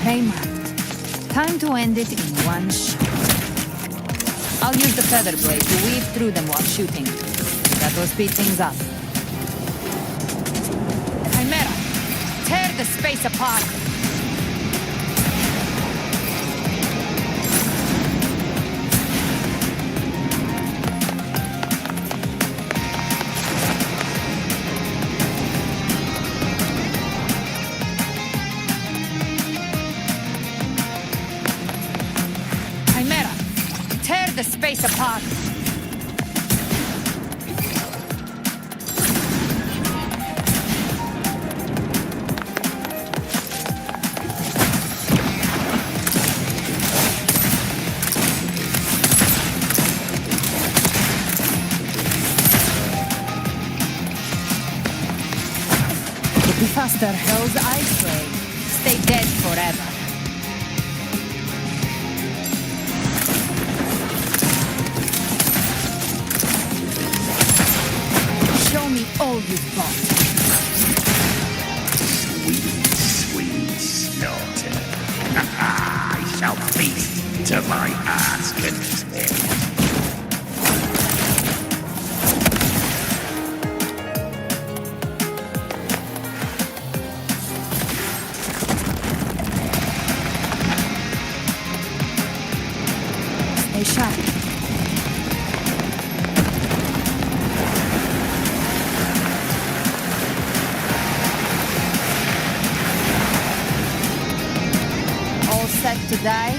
Prey marked. Time to end it in one shot. I'll use the Feather Blade to weave through them while shooting. That will speed things up. Chimera! Tear the space apart! The space apart. Could be faster, Hell's Ice Ray. Stay dead forever. Show me all you've got. Sweet, sweet slaughter. I shall feast to my heart's content. Stay sharp. Set to die?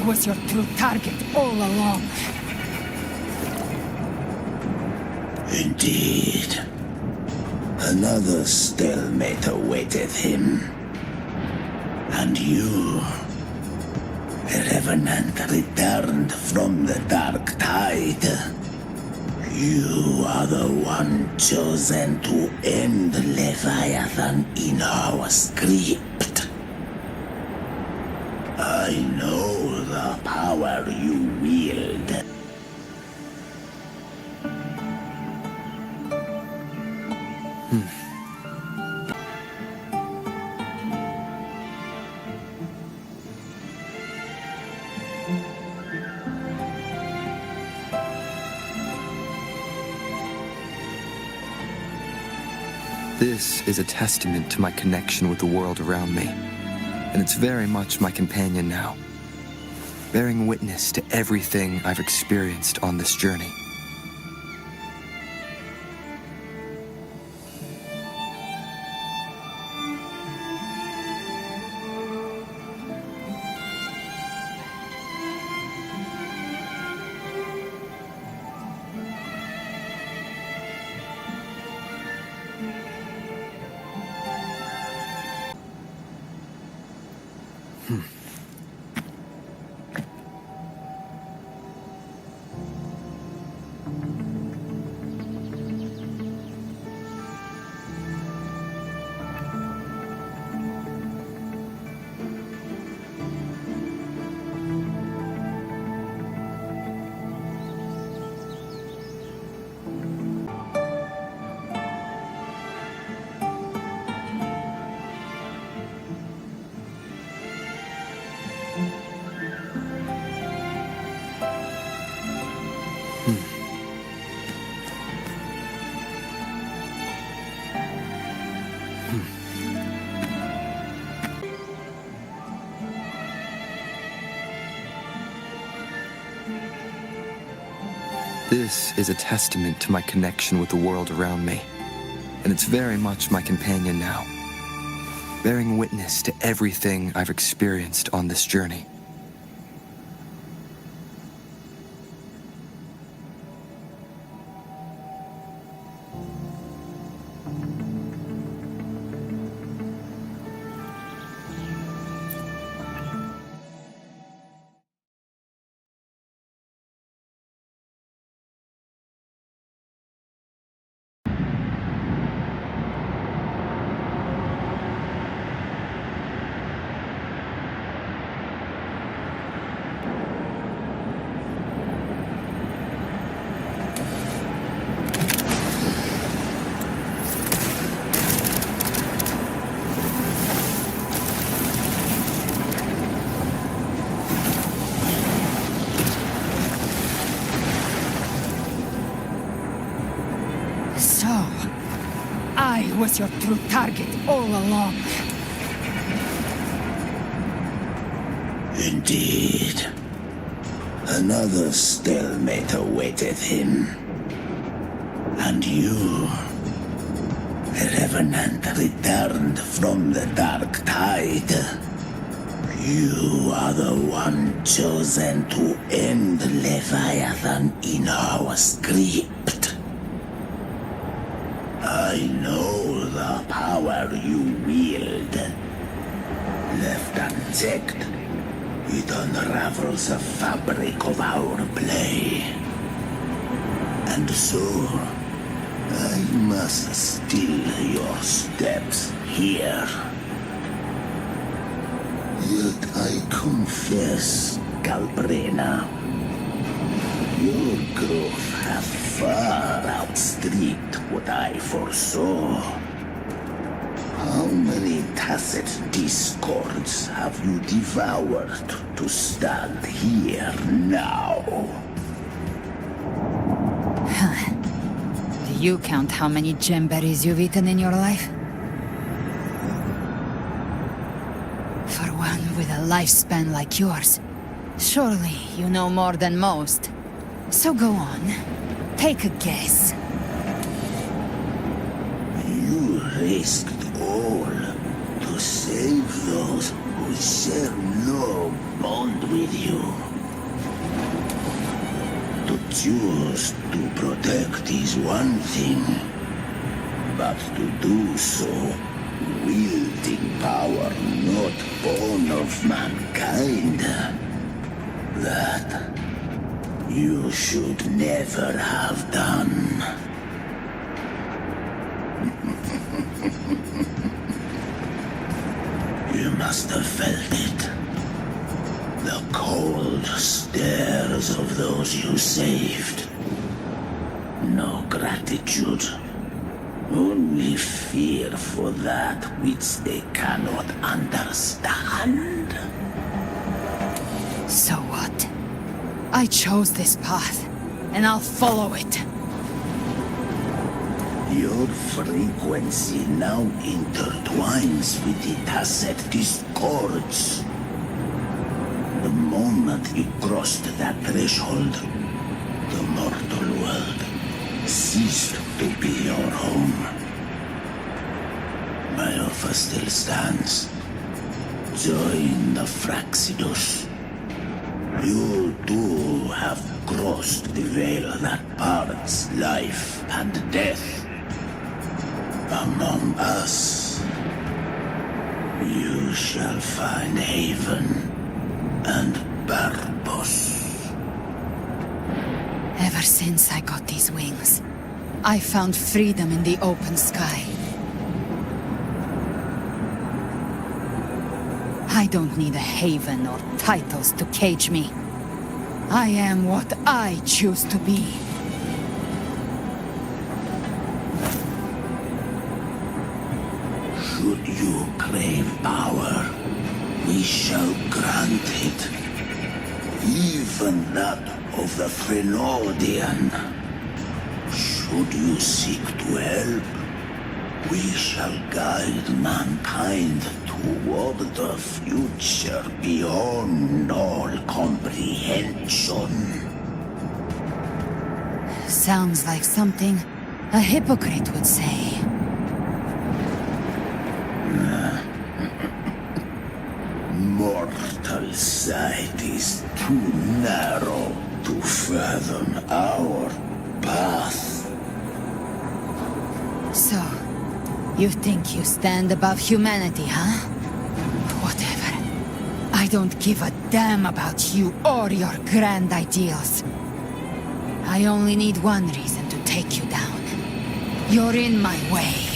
Was your true target all along. Indeed. Another stalemate awaiteth him. And you, the Revenant returned from the Dark Tide. You are the one chosen to end Leviathan in our script. I know the power you wield. This is a testament to my connection with the world around me, and it's very much my companion now, bearing witness to everything I've experienced on this journey. This is a testament to my connection with the world around me, and it's very much my companion now, bearing witness to everything I've experienced on this journey. I was your true target all along. Indeed. Another stalemate awaited him. And you, a revenant returned from the dark tide. You are the one chosen to end Leviathan in our script. I know the power you wield. Left unchecked, it unravels the fabric of our play. And so, I must still your steps here. Yet I confess, galbrena, your growth hath far outstripped what I foresaw. How many tacit discords have you devoured to stand here now? Do you count how many gemberries you've eaten in your life? For one with a lifespan like yours, surely you know more than most. So go on, take a guess. You risked all to save those who share no bond with you. To choose to protect is one thing, but to do so wielding power not born of mankind, that you should never have done. You must have felt it. The cold stares of those you saved. No gratitude. Only fear for that which they cannot understand. So what? I chose this path, and I'll follow it. Your frequency now intertwines with the tacit discords. The moment you crossed that threshold, the mortal world ceased to be your home. My offer still stands. Join the Fraxidus. You too have crossed the veil that parts life and death. Among us, you shall find haven and purpose. Ever since I got these wings, I found freedom in the open sky. I don't need a haven or titles to cage me. I am what I choose to be. Should you crave power, we shall grant it. Even that of the Frenodian. Should you seek to help, we shall guide mankind toward the future beyond all comprehension. Sounds like something a hypocrite would say. Mortal sight is too narrow to fathom our path. So, you think you stand above humanity, huh? Whatever. I don't give a damn about you or your grand ideals. I only need one reason to take you down. You're in my way.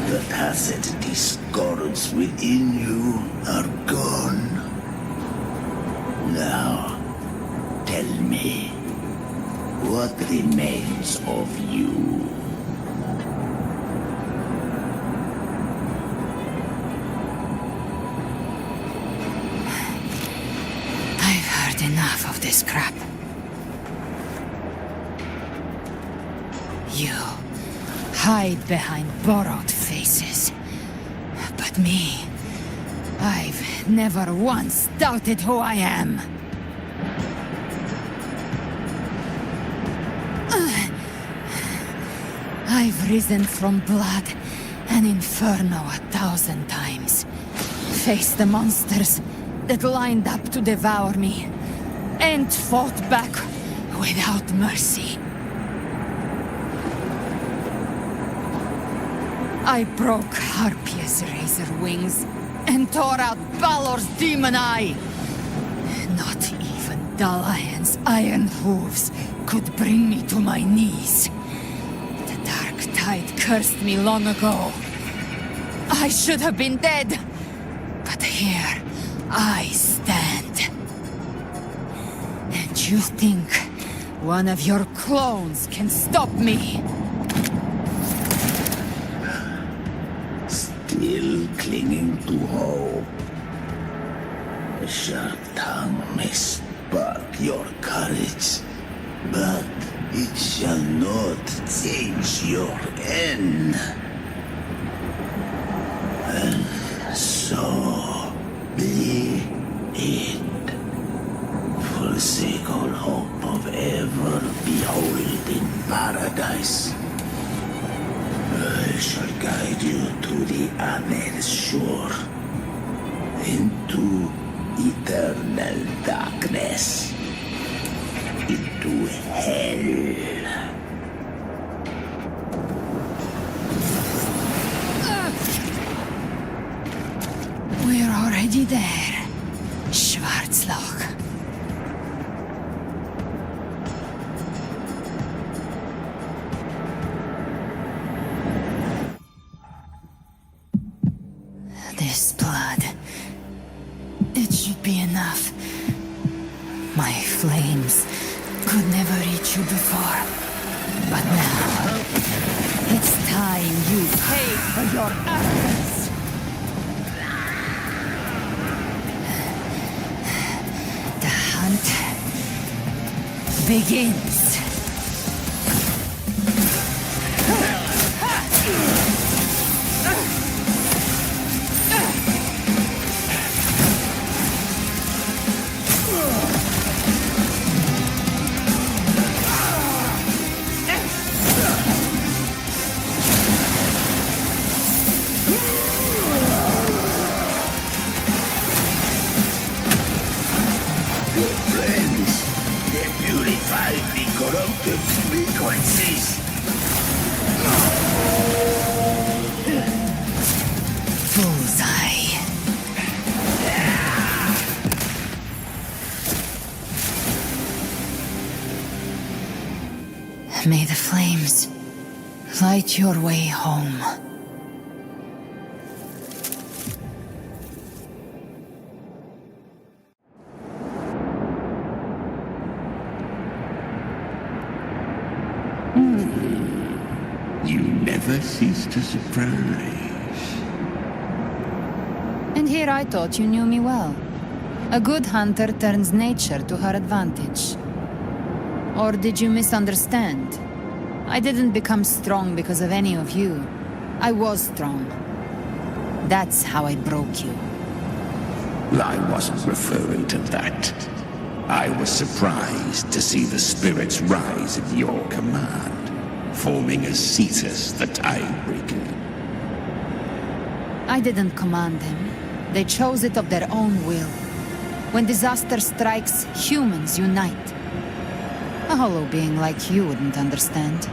The tacit discords within you are gone. Now, tell me, what remains of you? I've heard enough of this crap. You hide behind borrowed faces. But me, I've never once doubted who I am. I've risen from blood and inferno 1,000 times. Faced the monsters that lined up to devour me, and fought back without mercy. I broke Harpia's razor wings and tore out Balor's demon eye. Not even Dalahan's iron hooves could bring me to my knees. The dark tide cursed me long ago. I should have been dead, but here I stand. And you think one of your clones can stop me? Still clinging to hope. A sharp tongue may spark your courage, but it shall not change your end. And so be it. Forsake all hope of ever beholding paradise. I shall guide you to the other shore, into eternal darkness, into hell. We're already there, Schwarzloch. This blood, it should be enough. My flames could never reach you before, but now it's time you pay for your arrogance. The hunt begins. Corrupted frequencies. Bullseye. May the flames light your way home. You never cease to surprise. And here I thought you knew me well. A good hunter turns nature to her advantage. Or did you misunderstand? I didn't become strong because of any of you. I was strong. That's how I broke you. I wasn't referring to that. I was surprised to see the spirits rise at your command, forming as Cetus the Tidebreaker. I didn't command them. They chose it of their own will. When disaster strikes, humans unite. A hollow being like you wouldn't understand.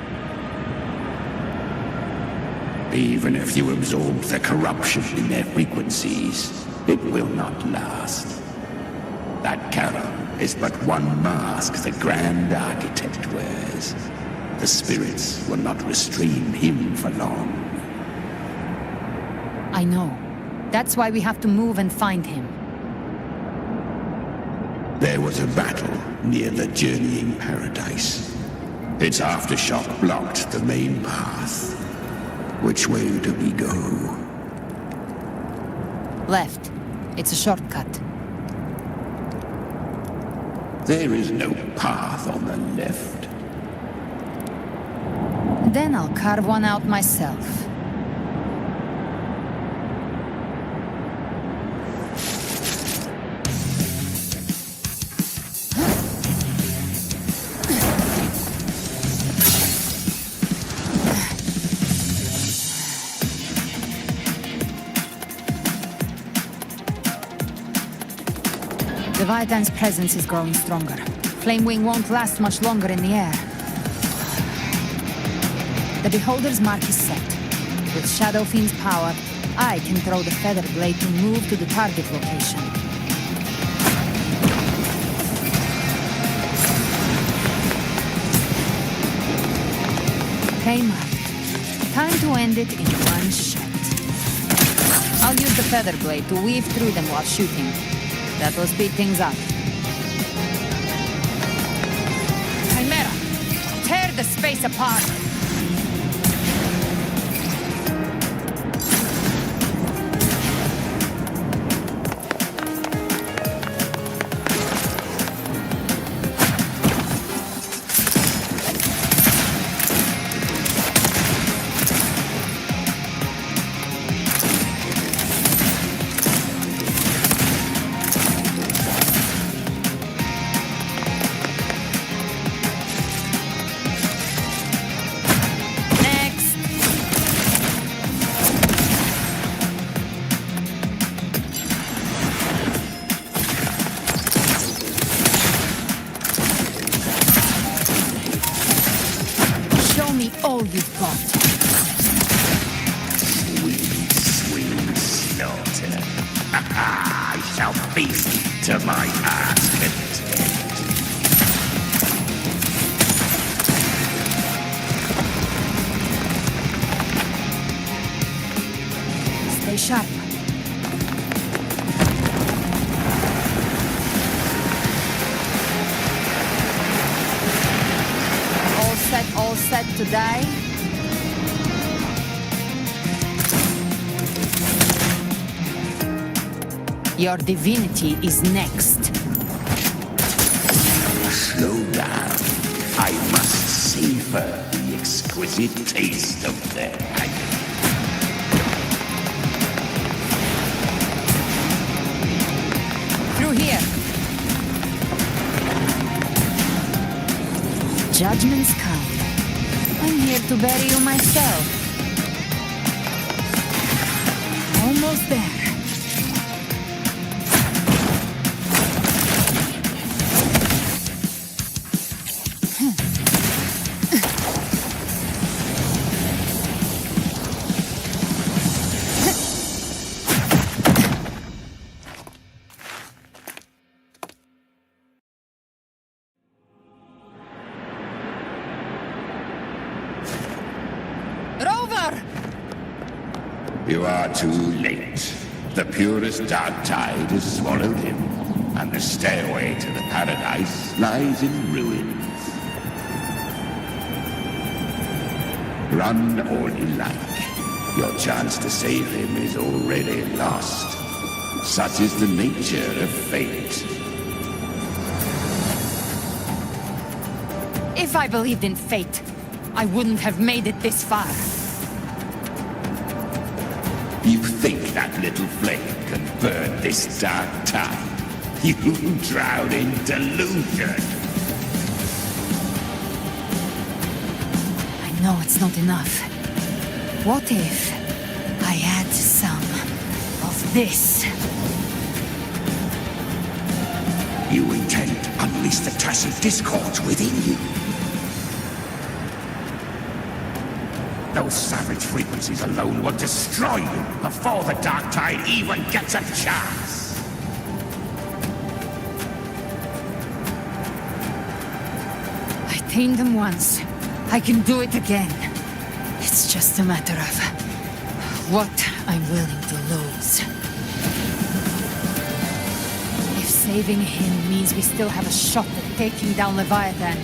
Even if you absorb the corruption in their frequencies, it will not last. That Charon is but one mask the Grand Architect wears. The spirits will not restrain him for long. I know. That's why we have to move and find him. There was a battle near the Journeying Paradise. Its aftershock blocked the main path. Which way do we go? Left. It's a shortcut. There is no path on the left. Then I'll carve one out myself. Leviathan's presence is growing stronger. Flamewing won't last much longer in the air. The Beholder's mark is set. With Shadow Fiend's power, I can throw the Feather Blade to move to the target location. Okay, Mark. Time to end it in one shot. I'll use the Feather Blade to weave through them while shooting. That will speed things up. Chimera! Tear the space apart! All you've got. Sweet slaughter. I shall feast to my heart's content. Stay sharp. All set to die? Your divinity is next. Slow down. I must savor the exquisite taste of their agony. Through here. Judgments come. I'm here to bury you myself. Almost there. You are too late. The purest dark tide has swallowed him, and the stairway to the paradise lies in ruins. Run all you like. Your chance to save him is already lost. Such is the nature of fate. If I believed in fate, I wouldn't have made it this far. You think that little flame can burn this dark tide? You drown in delusion. I know it's not enough. What if I add some of this? You intend to unleash the tacit discords within you. Those savage frequencies alone will destroy you before the dark tide even gets a chance. I tamed them once. I can do it again. It's just a matter of what I'm willing to lose. If saving him means we still have a shot at taking down Leviathan,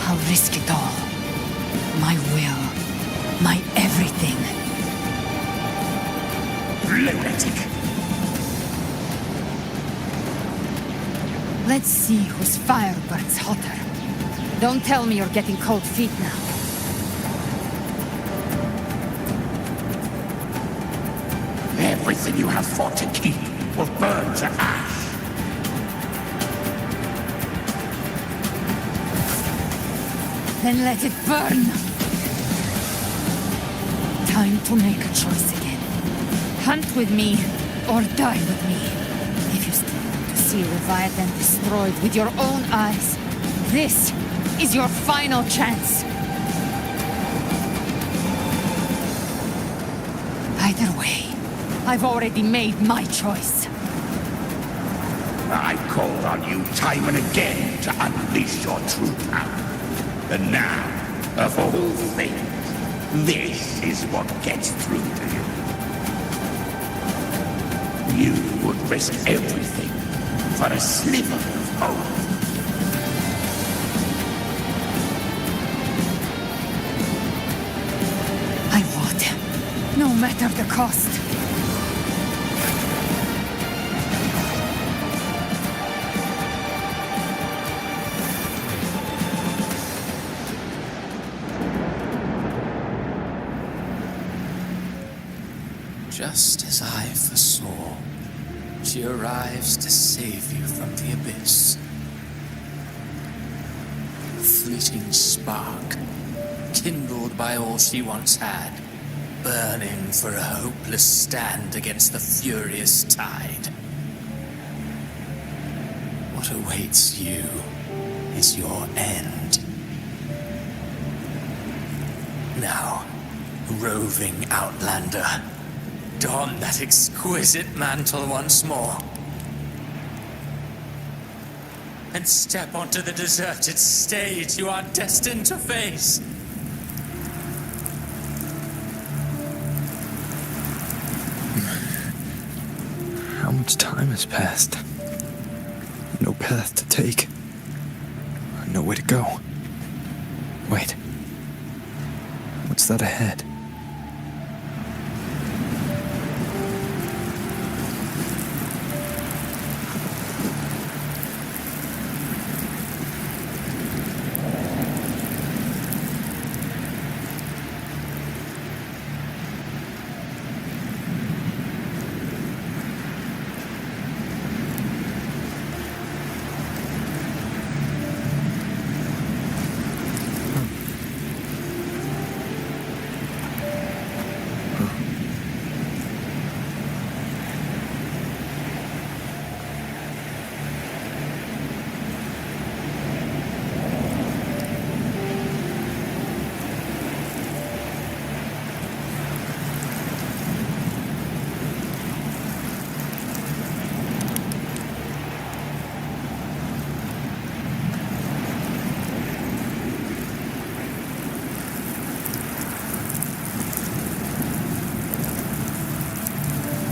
I'll risk it all. My will. My everything. Lunatic! Let's see whose fire burns hotter. Don't tell me you're getting cold feet now. Everything you have fought to keep will burn to ash. Then let it burn! Time to make a choice again. Hunt with me, or die with me. If you still want to see Leviathan destroyed with your own eyes, this is your final chance. Either way, I've already made my choice. I called on you time and again to unleash your true power. And now, of all things, this is what gets through to you. You would risk everything for a sliver of hope. I would, no matter the cost. Just as I foresaw, she arrives to save you from the abyss. A fleeting spark, kindled by all she once had, burning for a hopeless stand against the furious tide. What awaits you is your end. Now, roving outlander, don that exquisite mantle once more. And step onto the deserted stage you are destined to face. How much time has passed? No path to take. Nowhere to go. Wait. What's that ahead?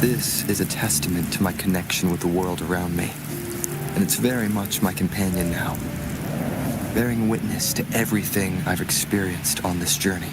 This is a testament to my connection with the world around me, and it's very much my companion now. bearing witness to everything I've experienced on this journey.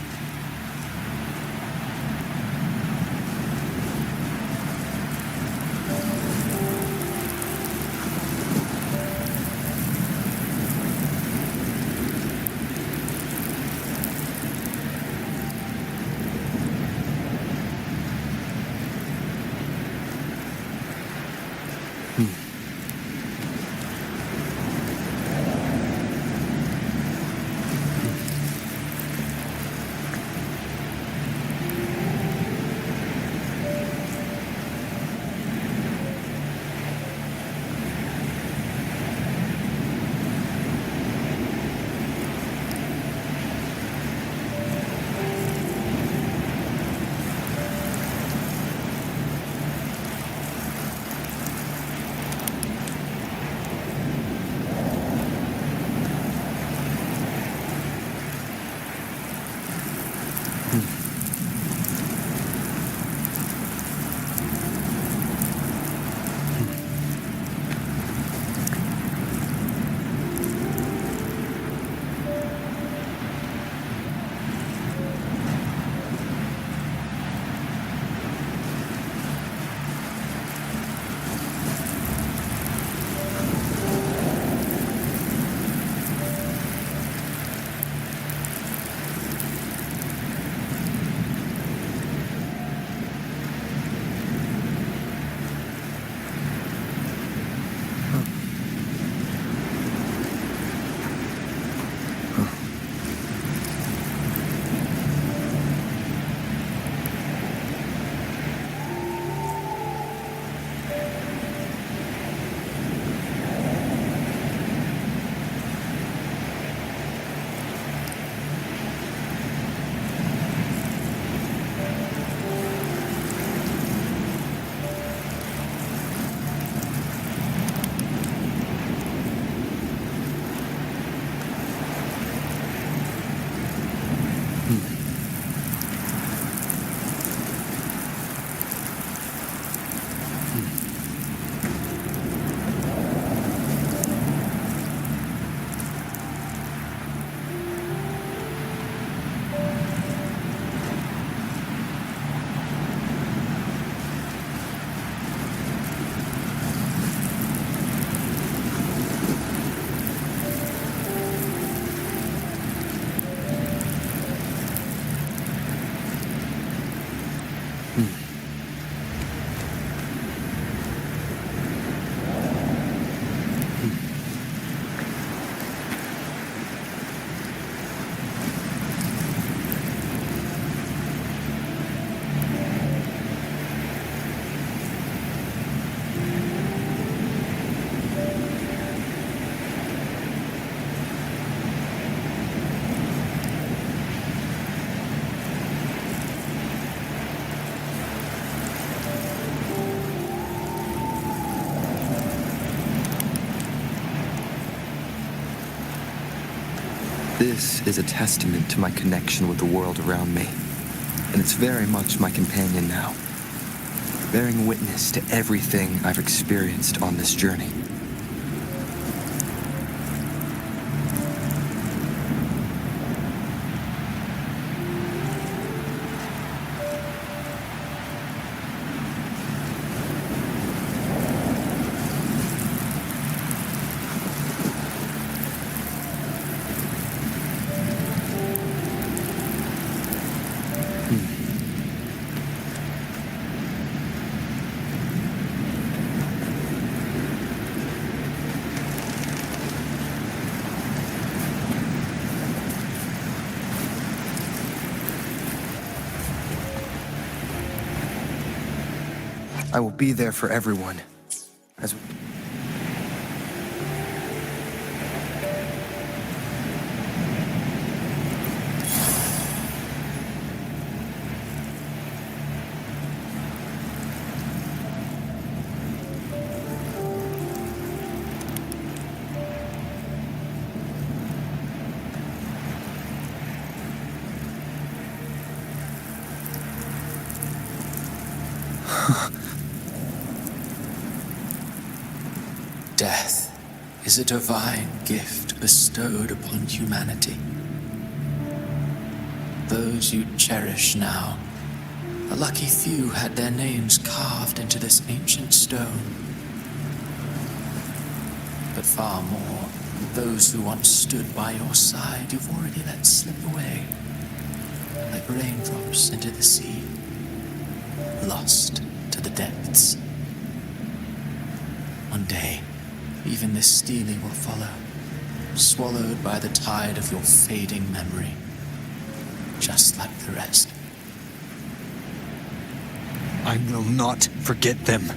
This is a testament to my connection with the world around me, and it's very much my companion now, bearing witness to everything I've experienced on this journey. I will be there for everyone. As is a divine gift bestowed upon humanity. Those you cherish now, a lucky few had their names carved into this ancient stone. But far more, those who once stood by your side you've already let slip away, like raindrops into the sea, lost to the depths. One day, even this stele will follow, swallowed by the tide of your fading memory, just like the rest. I will not forget them.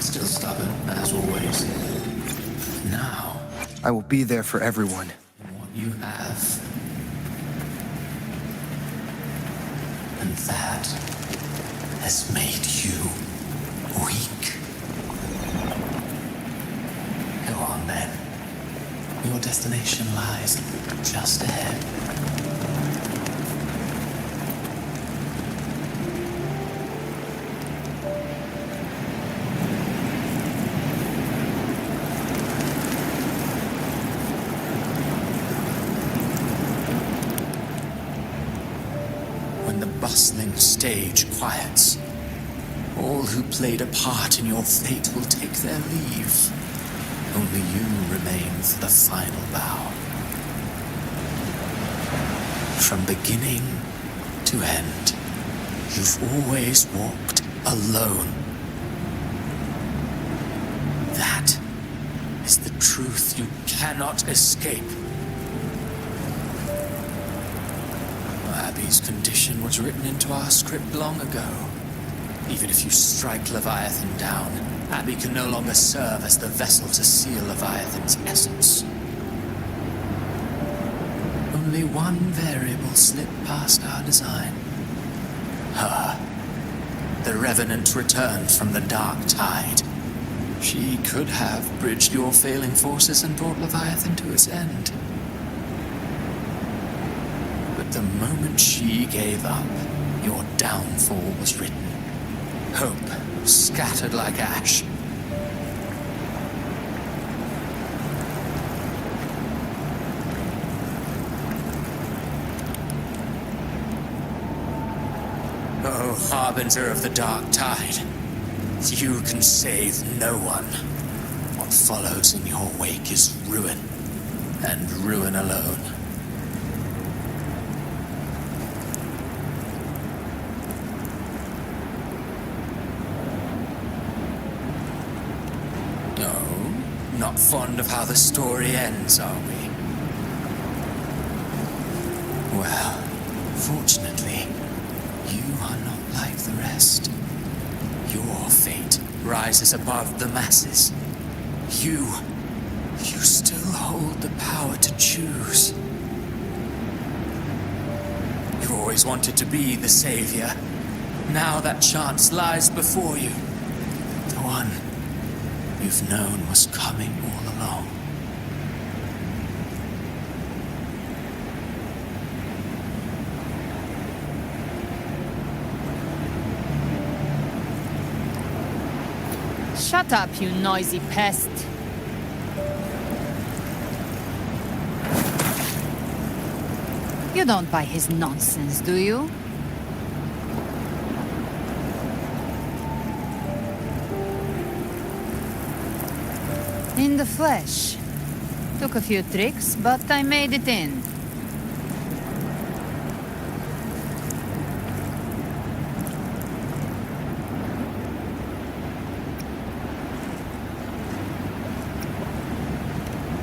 Still stubborn, as always. Now, I will be there for everyone. What you have. And that has made you weak. Go on then. Your destination lies just ahead. Bustling stage quiets. All who played a part in your fate will take their leave. Only you remain for the final bow. From beginning to end, you've always walked alone. That is the truth you cannot escape. Abby's condition was written into our script long ago. Even if you strike Leviathan down, Abby can no longer serve as the vessel to seal Leviathan's essence. Only one variable slipped past our design. Her. The Revenant returned from the dark tide. She could have bridged your failing forces and brought Leviathan to its end. The moment she gave up, your downfall was written. Hope scattered like ash. Oh, harbinger of the dark tide, you can save no one. What follows in your wake is ruin, and ruin alone. Not fond of how the story ends, are we? Well, fortunately, you are not like the rest. Your fate rises above the masses. You still hold the power to choose. You've always wanted to be the savior. Now that chance lies before you. The one you've known was coming all along. Shut up, you noisy pest. You don't buy his nonsense, do you? In the flesh. Took a few tricks, but I made it in.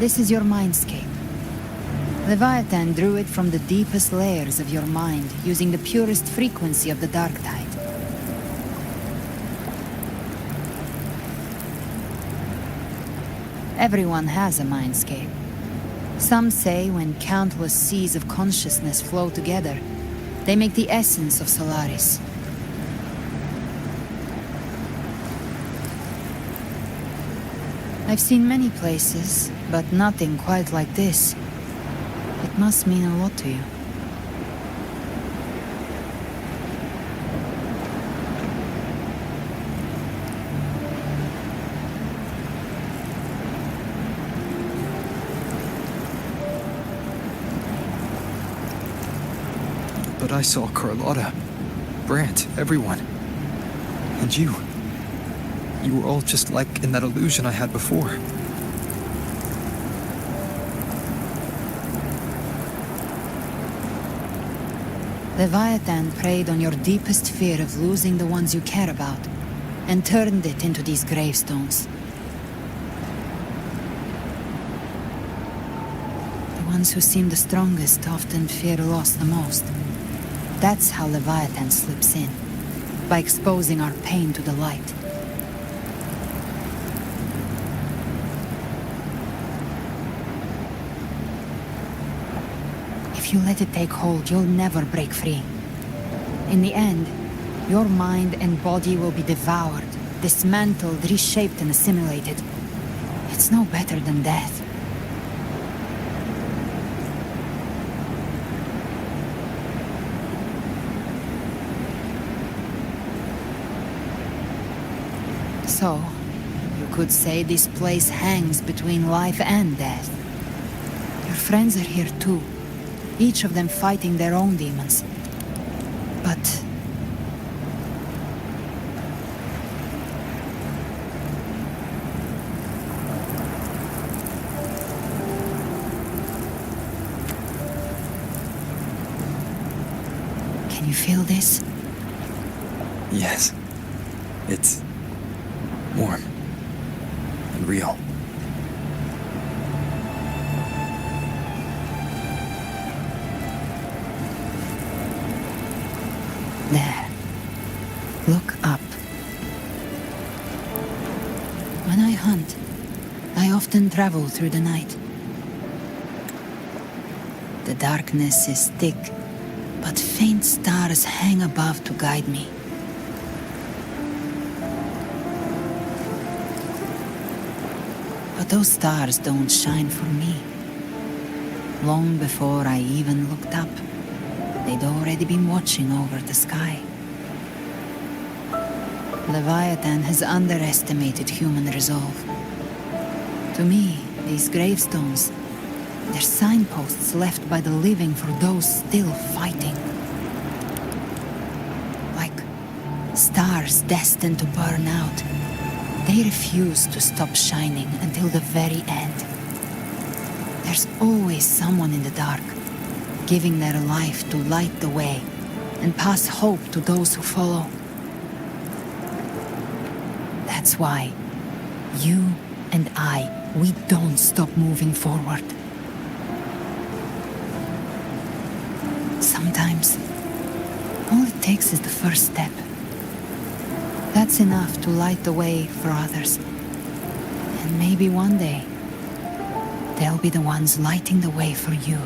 This is your mindscape. Leviathan drew it from the deepest layers of your mind, using the purest frequency of the dark tide. Everyone has a mindscape. Some say when countless seas of consciousness flow together, they make the essence of Solaris. I've seen many places, but nothing quite like this. It must mean a lot to you. But I saw Carlotta, Brant, everyone. And you. You were all just like in that illusion I had before. Leviathan preyed on your deepest fear of losing the ones you care about, and turned it into these gravestones. The ones who seem the strongest often fear loss the most. That's how Leviathan slips in, by exposing our pain to the light. If you let it take hold, you'll never break free. In the end, your mind and body will be devoured, dismantled, reshaped, and assimilated. It's no better than death. So, you could say this place hangs between life and death. Your friends are here too, each of them fighting their own demons. But can you feel this? Yes. It's warm and real. There. Look up. When I hunt, I often travel through the night. The darkness is thick, but faint stars hang above to guide me. But those stars don't shine for me. Long before I even looked up, they'd already been watching over the sky. Leviathan has underestimated human resolve. To me, these gravestones, they're signposts left by the living for those still fighting. Like stars destined to burn out, they refuse to stop shining until the very end. There's always someone in the dark, giving their life to light the way and pass hope to those who follow. That's why you and we don't stop moving forward. Sometimes, all it takes is the first step. That's enough to light the way for others. And maybe one day, they'll be the ones lighting the way for you.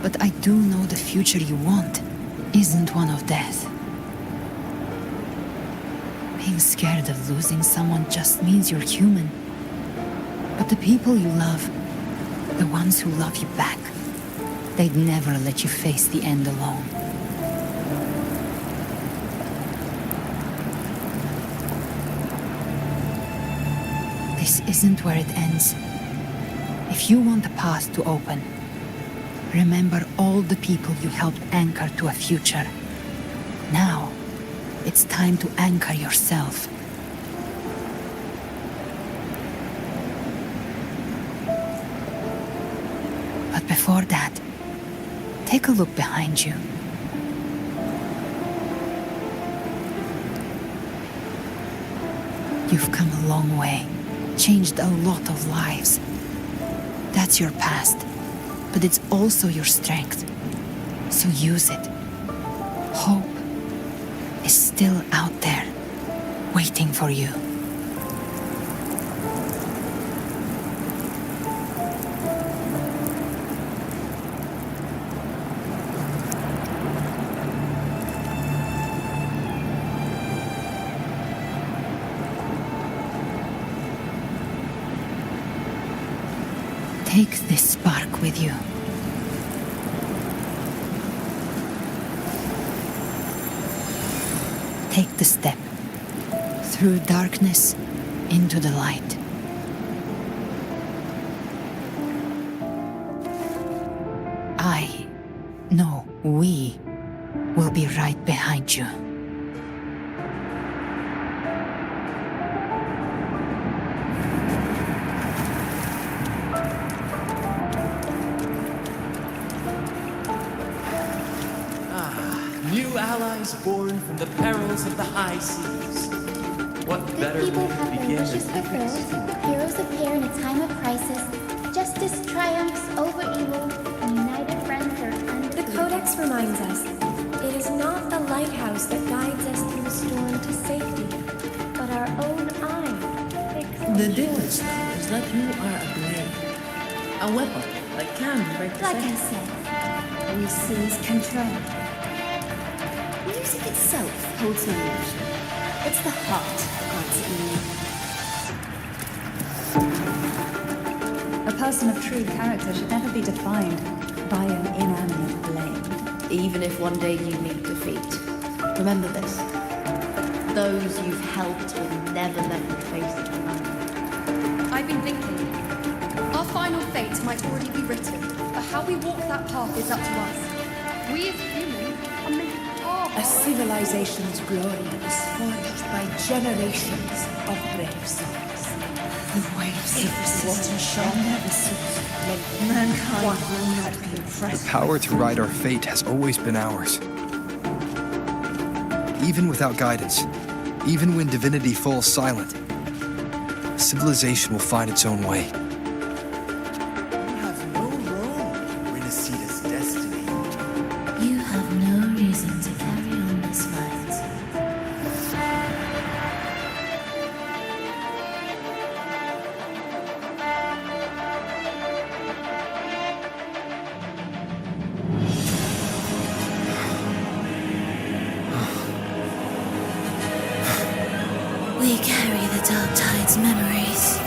But I do know the future you want isn't one of death. Being scared of losing someone just means you're human. But the people you love, the ones who love you back, they'd never let you face the end alone. This isn't where it ends. If you want the path to open, remember all the people you helped anchor to a future. Now, it's time to anchor yourself. But before that, take a look behind you. You've come a long way, changed a lot of lives. That's your past, but it's also your strength. So use it. Hope is still out there, waiting for you. Take this spark with you. Take the step through darkness into the light. We will be right behind you. New allies born from the perils of the high seas. What better way to begin wishes fulfilled, heroes appear in a time of crisis, justice triumphs over evil, and united friends are undefeated. The Codex reminds us, it is not the lighthouse that guides us through the storm to safety, but our own eye fixed. The difference now is that you are a blade, a weapon that can break the Like I said, we seize control. Music itself holds no illusion. It's the heart of God's ear. A person of true character should never be defined by an inanimate blade. Even if one day you meet defeat, remember this. Those you've helped will never let you face it alone. I've been thinking. Our final fate might already be written, but how we walk that path is up to us. We as humans are meant to carve A civilization's glory is forged by generations of brave souls. The waves of the water shall never cease. Mankind will not be The oppressed. power to ride our fate has always been ours. Even without guidance, even when divinity falls silent, civilization will find its own way. You have no role in Renacita's destiny. You have no reason to carry on this fight. We carry the Dark Tide's memories.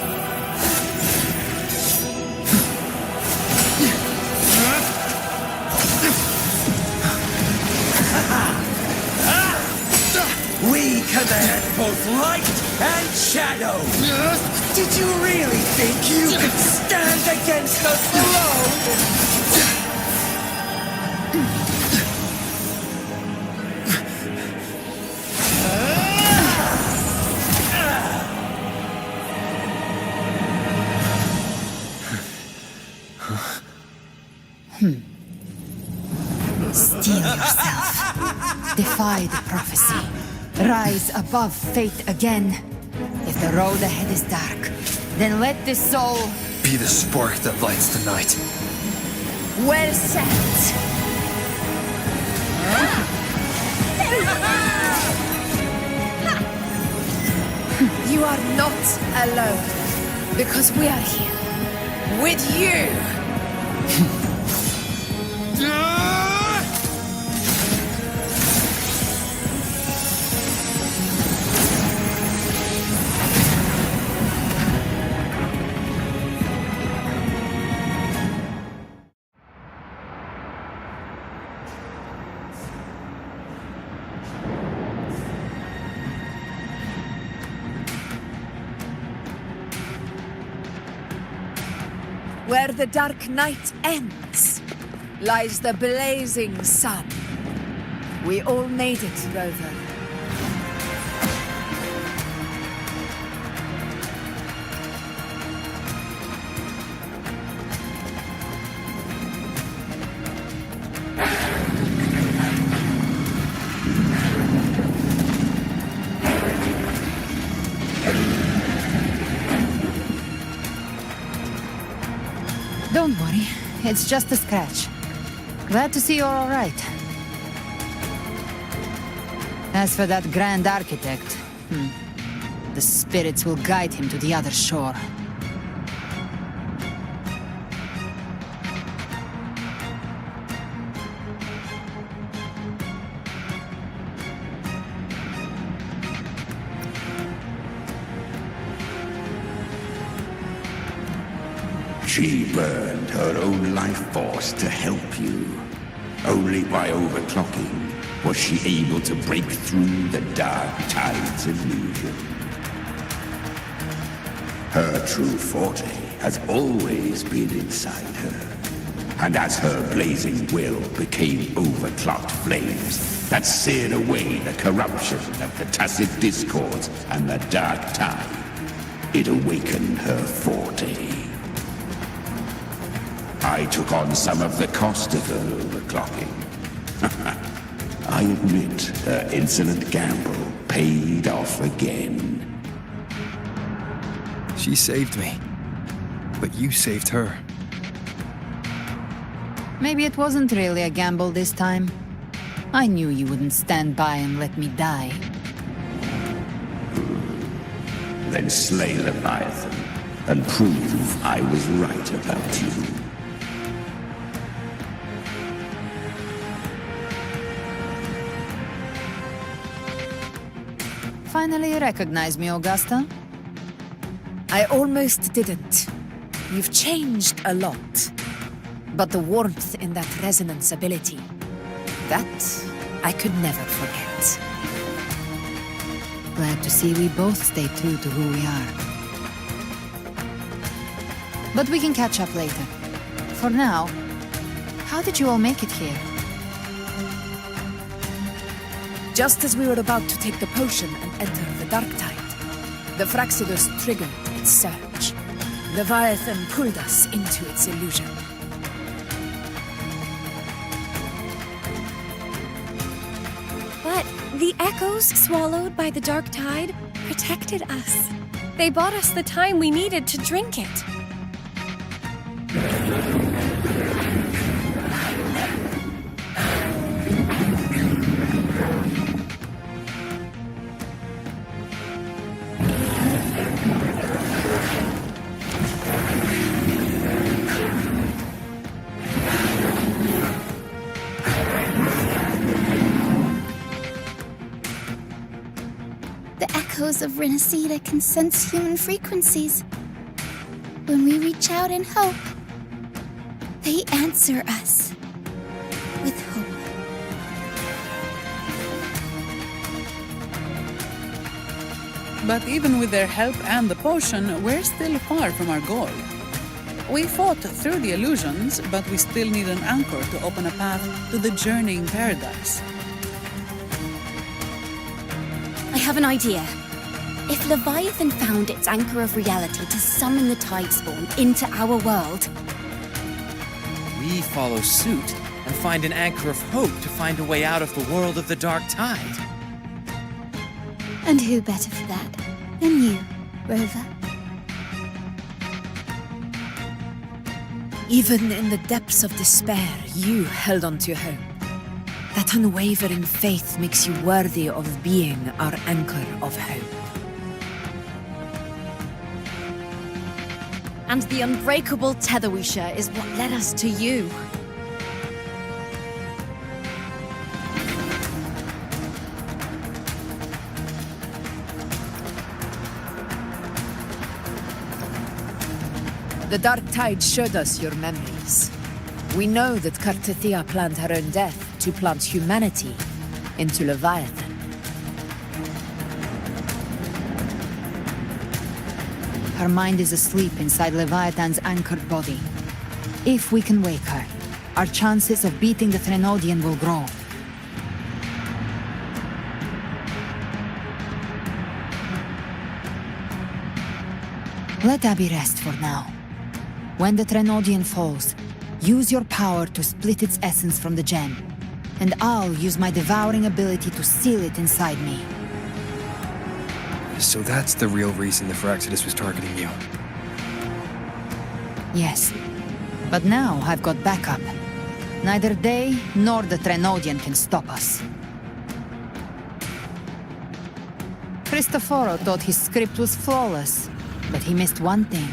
We command both light and shadow. Did you really think you could stand against us alone? Steel yourself. Defy the prophecy. Rise above fate again. If the road ahead is dark, then let this soul Be the spark that lights the night. Well said. You are not alone, because we are here with you. Where the dark night ends, lies the blazing sun. We all made it, Rover. Don't worry, it's just a scratch. Glad to see you're all right. As for that Grand Architect, the spirits will guide him to the other shore. She burned her own life force to help you. Only by overclocking was she able to break through the dark tide's illusion. Her true forte has always been inside her. And as her blazing will became overclocked flames that seared away the corruption of the tacit discords and the dark tide, it awakened her forte. I took on some of the cost of her overclocking. I admit her insolent gamble paid off again. She saved me, but you saved her. Maybe it wasn't really a gamble this time. I knew you wouldn't stand by and let me die. Then slay Leviathan and prove I was right about you. Finally you recognize me, Augusta? I almost didn't. You've changed a lot. But the warmth in that resonance ability, that I could never forget. Glad to see we both stay true to who we are. But we can catch up later. For now, how did you all make it here? Just as we were about to take the potion and enter the dark tide, the Fraxidus triggered its surge. Leviathan pulled us into its illusion. But the echoes swallowed by the dark tide protected us. They bought us the time we needed to drink it. Echoes of Renacida can sense human frequencies. When we reach out in hope, they answer us with hope. But even with their help and the potion, we're still far from our goal. We fought through the illusions, but we still need an anchor to open a path to the journeying paradise. I have an idea. If Leviathan found its anchor of reality to summon the tide spawn into our world, we follow suit and find an anchor of hope to find a way out of the world of the dark tide. And who better for that than you, Rover? Even in the depths of despair, you held on to hope. That unwavering faith makes you worthy of being our anchor of hope. and the unbreakable tether we share is what led us to you. The dark tide showed us your memories. We know that Kartathea planned her own death to plant humanity into Leviathan. Her mind is asleep inside Leviathan's anchored body. If we can wake her, our chances of beating the Threnodian will grow. Let Abby rest for now. When the Threnodian falls, use your power to split its essence from the gem, and I'll use my devouring ability to seal it inside me. So that's the real reason the Phyrexidus was targeting you. Yes, but now I've got backup. Neither they nor the Threnodian can stop us. Cristoforo thought his script was flawless, but he missed one thing.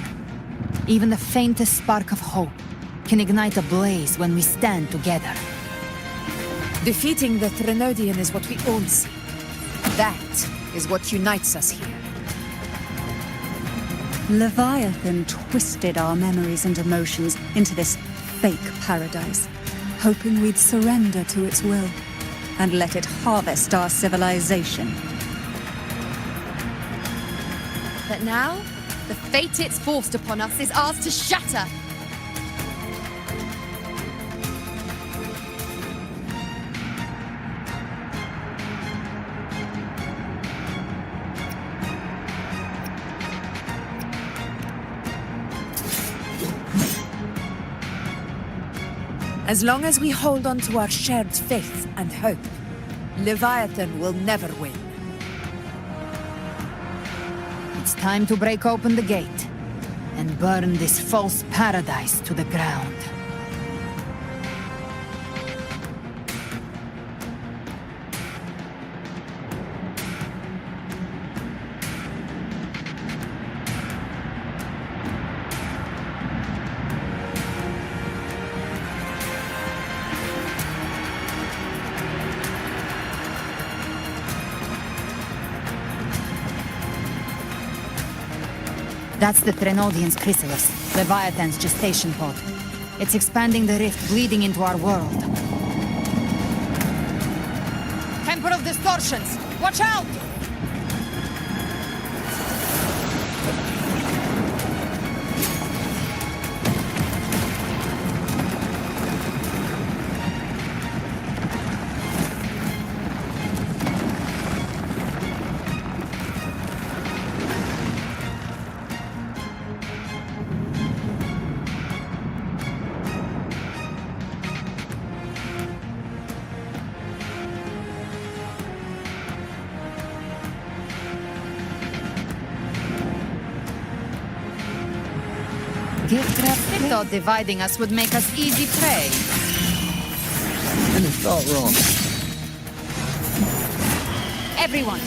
Even the faintest spark of hope can ignite a blaze when we stand together. Defeating the Threnodian is what we all see. That is what unites us here. Leviathan twisted our memories and emotions into this fake paradise, hoping we'd surrender to its will and let it harvest our civilization. But now, the fate it's forced upon us is ours to shatter. As long as we hold on to our shared faith and hope, Leviathan will never win. It's time to break open the gate and burn this false paradise to the ground. That's the Threnodian's chrysalis, Leviathan's gestation pod. It's expanding the rift, bleeding into our world. Temper of distortions! Watch out! They thought dividing us would make us easy prey. And it felt wrong. Everyone,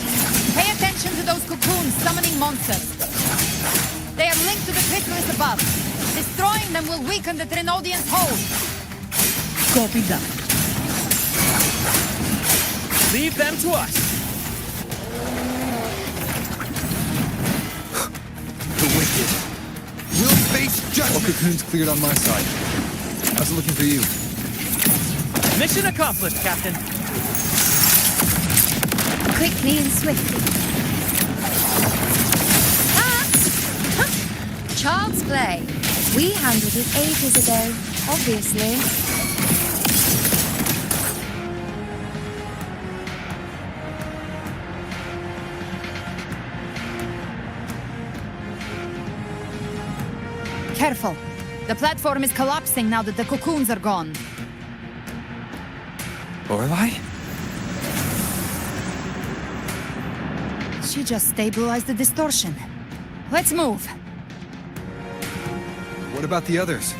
pay attention to those cocoons summoning monsters. They are linked to the chrysalis above. Destroying them will weaken the Threnodian's hold. Copy that. Leave them to us. The wicked. We'll face judgment! All cocoons cleared on my side. How's it looking for you? Mission accomplished, Captain. Quickly and swiftly. Child's play. We handled it ages ago, obviously. Careful! The platform is collapsing now that the cocoons are gone. Lorelei? She just stabilized the distortion. Let's move. What about the others?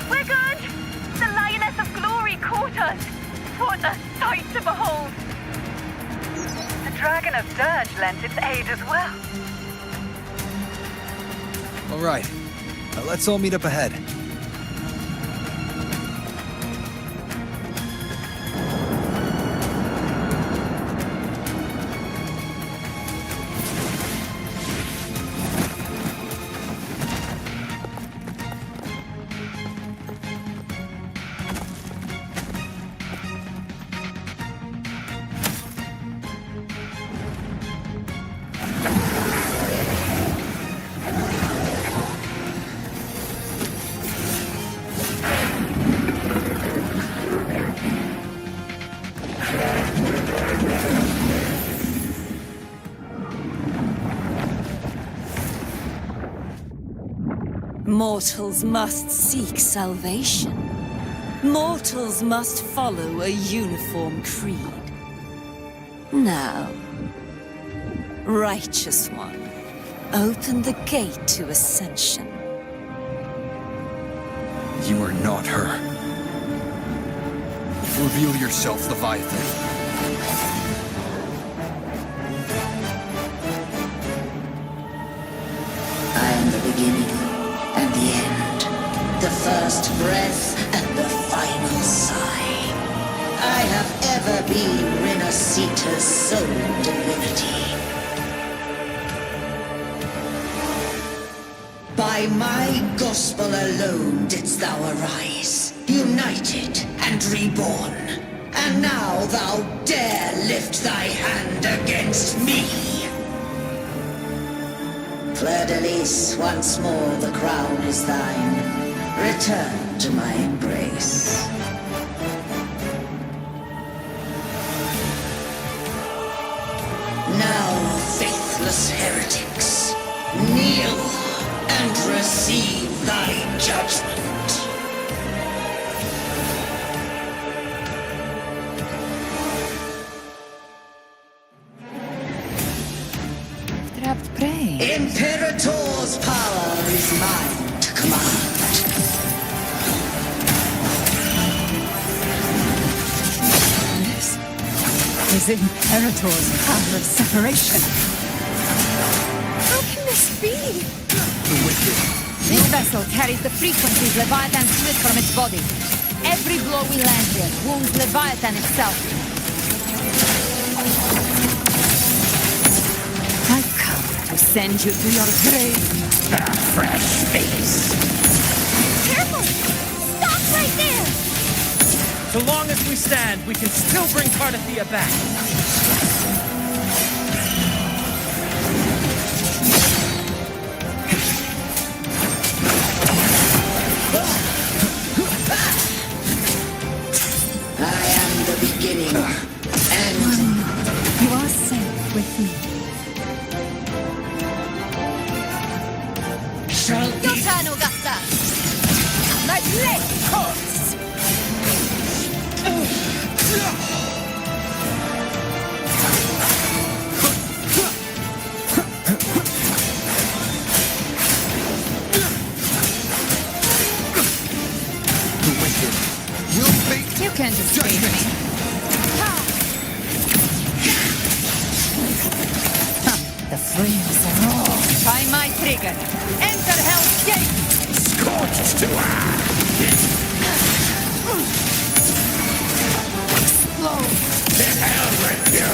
We're good! The Lioness of Glory caught us! What a sight to behold! The Dragon of Dirge lent its aid as well. All right. Let's all meet up ahead. Mortals must seek salvation. Mortals must follow a uniform creed. Now, Righteous One, open the gate to ascension. You are not her. Reveal yourself, Leviathan. I am the beginning and the end, the first breath and the final sigh. I have ever been Renacita's sole divinity. By my gospel alone didst thou arise, united and reborn. And now thou dare lift thy hand against me. Fleur-de-Lis, once more the crown is thine. Return to my embrace. Now, faithless heretics, kneel and receive thy judgment. Trapped prey. Imperator's power is mine to command. This is Imperator's power of separation. How can this be? This vessel carries the frequencies Leviathan split from its body. Every blow we land here wounds Leviathan itself. I've come to send you to your grave. A fresh face. Careful! Stop right there! So long as we stand, we can still bring Cardathia back. I am the beginning, and You are safe with me. Your turn, Augusta! My blade hurts! You can't escape me. The flames are raw. Try my trigger. Enter Hell's Gate. Scorched to Explode. To hell with you!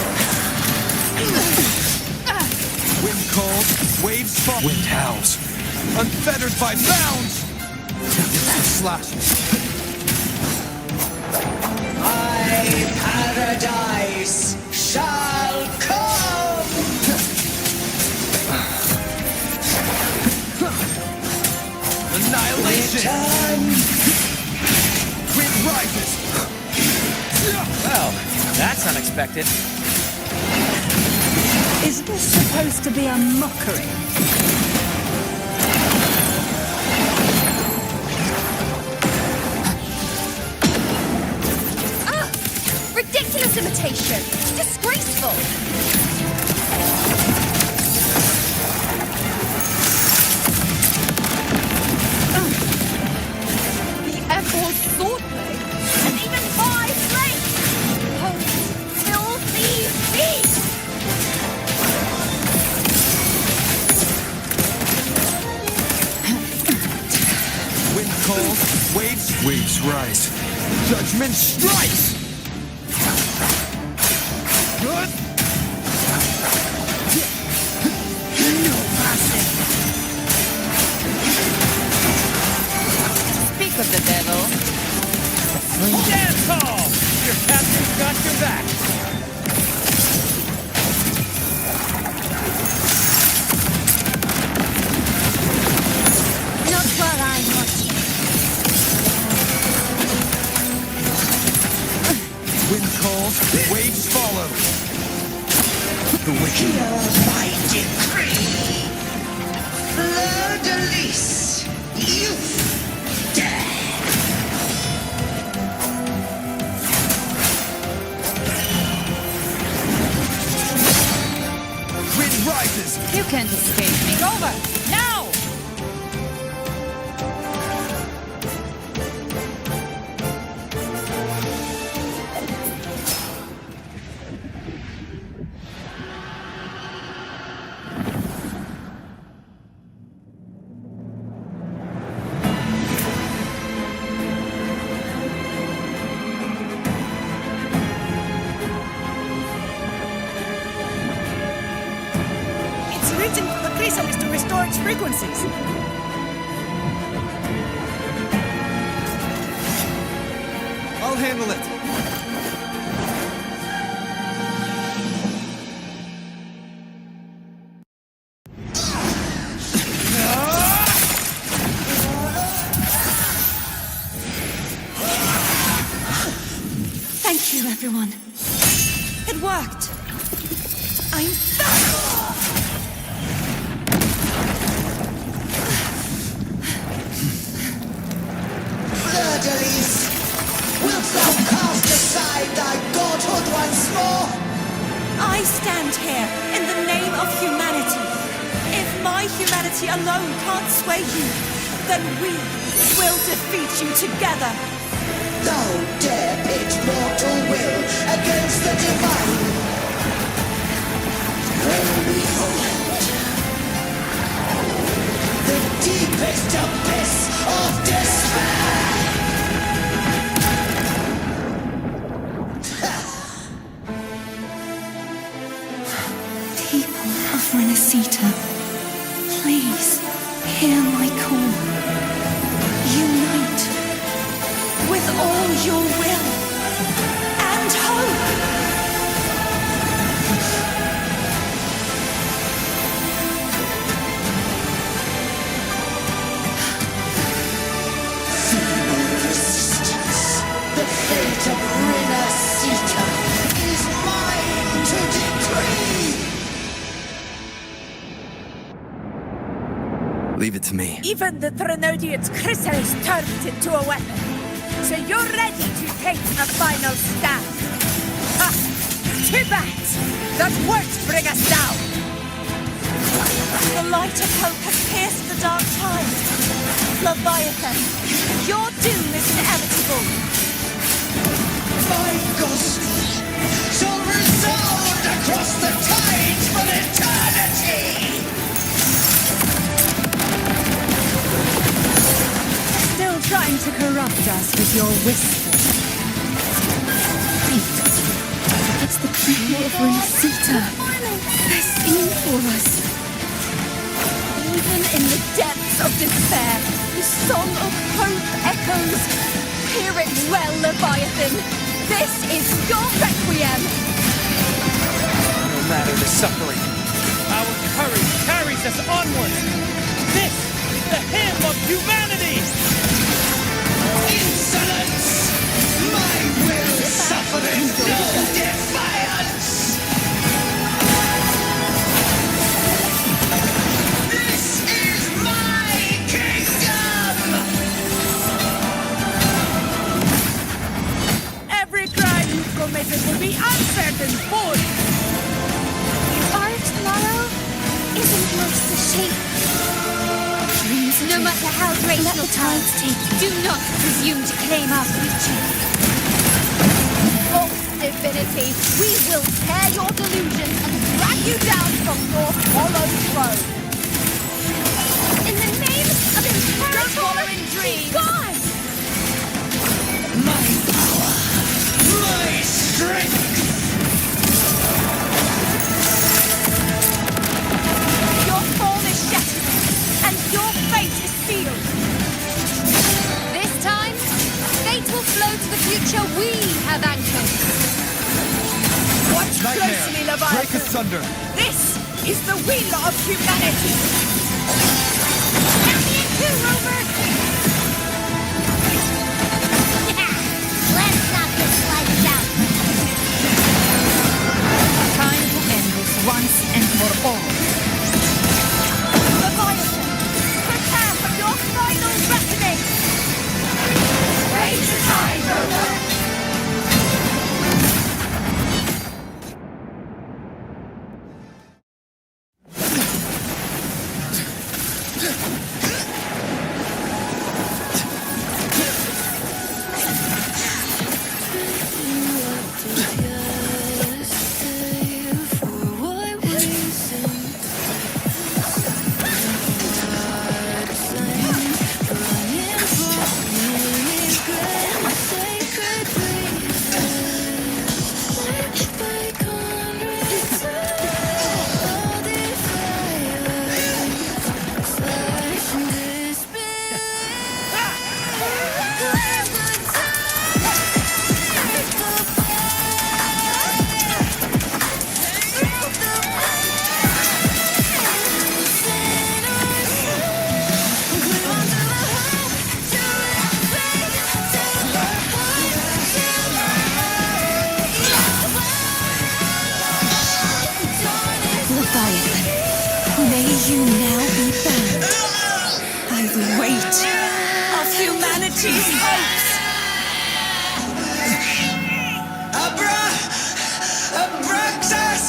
Wind calls, waves fall. Wind howls. Unfettered by bounds! Slashes. my paradise shall come! Annihilation! Wind rises! Well, that's unexpected. Is this supposed to be a mockery? Ridiculous imitation! Disgraceful! The Emerald swordplay! And even my blade! Oh, filthy beast! Wind calls, waves rise. Judgment strikes! Good! No mercy! Speak of the devil. Stand tall! Your captain's got your back. Not while I'm watching. Wind calls, waves follow. The wicked. Hear my decree. Fleur-de-Lis, frequencies! I'll handle it. Thank you, everyone. It worked. I'm back! Fleur-de-lis, wilt thou cast aside thy godhood once more? I stand here in the name of humanity. If my humanity alone can't sway you, then we will defeat you together. Thou dare pit mortal will against the divine. Well, behold, the deepest abyss of despair. People of Renacita, please hear my call. Unite with all your will and hope. Feeble resistance, the fate of Renacita is mine to decree. Leave it to me. Even the Trinodian's chrysalis turned it into a weapon. So you're ready to take a final stand. Ha! Tibat! That won't bring us down! The light of hope has pierced the dark tide. Leviathan, your doom is inevitable. My gospel shall resound across the tides for eternity! Still trying to corrupt us with your whispers. It's the people of Renacita. They're singing for us. Even in the depths of despair, the song of hope echoes. Hear it well, Leviathan. This is your requiem. No matter the suffering, our courage carries us onward. This is the hymn of humanity. Insolence! My will suffereth no defiance! This is my kingdom! Every crime you've committed will be answered in full. Our tomorrow isn't yours to shape. No matter how great your tides take, do not presume to claim our future. False divinity, we will tear your delusions and drag you down from your hollow throne. In the name of Imperator, Bygone! My power, my strength! Your form is shattered, and your fate is sealed. This time, fate will flow to the future we have anchored. Watch closely, Leviathan. Break asunder. This is the will of humanity. Count me in too, Rover! Let's knock this lights out. Time to end this once and for all. Leviathan, prepare for your final reckoning. Raise the tide, Rover! humanity's hopes! Abraxas!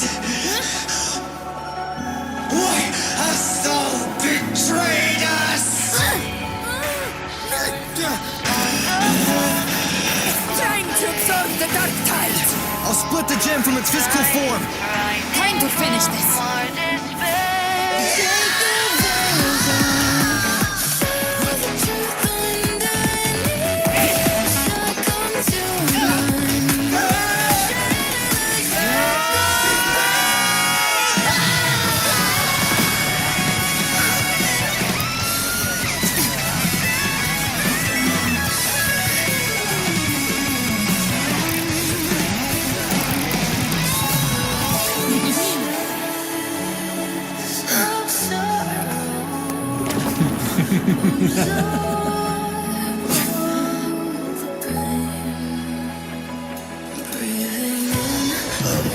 Why has Saul betrayed us? Time to absorb the dark tide! I'll split the gem from its physical form. Time to finish this.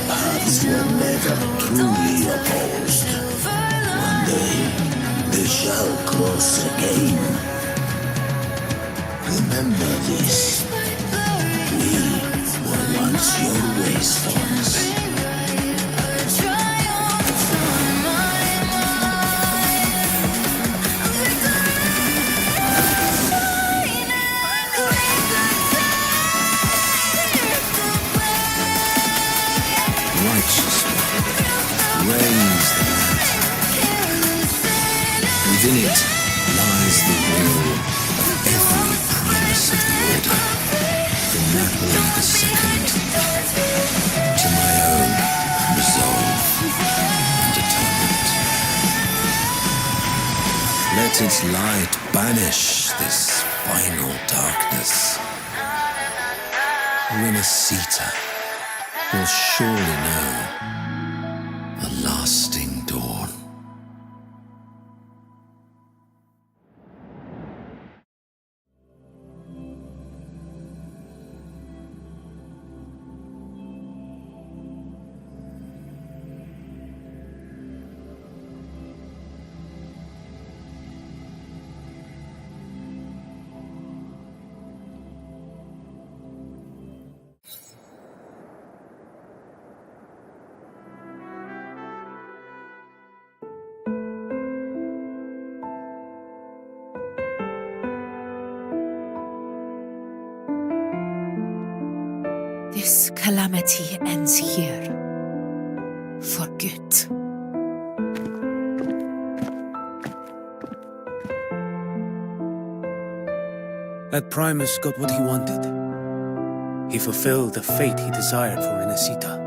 Paths were never truly opposed. One day, they shall cross again. Remember this. We were once your wastelands. Righteous one, reigns the mountain. Within it lies the will of every prince of the order, from Napoli the Second to my own resolve and atonement. Let its light banish this final darkness. Renacita will surely know a lasting dawn. This calamity ends here. For good. That Primus got what he wanted. He fulfilled the fate he desired for Renacita.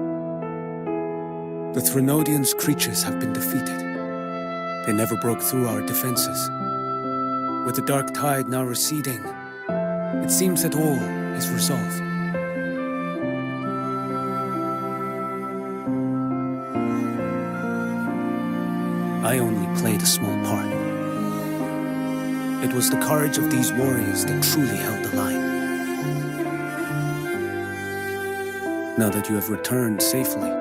The Threnodians' creatures have been defeated. They never broke through our defenses. With the dark tide now receding, it seems that all is resolved. I only played a small part. It was the courage of these warriors that truly held the line. Now that you have returned safely,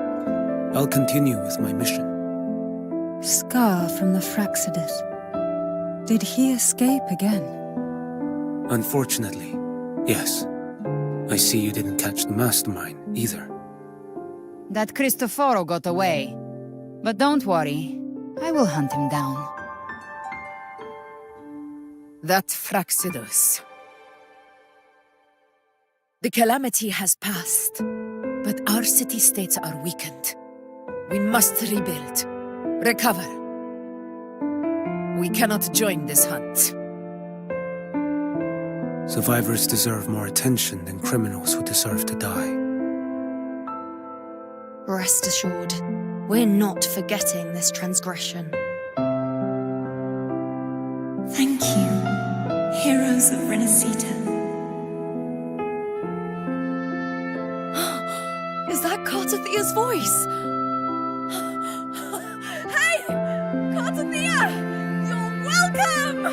I'll continue with my mission. Scar from the Fraxidus. Did he escape again? Unfortunately, yes. I see you didn't catch the mastermind either. That Cristoforo got away. But don't worry, I will hunt him down. That Fraxidus. The calamity has passed, but our city-states are weakened. We must rebuild, recover. We cannot join this hunt. Survivors deserve more attention than criminals who deserve to die. Rest assured, we're not forgetting this transgression. Thank you, heroes of Renacita. Is that Cartathea's voice? Hey! Cartathea! You're welcome!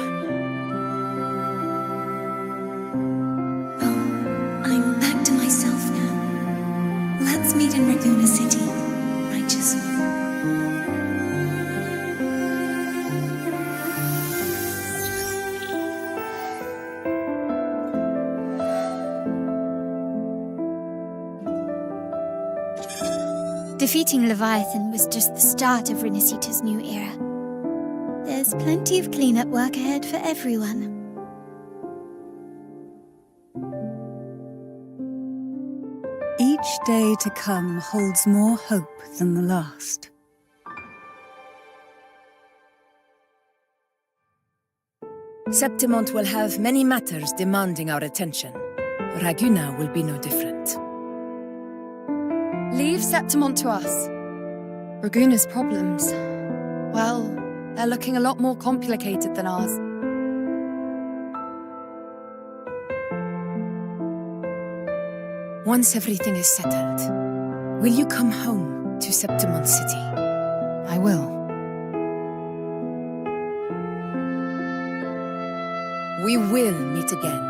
I'm back to myself now. Let's meet in Raguna City, righteous one. Defeating Leviathan was just the start of Renacita's new era. There's plenty of cleanup work ahead for everyone. Each day to come holds more hope than the last. Septimont will have many matters demanding our attention. Raguna will be no different. Leave Septimont to us. Raguna's problems, well, they're looking a lot more complicated than ours. Once everything is settled, will you come home to Septimont City? I will. We will meet again,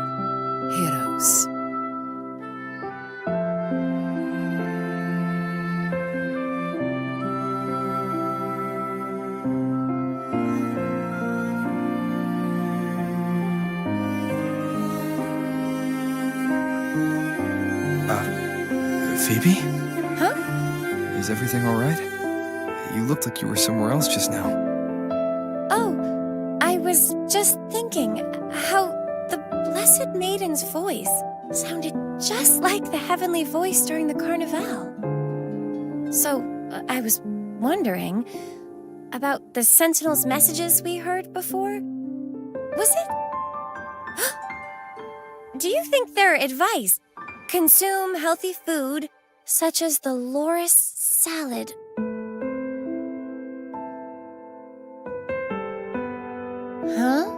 heroes. Phoebe? Huh? Is everything all right? You looked like you were somewhere else just now. Oh, I was just thinking how the Blessed Maiden's voice sounded just like the heavenly voice during the Carnival. So, I was wondering about the Sentinel's messages we heard before. Was it? Do you think their advice? Consume healthy food, such as the loris salad. Huh?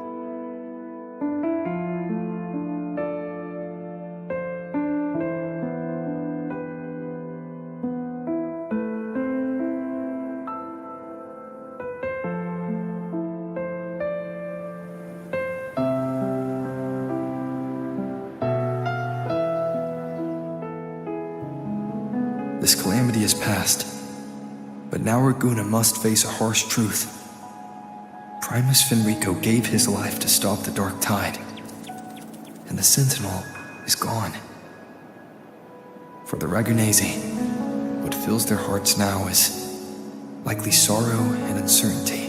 This calamity is past, but now Raguna must face a harsh truth. Primus Fenrico gave his life to stop the Dark Tide, and the Sentinel is gone. For the Ragunesi, what fills their hearts now is likely sorrow and uncertainty.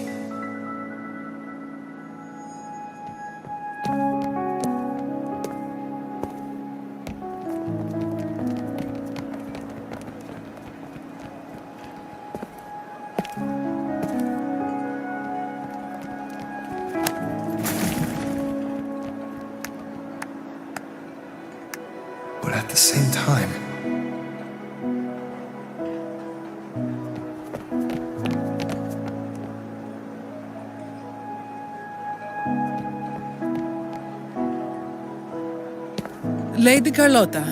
But at the same time, Lady Carlotta,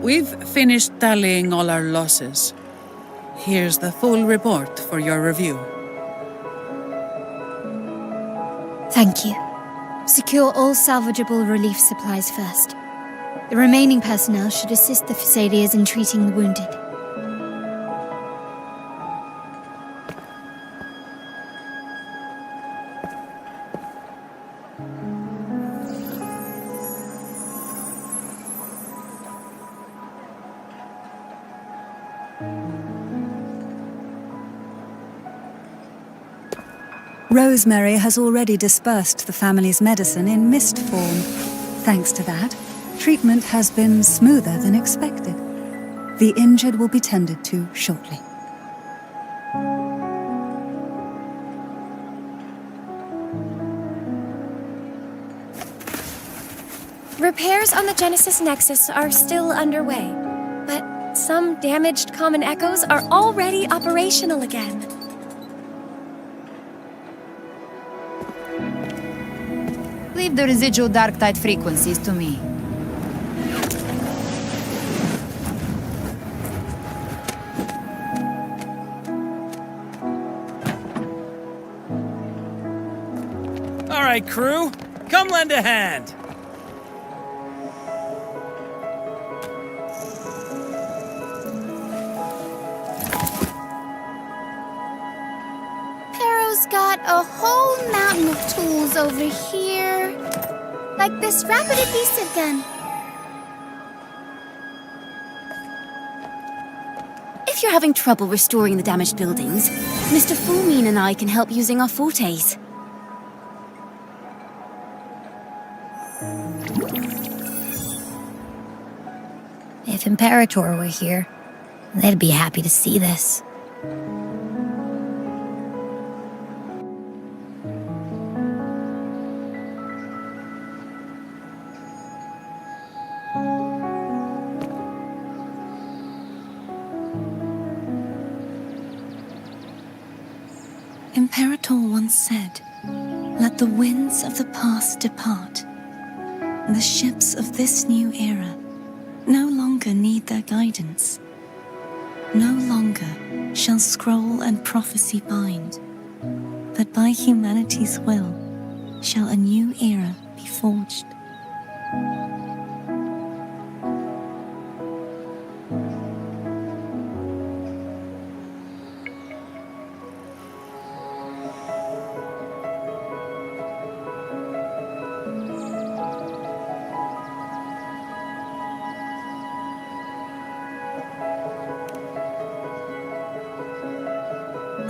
we've finished tallying all our losses. Here's the full report for your review. Thank you. Secure all salvageable relief supplies first. The remaining personnel should assist the Phasaelians in treating the wounded. Rosemary has already dispersed the family's medicine in mist form. Thanks to that, treatment has been smoother than expected. The injured will be tended to shortly. Repairs on the Genesis Nexus are still underway, but some damaged common echoes are already operational again. Leave the residual dark tide frequencies to me. All right, crew, come lend a hand. Pero's got a whole mountain of tools over here. Like this rapid adhesive gun. If If you're having trouble restoring the damaged buildings, Mr. Fulmine and I can help using our fortes. If Imperator were here, they'd be happy to see this. Imperator once said, "Let the winds of the past depart. The ships of this new era no longer need their guidance. No longer shall scroll and prophecy bind, but by humanity's will shall a new era be forged."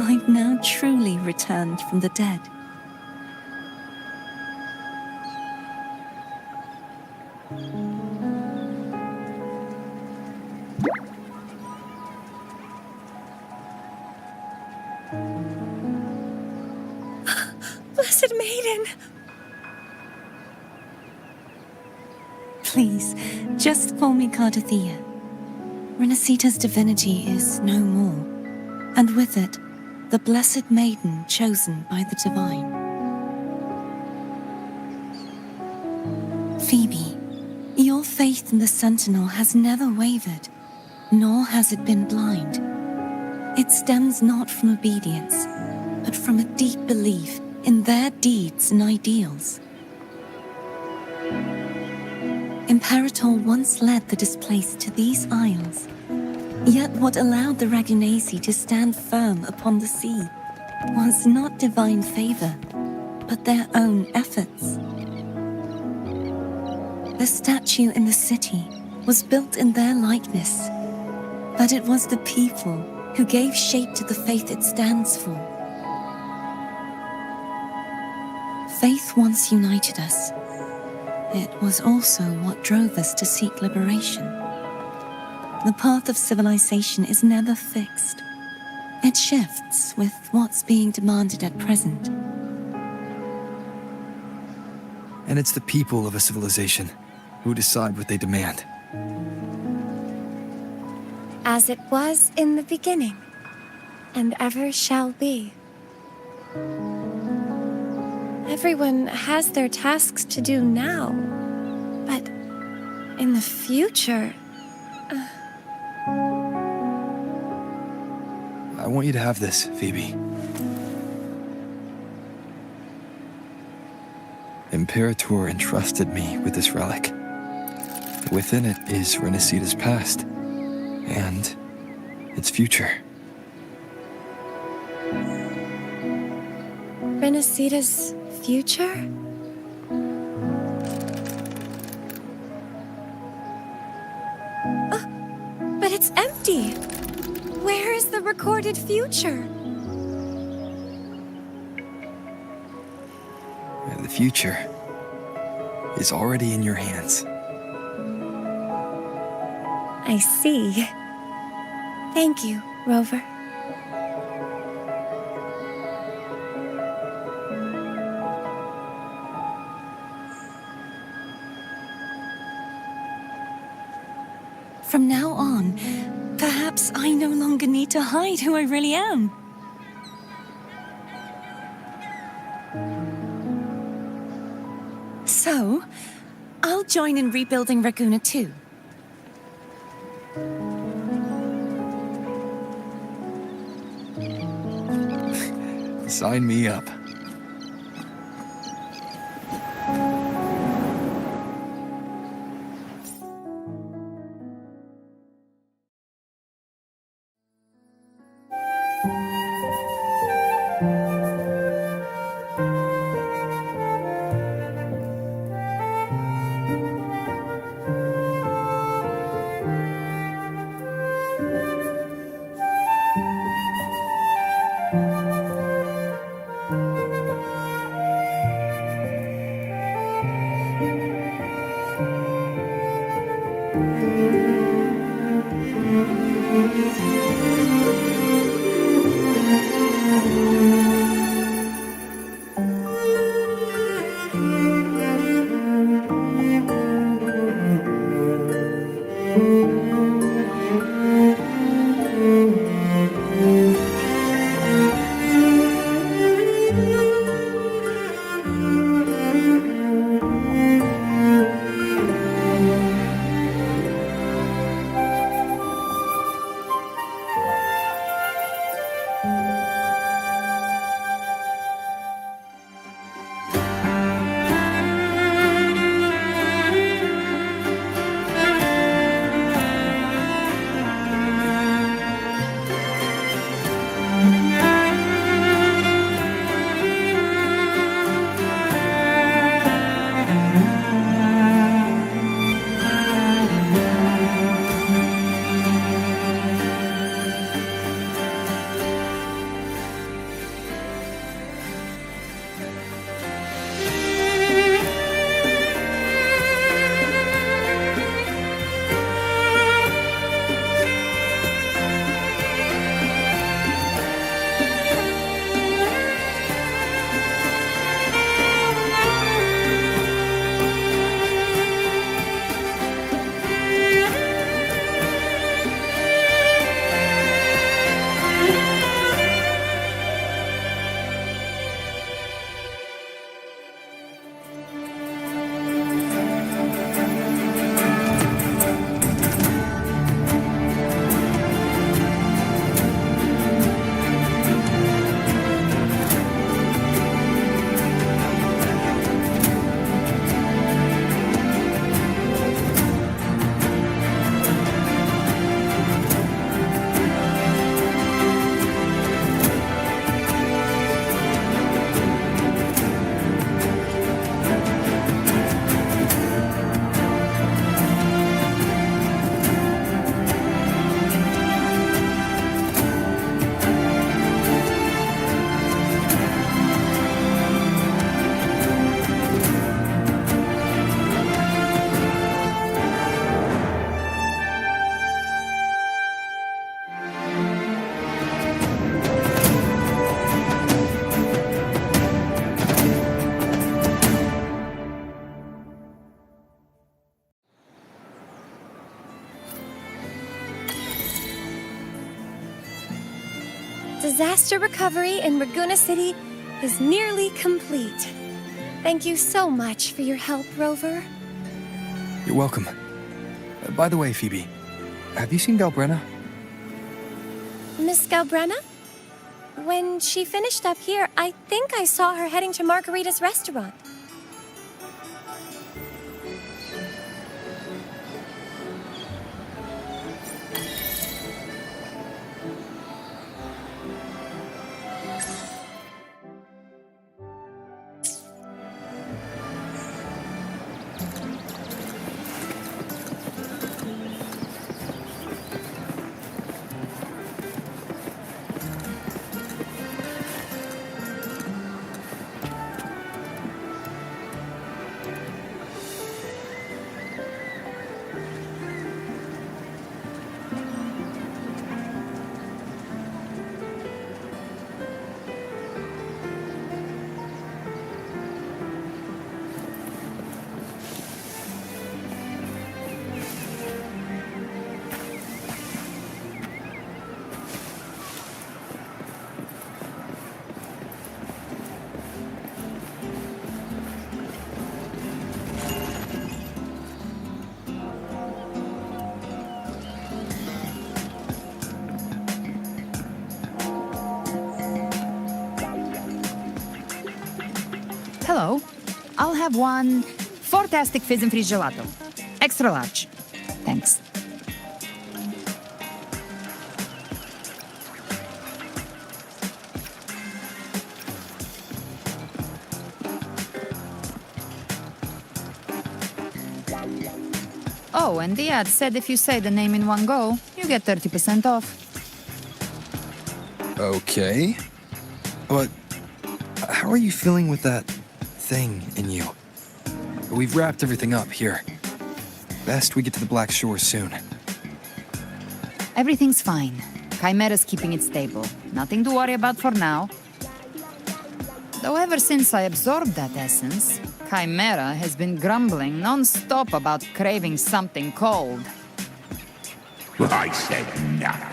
I've now truly returned from the dead. Blessed Maiden! Please, just call me Cardathea. Renacita's divinity is no more, and with it, the Blessed Maiden chosen by the Divine. Phoebe, your faith in the Sentinel has never wavered, nor has it been blind. It stems not from obedience, but from a deep belief in their deeds and ideals. Imperator once led the displaced to these isles. Yet what allowed the Ragunasi to stand firm upon the sea was not divine favor, but their own efforts. The statue in the city was built in their likeness, but it was the people who gave shape to the faith it stands for. Faith once united us. It was also what drove us to seek liberation. The path of civilization is never fixed. It shifts with what's being demanded at present. And it's the people of a civilization who decide what they demand. As it was in the beginning, and ever shall be. Everyone has their tasks to do now, but in the future... I want you to have this, Phoebe. Imperator entrusted me with this relic. Within it is Renacita's past, and its future. Renacita's future? But it's empty! Where is the recorded future? The future is already in your hands. I see. Thank you, Rover. From now on, perhaps I no longer need to hide who I really am. So, I'll join in rebuilding Raguna too. Sign me up. Disaster recovery in Bygone City is nearly complete. Thank you so much for your help, Rover. You're welcome. By the way, Phoebe, have you seen Galbrena? Miss Galbrena? When she finished up here, I think I saw her heading to Margarita's restaurant. Hello. I'll have one fantastic fizz and freeze gelato. Extra large. Thanks. Oh, and the ad said if you say the name in one go, you get 30% off. Okay. But how are you feeling with that thing in you? We've wrapped everything up here. Best we get to the Black Shore soon. Everything's fine. Chimera's keeping it stable. Nothing to worry about for now. Though ever since I absorbed that essence, Chimera has been grumbling non-stop about craving something cold. I said nothing.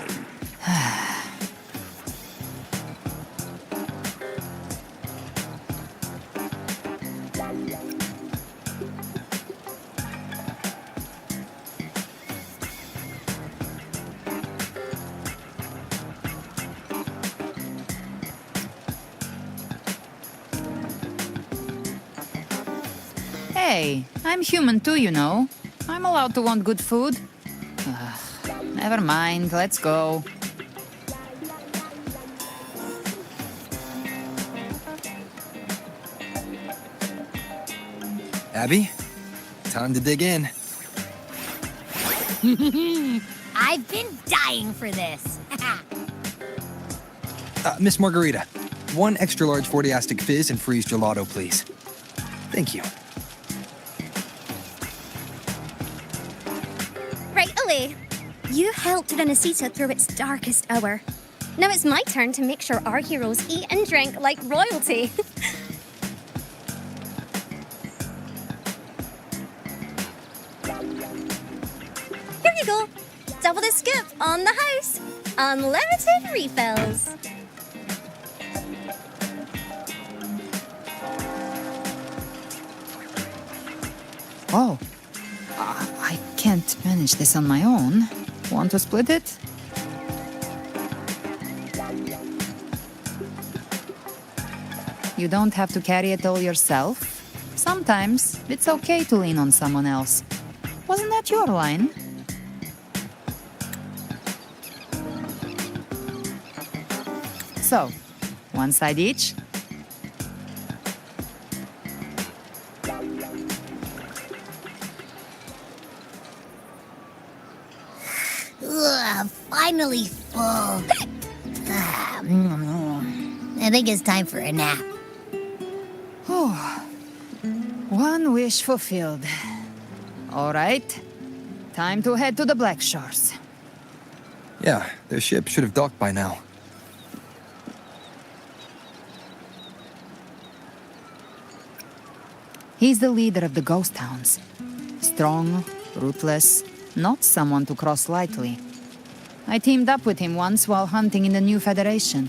Hey, I'm human too, you know. I'm allowed to want good food. Never mind, let's go. Abby, time to dig in. I've been dying for this. Miss Margarita, 1 extra large 40-astic fizz and freeze gelato, please. Thank you. Right away. You helped Renesita through its darkest hour. Now it's my turn to make sure our heroes eat and drink like royalty. Here you go. Double the scoop on the house. Unlimited refills. Oh. I can't manage this on my own. Want to split it? You don't have to carry it all yourself. Sometimes it's okay to lean on someone else. Wasn't that your line? So, 1 side each? Ugh, finally full. I think it's time for a nap. Oh, 1 wish fulfilled. All right, time to head to the Black Shores. Yeah, their ship should have docked by now. He's the leader of the Ghost Hounds. Strong, ruthless, not someone to cross lightly. I teamed up with him once while hunting in the New Federation.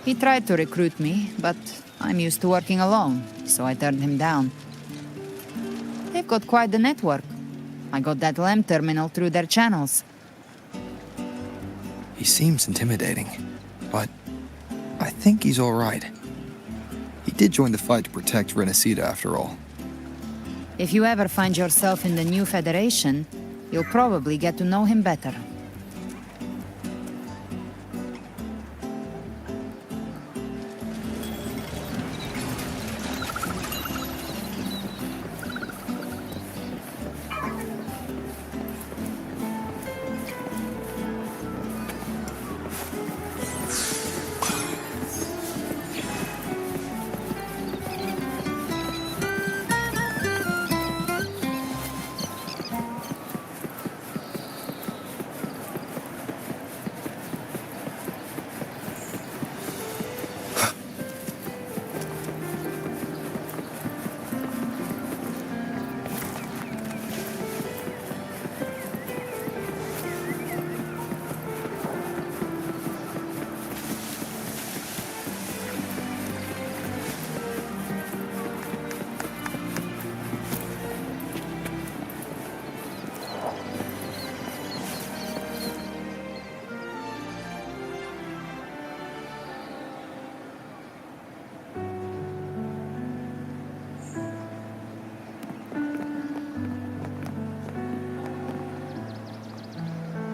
He tried to recruit me, but I'm used to working alone, so I turned him down. They've got quite the network. I got that LEM terminal through their channels. He seems intimidating, but I think he's all right. He did join the fight to protect Renesita after all. If you ever find yourself in the New Federation, you'll probably get to know him better.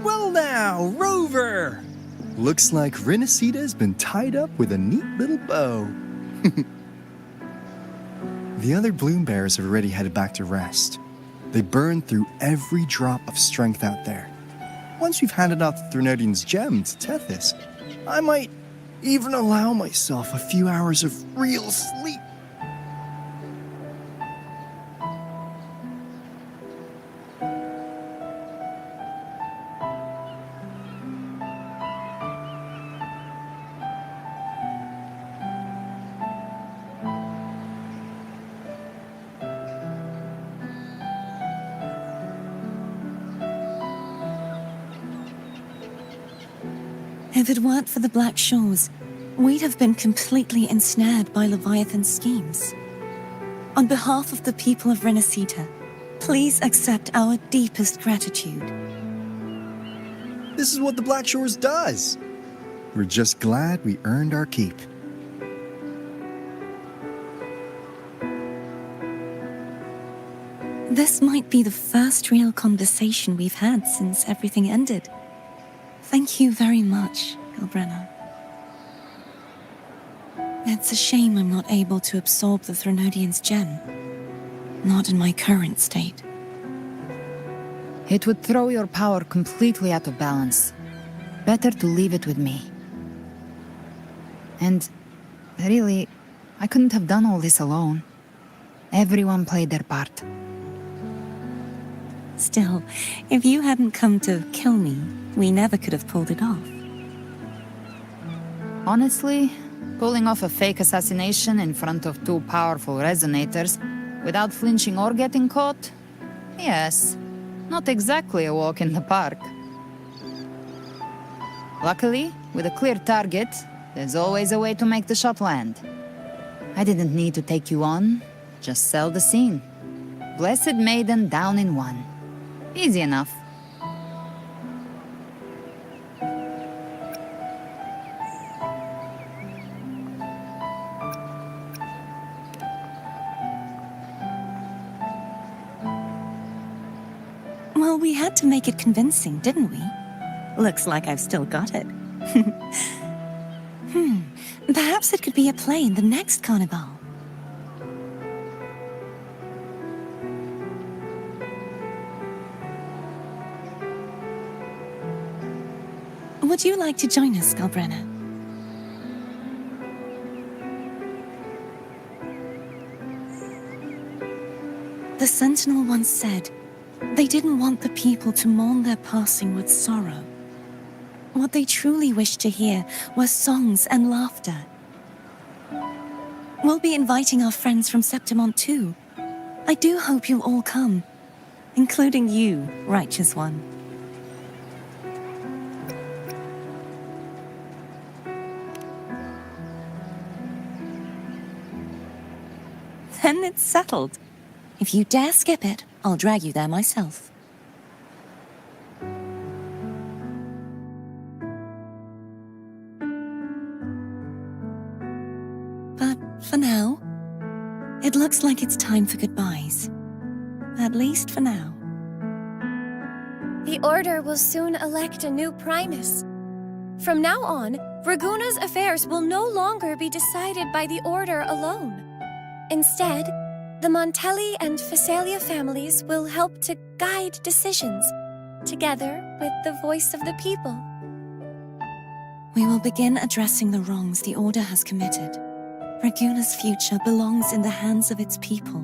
Well now, Rover! Looks like Renesita's been tied up with a neat little bow. The other bloom bearers have already headed back to rest. They burned through every drop of strength out there. Once we've handed out the Threnodian's gem to Tethys, I might even allow myself a few hours of real sleep. If it weren't for the Black Shores, we'd have been completely ensnared by Leviathan's schemes. On behalf of the people of Renacita, please accept our deepest gratitude. This is what the Black Shores does. We're just glad we earned our keep. This might be the first real conversation we've had since everything ended. Thank you very much, galbrena. It's a shame I'm not able to absorb the Threnodian's gem. Not in my current state. It would throw your power completely out of balance. Better to leave it with me. And really, I couldn't have done all this alone. Everyone played their part. Still, if you hadn't come to kill me, we never could have pulled it off. Honestly, pulling off a fake assassination in front of two powerful resonators without flinching or getting caught? Yes, not exactly a walk in the park. Luckily, with a clear target, there's always a way to make the shot land. I didn't need to take you on, just sell the scene. Blessed Maiden down in one. Easy enough. Well, we had to make it convincing, didn't we? Looks like I've still got it. Perhaps it could be a play in the next carnival. Would you like to join us, galbrena? The Sentinel once said, they didn't want the people to mourn their passing with sorrow. What they truly wished to hear were songs and laughter. We'll be inviting our friends from Septimont too. I do hope you'll all come, including you, righteous one. Then it's settled. If you dare skip it, I'll drag you there myself. But for now, it looks like it's time for goodbyes. At least for now. The Order will soon elect a new Primus. From now on, Raguna's affairs will no longer be decided by the Order alone. Instead, the Montelli and Phasalia families will help to guide decisions, together with the voice of the people. We will begin addressing the wrongs the Order has committed. Raguna's future belongs in the hands of its people.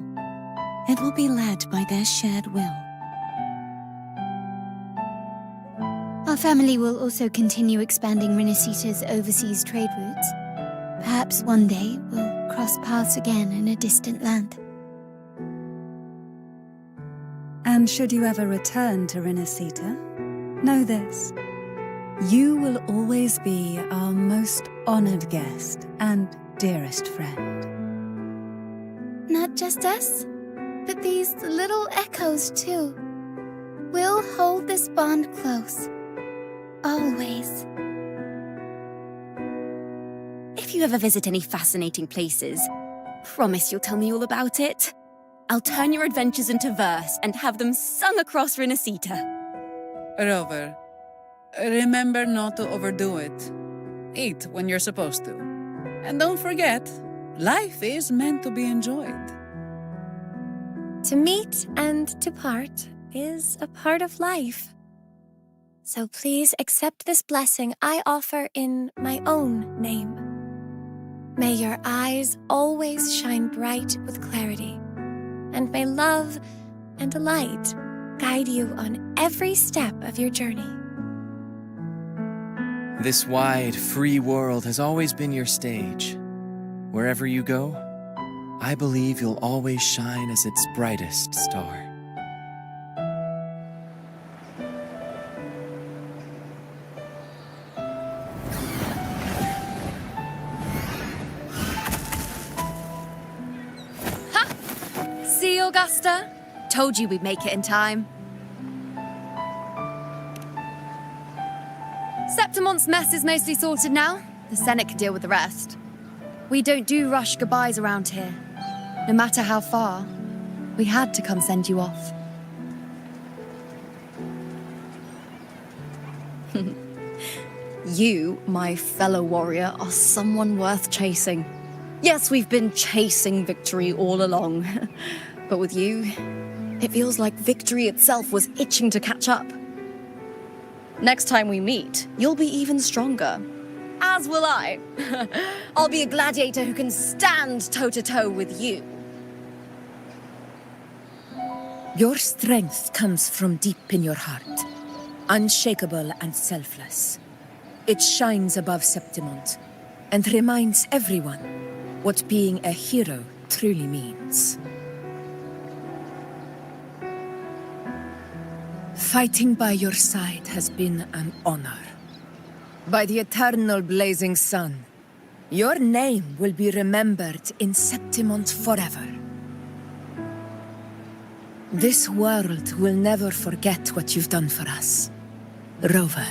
It will be led by their shared will. Our family will also continue expanding Renacita's overseas trade routes. Perhaps one day we'll cross paths again in a distant land. And should you ever return to Renacita, know this. You will always be our most honored guest and dearest friend. Not just us, but these little echoes too. We'll hold this bond close. Always. If you ever visit any fascinating places, promise you'll tell me all about it. I'll turn your adventures into verse and have them sung across Renacita. Rover, remember not to overdo it. Eat when you're supposed to. And don't forget, life is meant to be enjoyed. To meet and to part is a part of life. So please accept this blessing I offer in my own name. May your eyes always shine bright with clarity, and may love and light guide you on every step of your journey. This wide, free world has always been your stage. Wherever you go, I believe you'll always shine as its brightest star. Augusta? Told you we'd make it in time. Septimont's mess is mostly sorted now. The Senate can deal with the rest. We don't do rush goodbyes around here. No matter how far, we had to come send you off. You, my fellow warrior, are someone worth chasing. Yes, we've been chasing victory all along. But with you, it feels like victory itself was itching to catch up. Next time we meet, you'll be even stronger. As will I. I'll be a gladiator who can stand toe-to-toe with you. Your strength comes from deep in your heart, unshakable and selfless. It shines above Septimont and reminds everyone what being a hero truly means. Fighting by your side has been an honor. By the eternal blazing sun, your name will be remembered in Septimont forever. This world will never forget what you've done for us, Rover.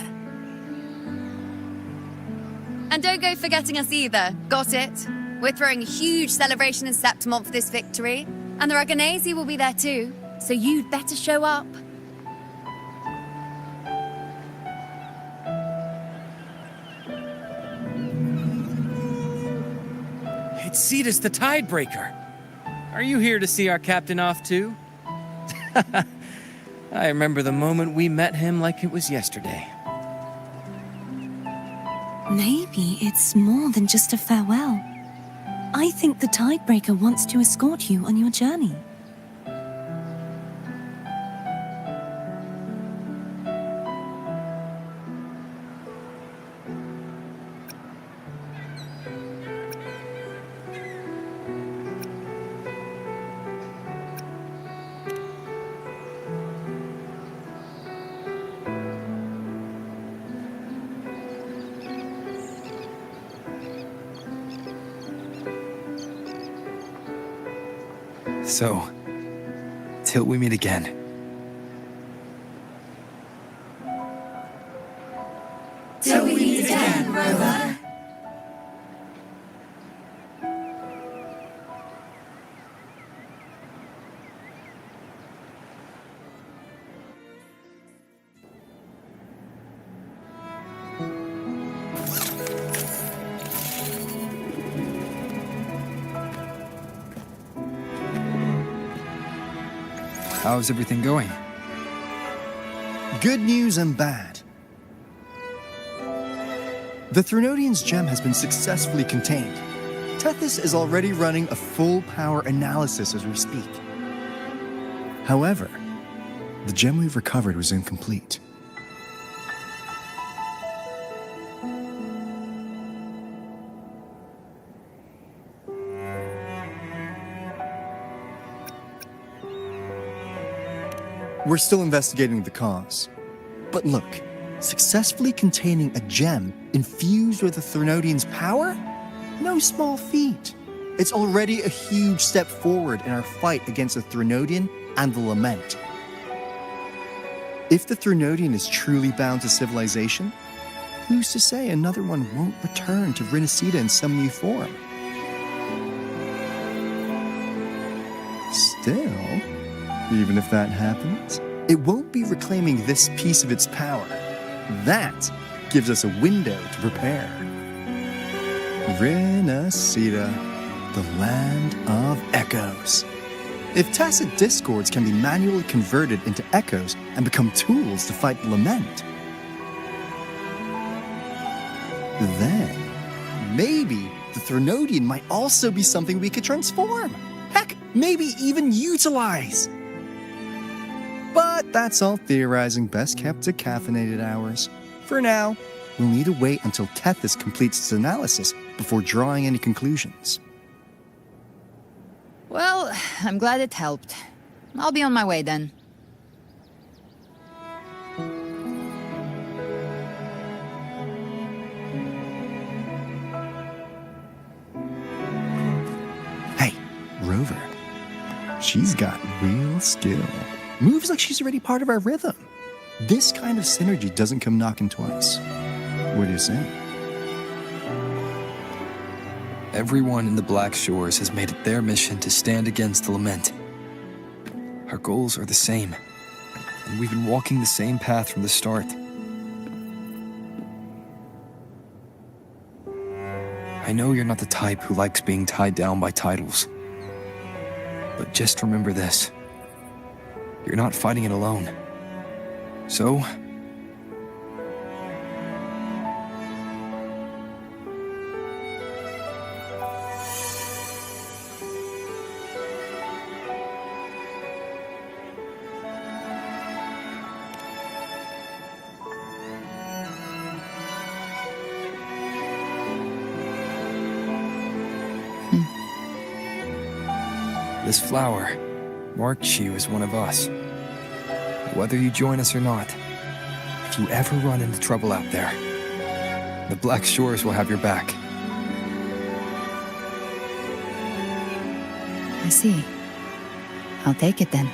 And don't go forgetting us either, got it? We're throwing a huge celebration in Septimont for this victory, and the Aragonese will be there too, so you'd better show up. It's Cetus the Tidebreaker. Are you here to see our captain off too? I remember the moment we met him like it was yesterday. Maybe it's more than just a farewell. I think the Tidebreaker wants to escort you on your journey. So, till we meet again. Till we meet again, Rover. How's everything going? Good news and bad. The Threnodian's gem has been successfully contained. Tethys is already running a full power analysis as we speak. However, the gem we've recovered was incomplete. We're still investigating the cause. But look, successfully containing a gem infused with the Threnodian's power? No small feat. It's already a huge step forward in our fight against the Threnodian and the Lament. If the Threnodian is truly bound to civilization, who's to say another one won't return to Rinascita in some new form? Still, even if that happens, it won't be reclaiming this piece of its power. That gives us a window to prepare. Rinascita, the land of echoes. If tacit discords can be manually converted into echoes and become tools to fight the Lament, then maybe the Threnodian might also be something we could transform. Heck, maybe even utilize. But that's all theorizing best kept to caffeinated hours. For now, we'll need to wait until Tethys completes its analysis before drawing any conclusions. Well, I'm glad it helped. I'll be on my way then. Hey, Rover. She's got real skill. Moves like she's already part of our rhythm. This kind of synergy doesn't come knocking twice. What do you say? Everyone in the Black Shores has made it their mission to stand against the lament. Our goals are the same, and we've been walking the same path from the start. I know you're not the type who likes being tied down by titles. But just remember this. You're not fighting it alone. So... This flower marks you as one of us. Whether you join us or not, if you ever run into trouble out there, the Black Shores will have your back. I see. I'll take it then.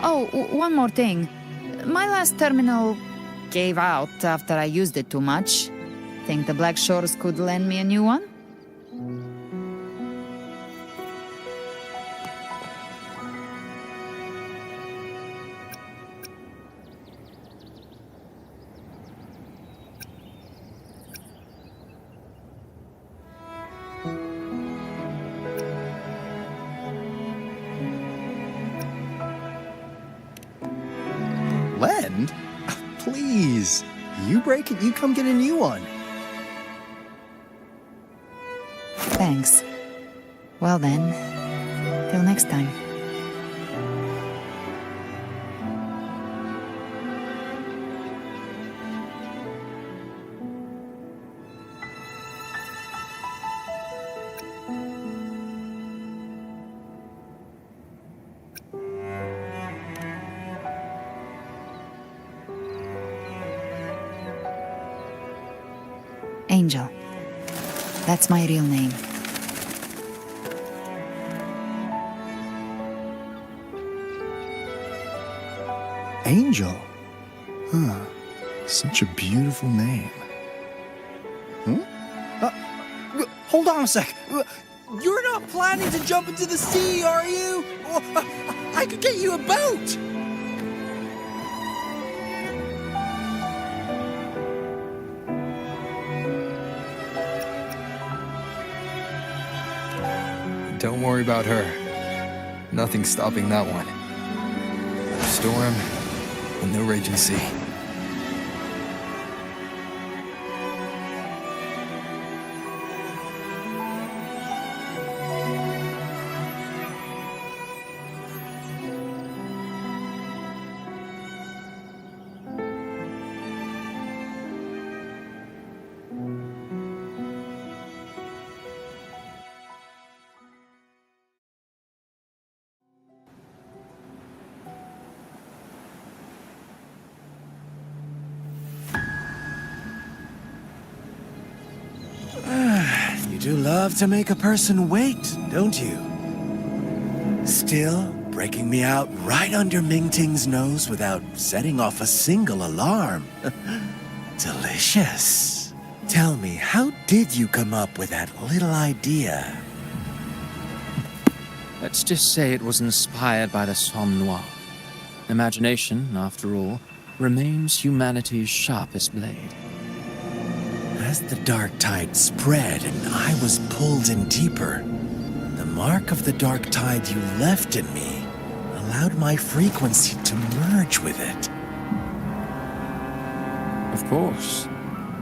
Oh, one more thing. My last terminal gave out after I used it too much. Think the Black Shores could lend me a new one? Lend? Please. You break it, you come get a new one. Thanks. Well then, till next time. Angel. That's my real name. Angel? Huh. Such a beautiful name. Hold on a sec. You're not planning to jump into the sea, are you? I could get you a boat! Don't worry about her. Nothing's stopping that one. No storm and no raging sea. You do love to make a person wait, don't you? Still breaking me out right under Mingting's nose without setting off a single alarm. Delicious. Tell me, how did you come up with that little idea? Let's just say it was inspired by the Somme Noir. Imagination, after all, remains humanity's sharpest blade. As the dark tide spread and I was pulled in deeper, the mark of the dark tide you left in me allowed my frequency to merge with it. Of course.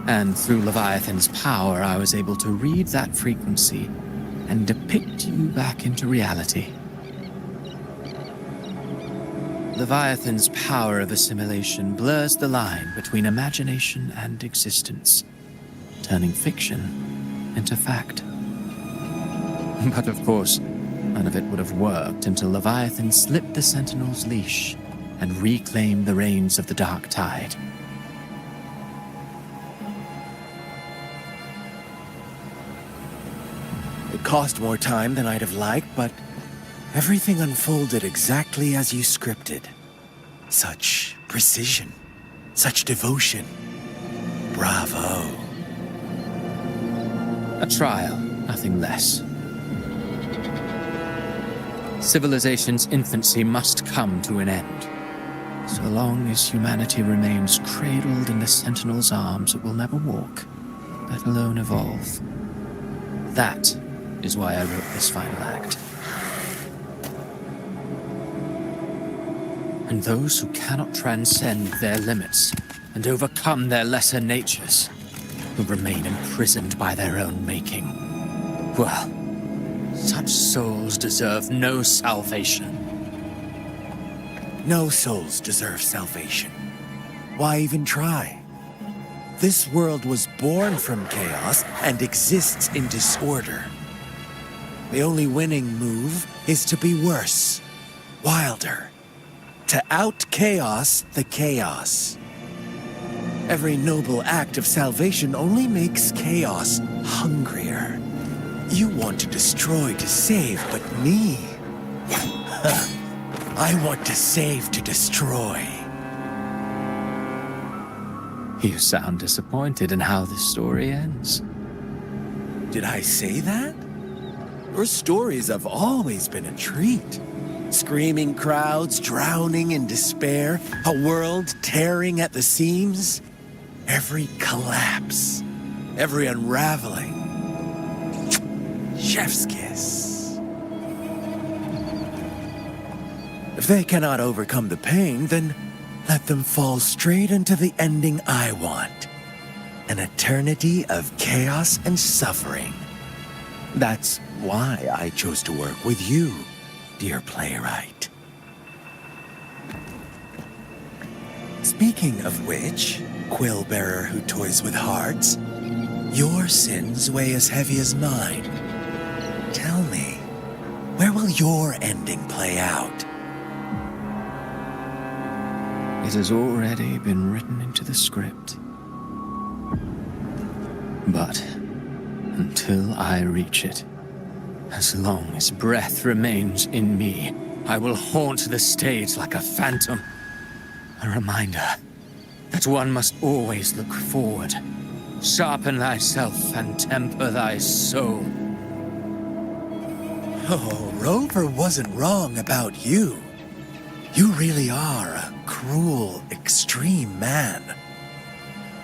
And through Leviathan's power, I was able to read that frequency and depict you back into reality. Leviathan's power of assimilation blurs the line between imagination and existence, turning fiction into fact. But of course, none of it would have worked until Leviathan slipped the Sentinel's leash and reclaimed the reins of the Dark Tide. cost more time than I'd have liked, but everything unfolded exactly as you scripted. Such precision, such devotion. Bravo. A trial, nothing less. Civilization's infancy must come to an end. So long as humanity remains cradled in the Sentinel's arms, it will never walk, let alone evolve. That is why I wrote this final act. And those who cannot transcend their limits and overcome their lesser natures will remain imprisoned by their own making. Well, such souls deserve no salvation. No souls deserve salvation. Why even try? This world was born from chaos and exists in disorder. The only winning move is to be worse, wilder, to out-chaos the chaos. Every noble act of salvation only makes chaos hungrier. You want to destroy to save, but me? I want to save to destroy. You sound disappointed in how this story ends. Did I say that? Your stories have always been a treat. Screaming crowds drowning in despair, a world tearing at the seams. Every collapse, every unraveling. Chef's kiss. If they cannot overcome the pain, then let them fall straight into the ending I want. An eternity of chaos and suffering. That's why I chose to work with you, dear playwright. Speaking of which, quill-bearer who toys with hearts, your sins weigh as heavy as mine. Tell me, where will your ending play out? It has already been written into the script. But until I reach it, as long as breath remains in me, I will haunt the stage like a phantom. A reminder that one must always look forward. Sharpen thyself and temper thy soul. Oh, Rover wasn't wrong about you. You really are a cruel, extreme man.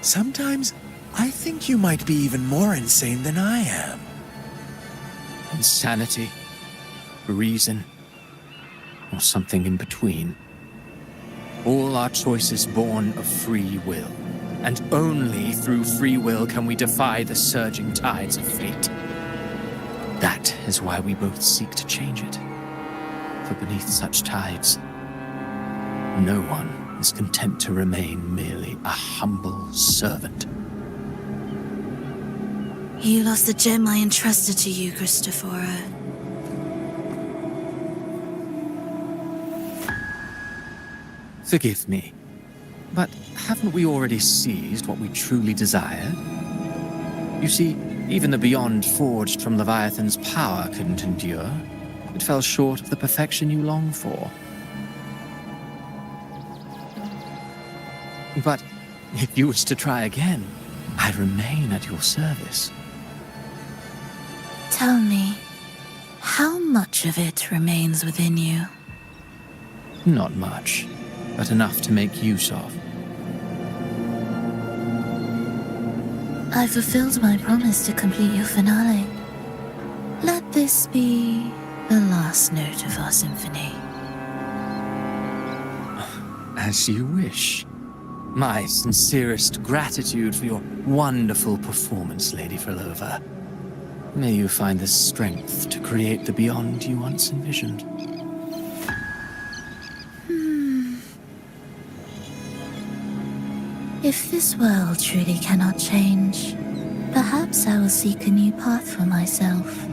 Sometimes I think you might be even more insane than I am. Insanity, reason, or something in between. All our choices born of free will, and only through free will can we defy the surging tides of fate. That is why we both seek to change it. For beneath such tides, no one is content to remain merely a humble servant. You lost the gem I entrusted to you, Christophora. Forgive me, but haven't we already seized what we truly desired? You see, even the beyond forged from Leviathan's power couldn't endure. It fell short of the perfection you long for. But if you wish to try again, I remain at your service. Tell me, how much of it remains within you? Not much, but enough to make use of. I fulfilled my promise to complete your finale. Let this be the last note of our symphony. As you wish. My sincerest gratitude for your wonderful performance, Lady Frolova. May you find the strength to create the beyond you once envisioned. If this world truly cannot change, perhaps I will seek a new path for myself.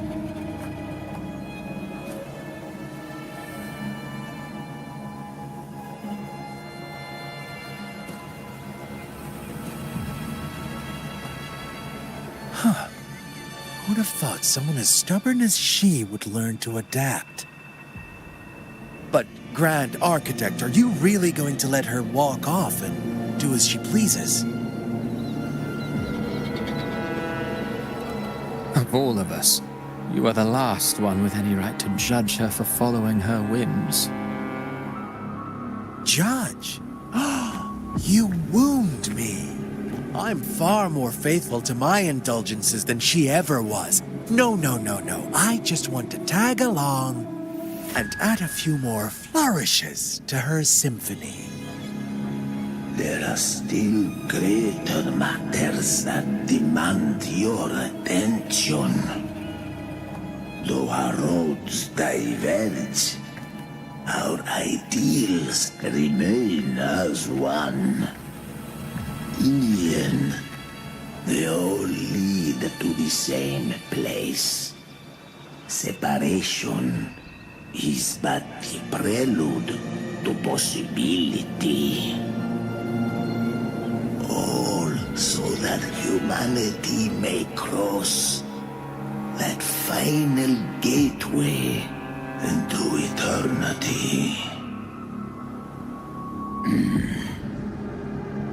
What have thought someone as stubborn as she would learn to adapt. But, Grand Architect, are you really going to let her walk off and do as she pleases? Of all of us, you are the last one with any right to judge her for following her whims. Judge? You wound me. I'm far more faithful to my indulgences than she ever was. No. I just want to tag along and add a few more flourishes to her symphony. There are still greater matters that demand your attention. Though our roads diverge, our ideals remain as one. In the end, they all lead to the same place. Separation is but the prelude to possibility. All so that humanity may cross that final gateway into eternity.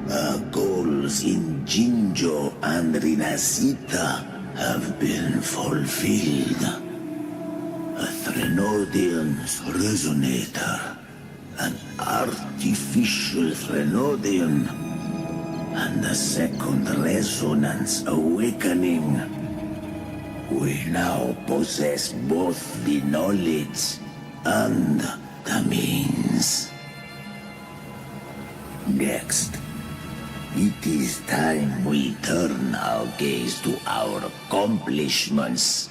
Our goals in Jinjo and Rinasita have been fulfilled. A Threnodian's resonator, an artificial Threnodian, and a second resonance awakening. We now possess both the knowledge and the means. Next, it is time we turn our gaze to our accomplishments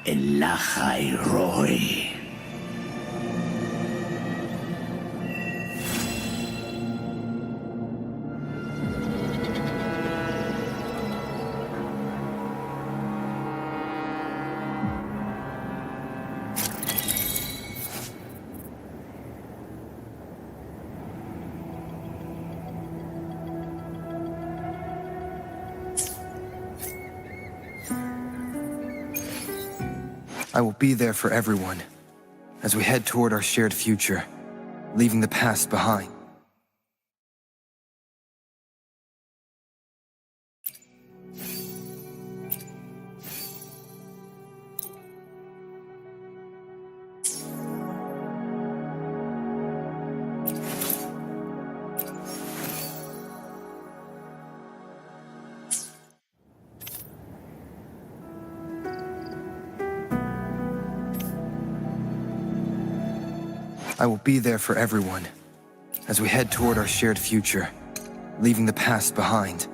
in Lahai Roy. I will be there for everyone as we head toward our shared future, leaving the past behind. I will be there for everyone as we head toward our shared future, leaving the past behind.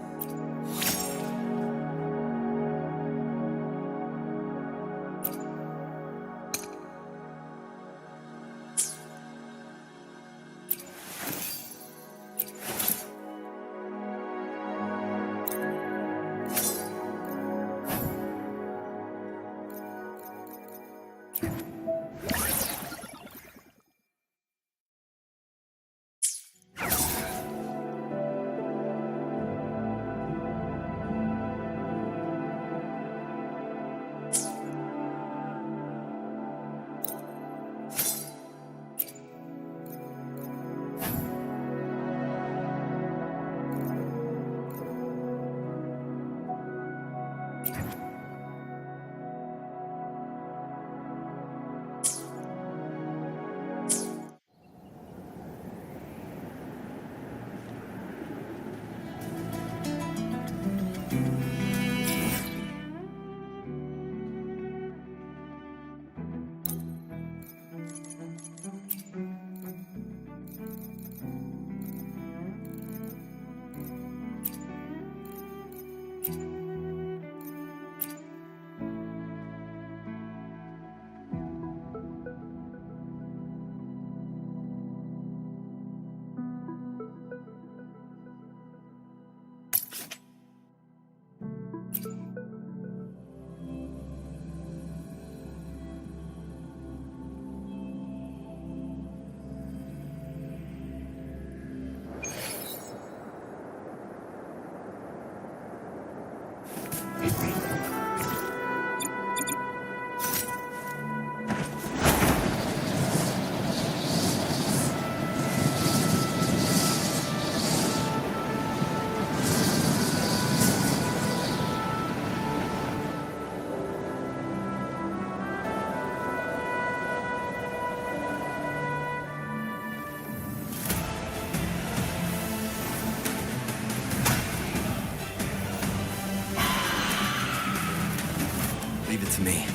to me.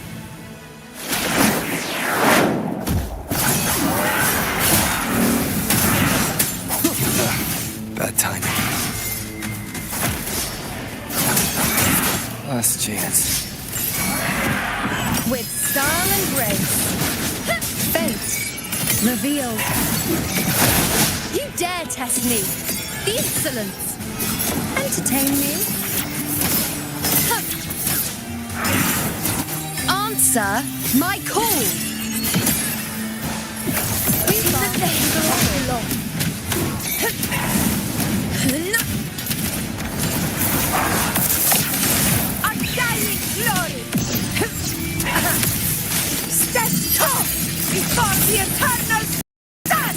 Bad timing. Last chance. With style and grace, fate revealed. You dare test me? The insolence! Entertain me? Answer my call! In the name of law. Undying glory! Step tall before the eternal sun!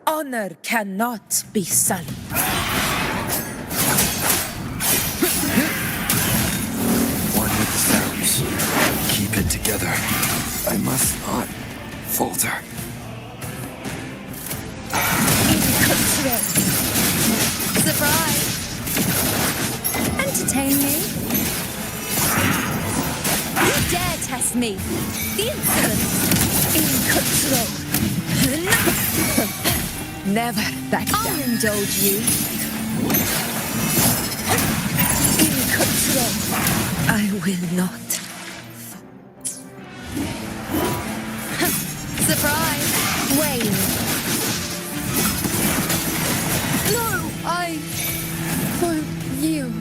Honor cannot be sullied. One with the sounds. Keep it together. I must not falter. Surprise! Entertain me? You dare test me? The insolence! In control! Never back down. I'll indulge you. In control. I will not. Surprise! Wayne. No, I won't yield.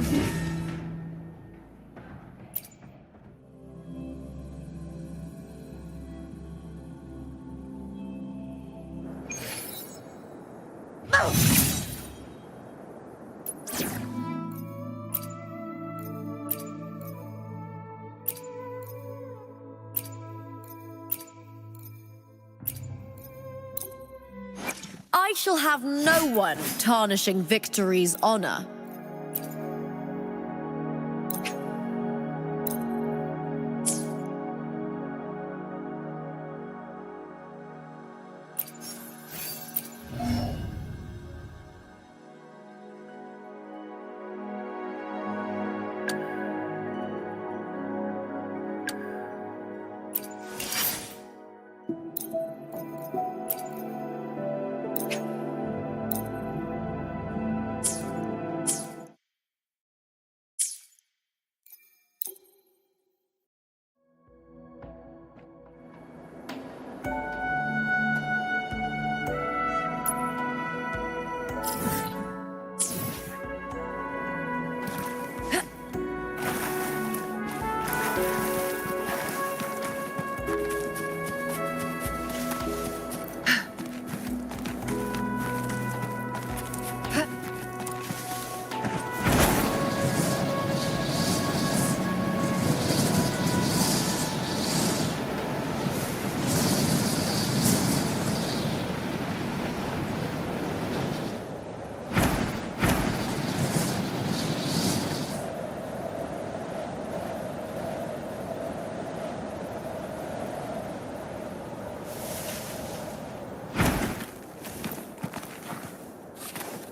I shall have no one tarnishing Victory's honor.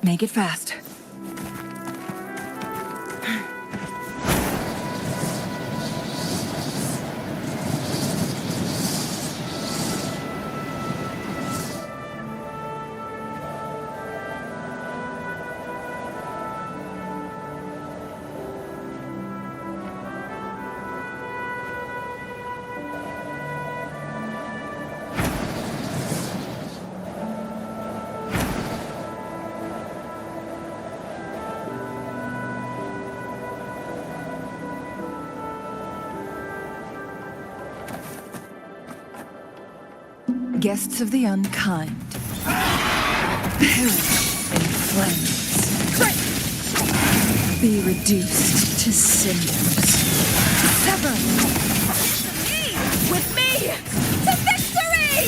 Make it fast. Guests of the unkind. Perish in flames. Be reduced to cinders. Sever! With me! To victory!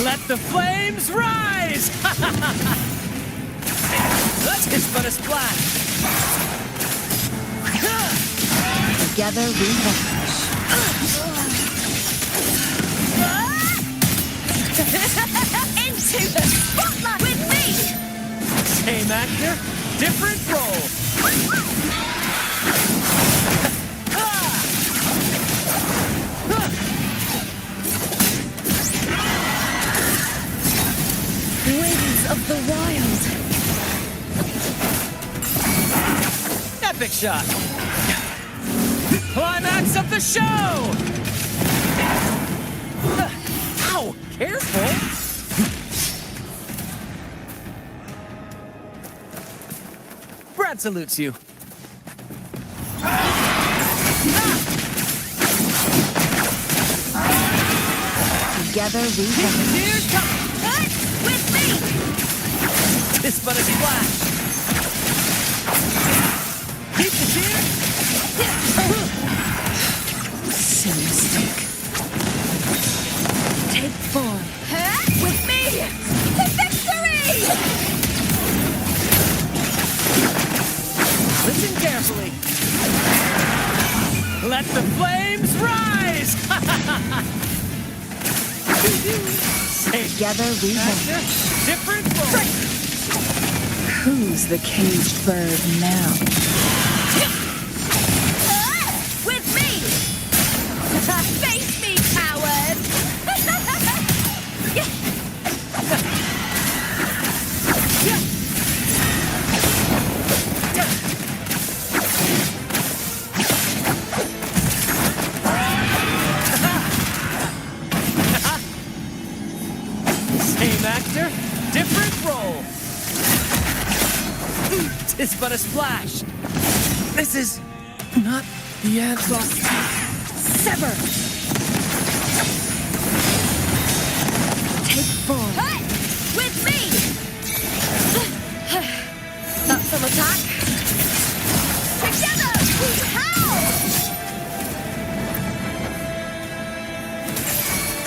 Let the flames rise! That is but a splash. Together we vanish. Into the spotlight with me! Same actor, different role. Winds of the wild. Epic shot. Climax of the show! Ow! Careful! Brad salutes you. Together we vanish. Here's come! With me! It's but a splash. Keep the cheer! Silly stick. Take form. With me! To victory! Listen carefully. Let the flames rise! Together we vanish. Different role. Who's the caged bird now? With me! Face me, coward! Same actor, different role. It's but a splash. This is not the end. Sever. Take form. With me! That's some attack. Together we howl!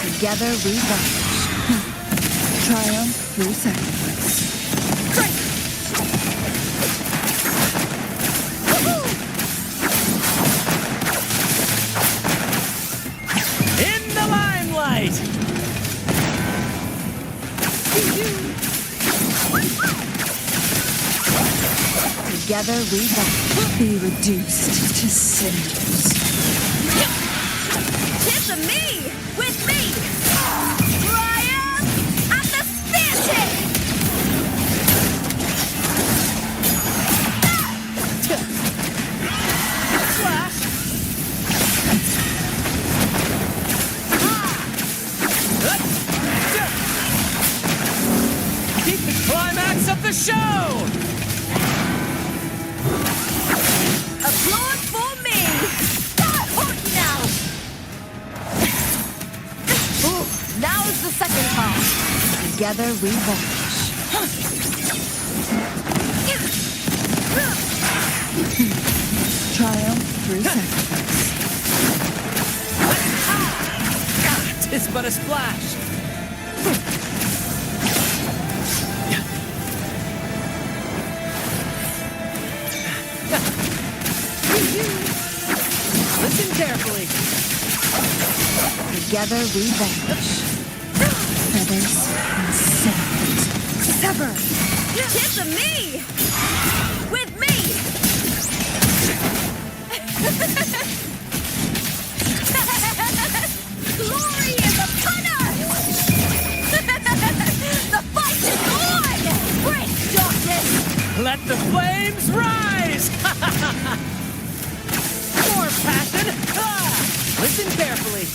Together we vanish. Triumph through sacrifice. In the limelight! Together we vanish. Be reduced to cinders. Tis a me! With me! Triumph at the spear tip! Flash! of the show! Applaud for me! Hook now! Ooh, now's the second half. Together we vanish. Triumph through sacrifice. Tis but a splash. Listen carefully. Together we vanish. Feathers and serpents. Sever! Kiss of me! With me! Glory is upon us! The fight is on! Break darkness! Let the flames rise! More passion! Ah! Listen carefully.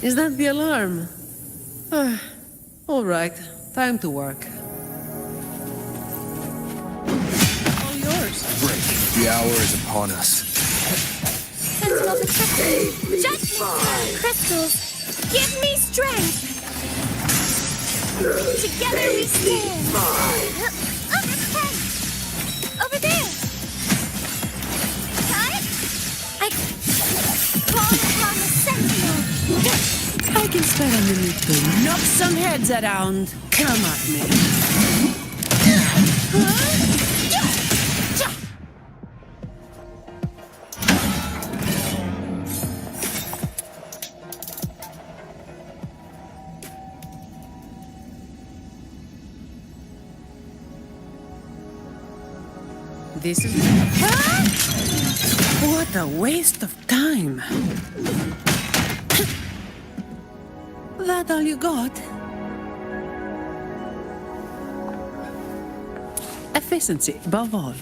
Is that the alarm? All right, time to work. All yours. Break. The hour is upon us. Sentinel protected. Judge me! Crystals, give me strength! Together we stand! Hey! Over there! I call upon the Sentinel! I can spare a minute to knock some heads around. Come at me. This is... What a waste of time. That all you got? Efficiency, above all.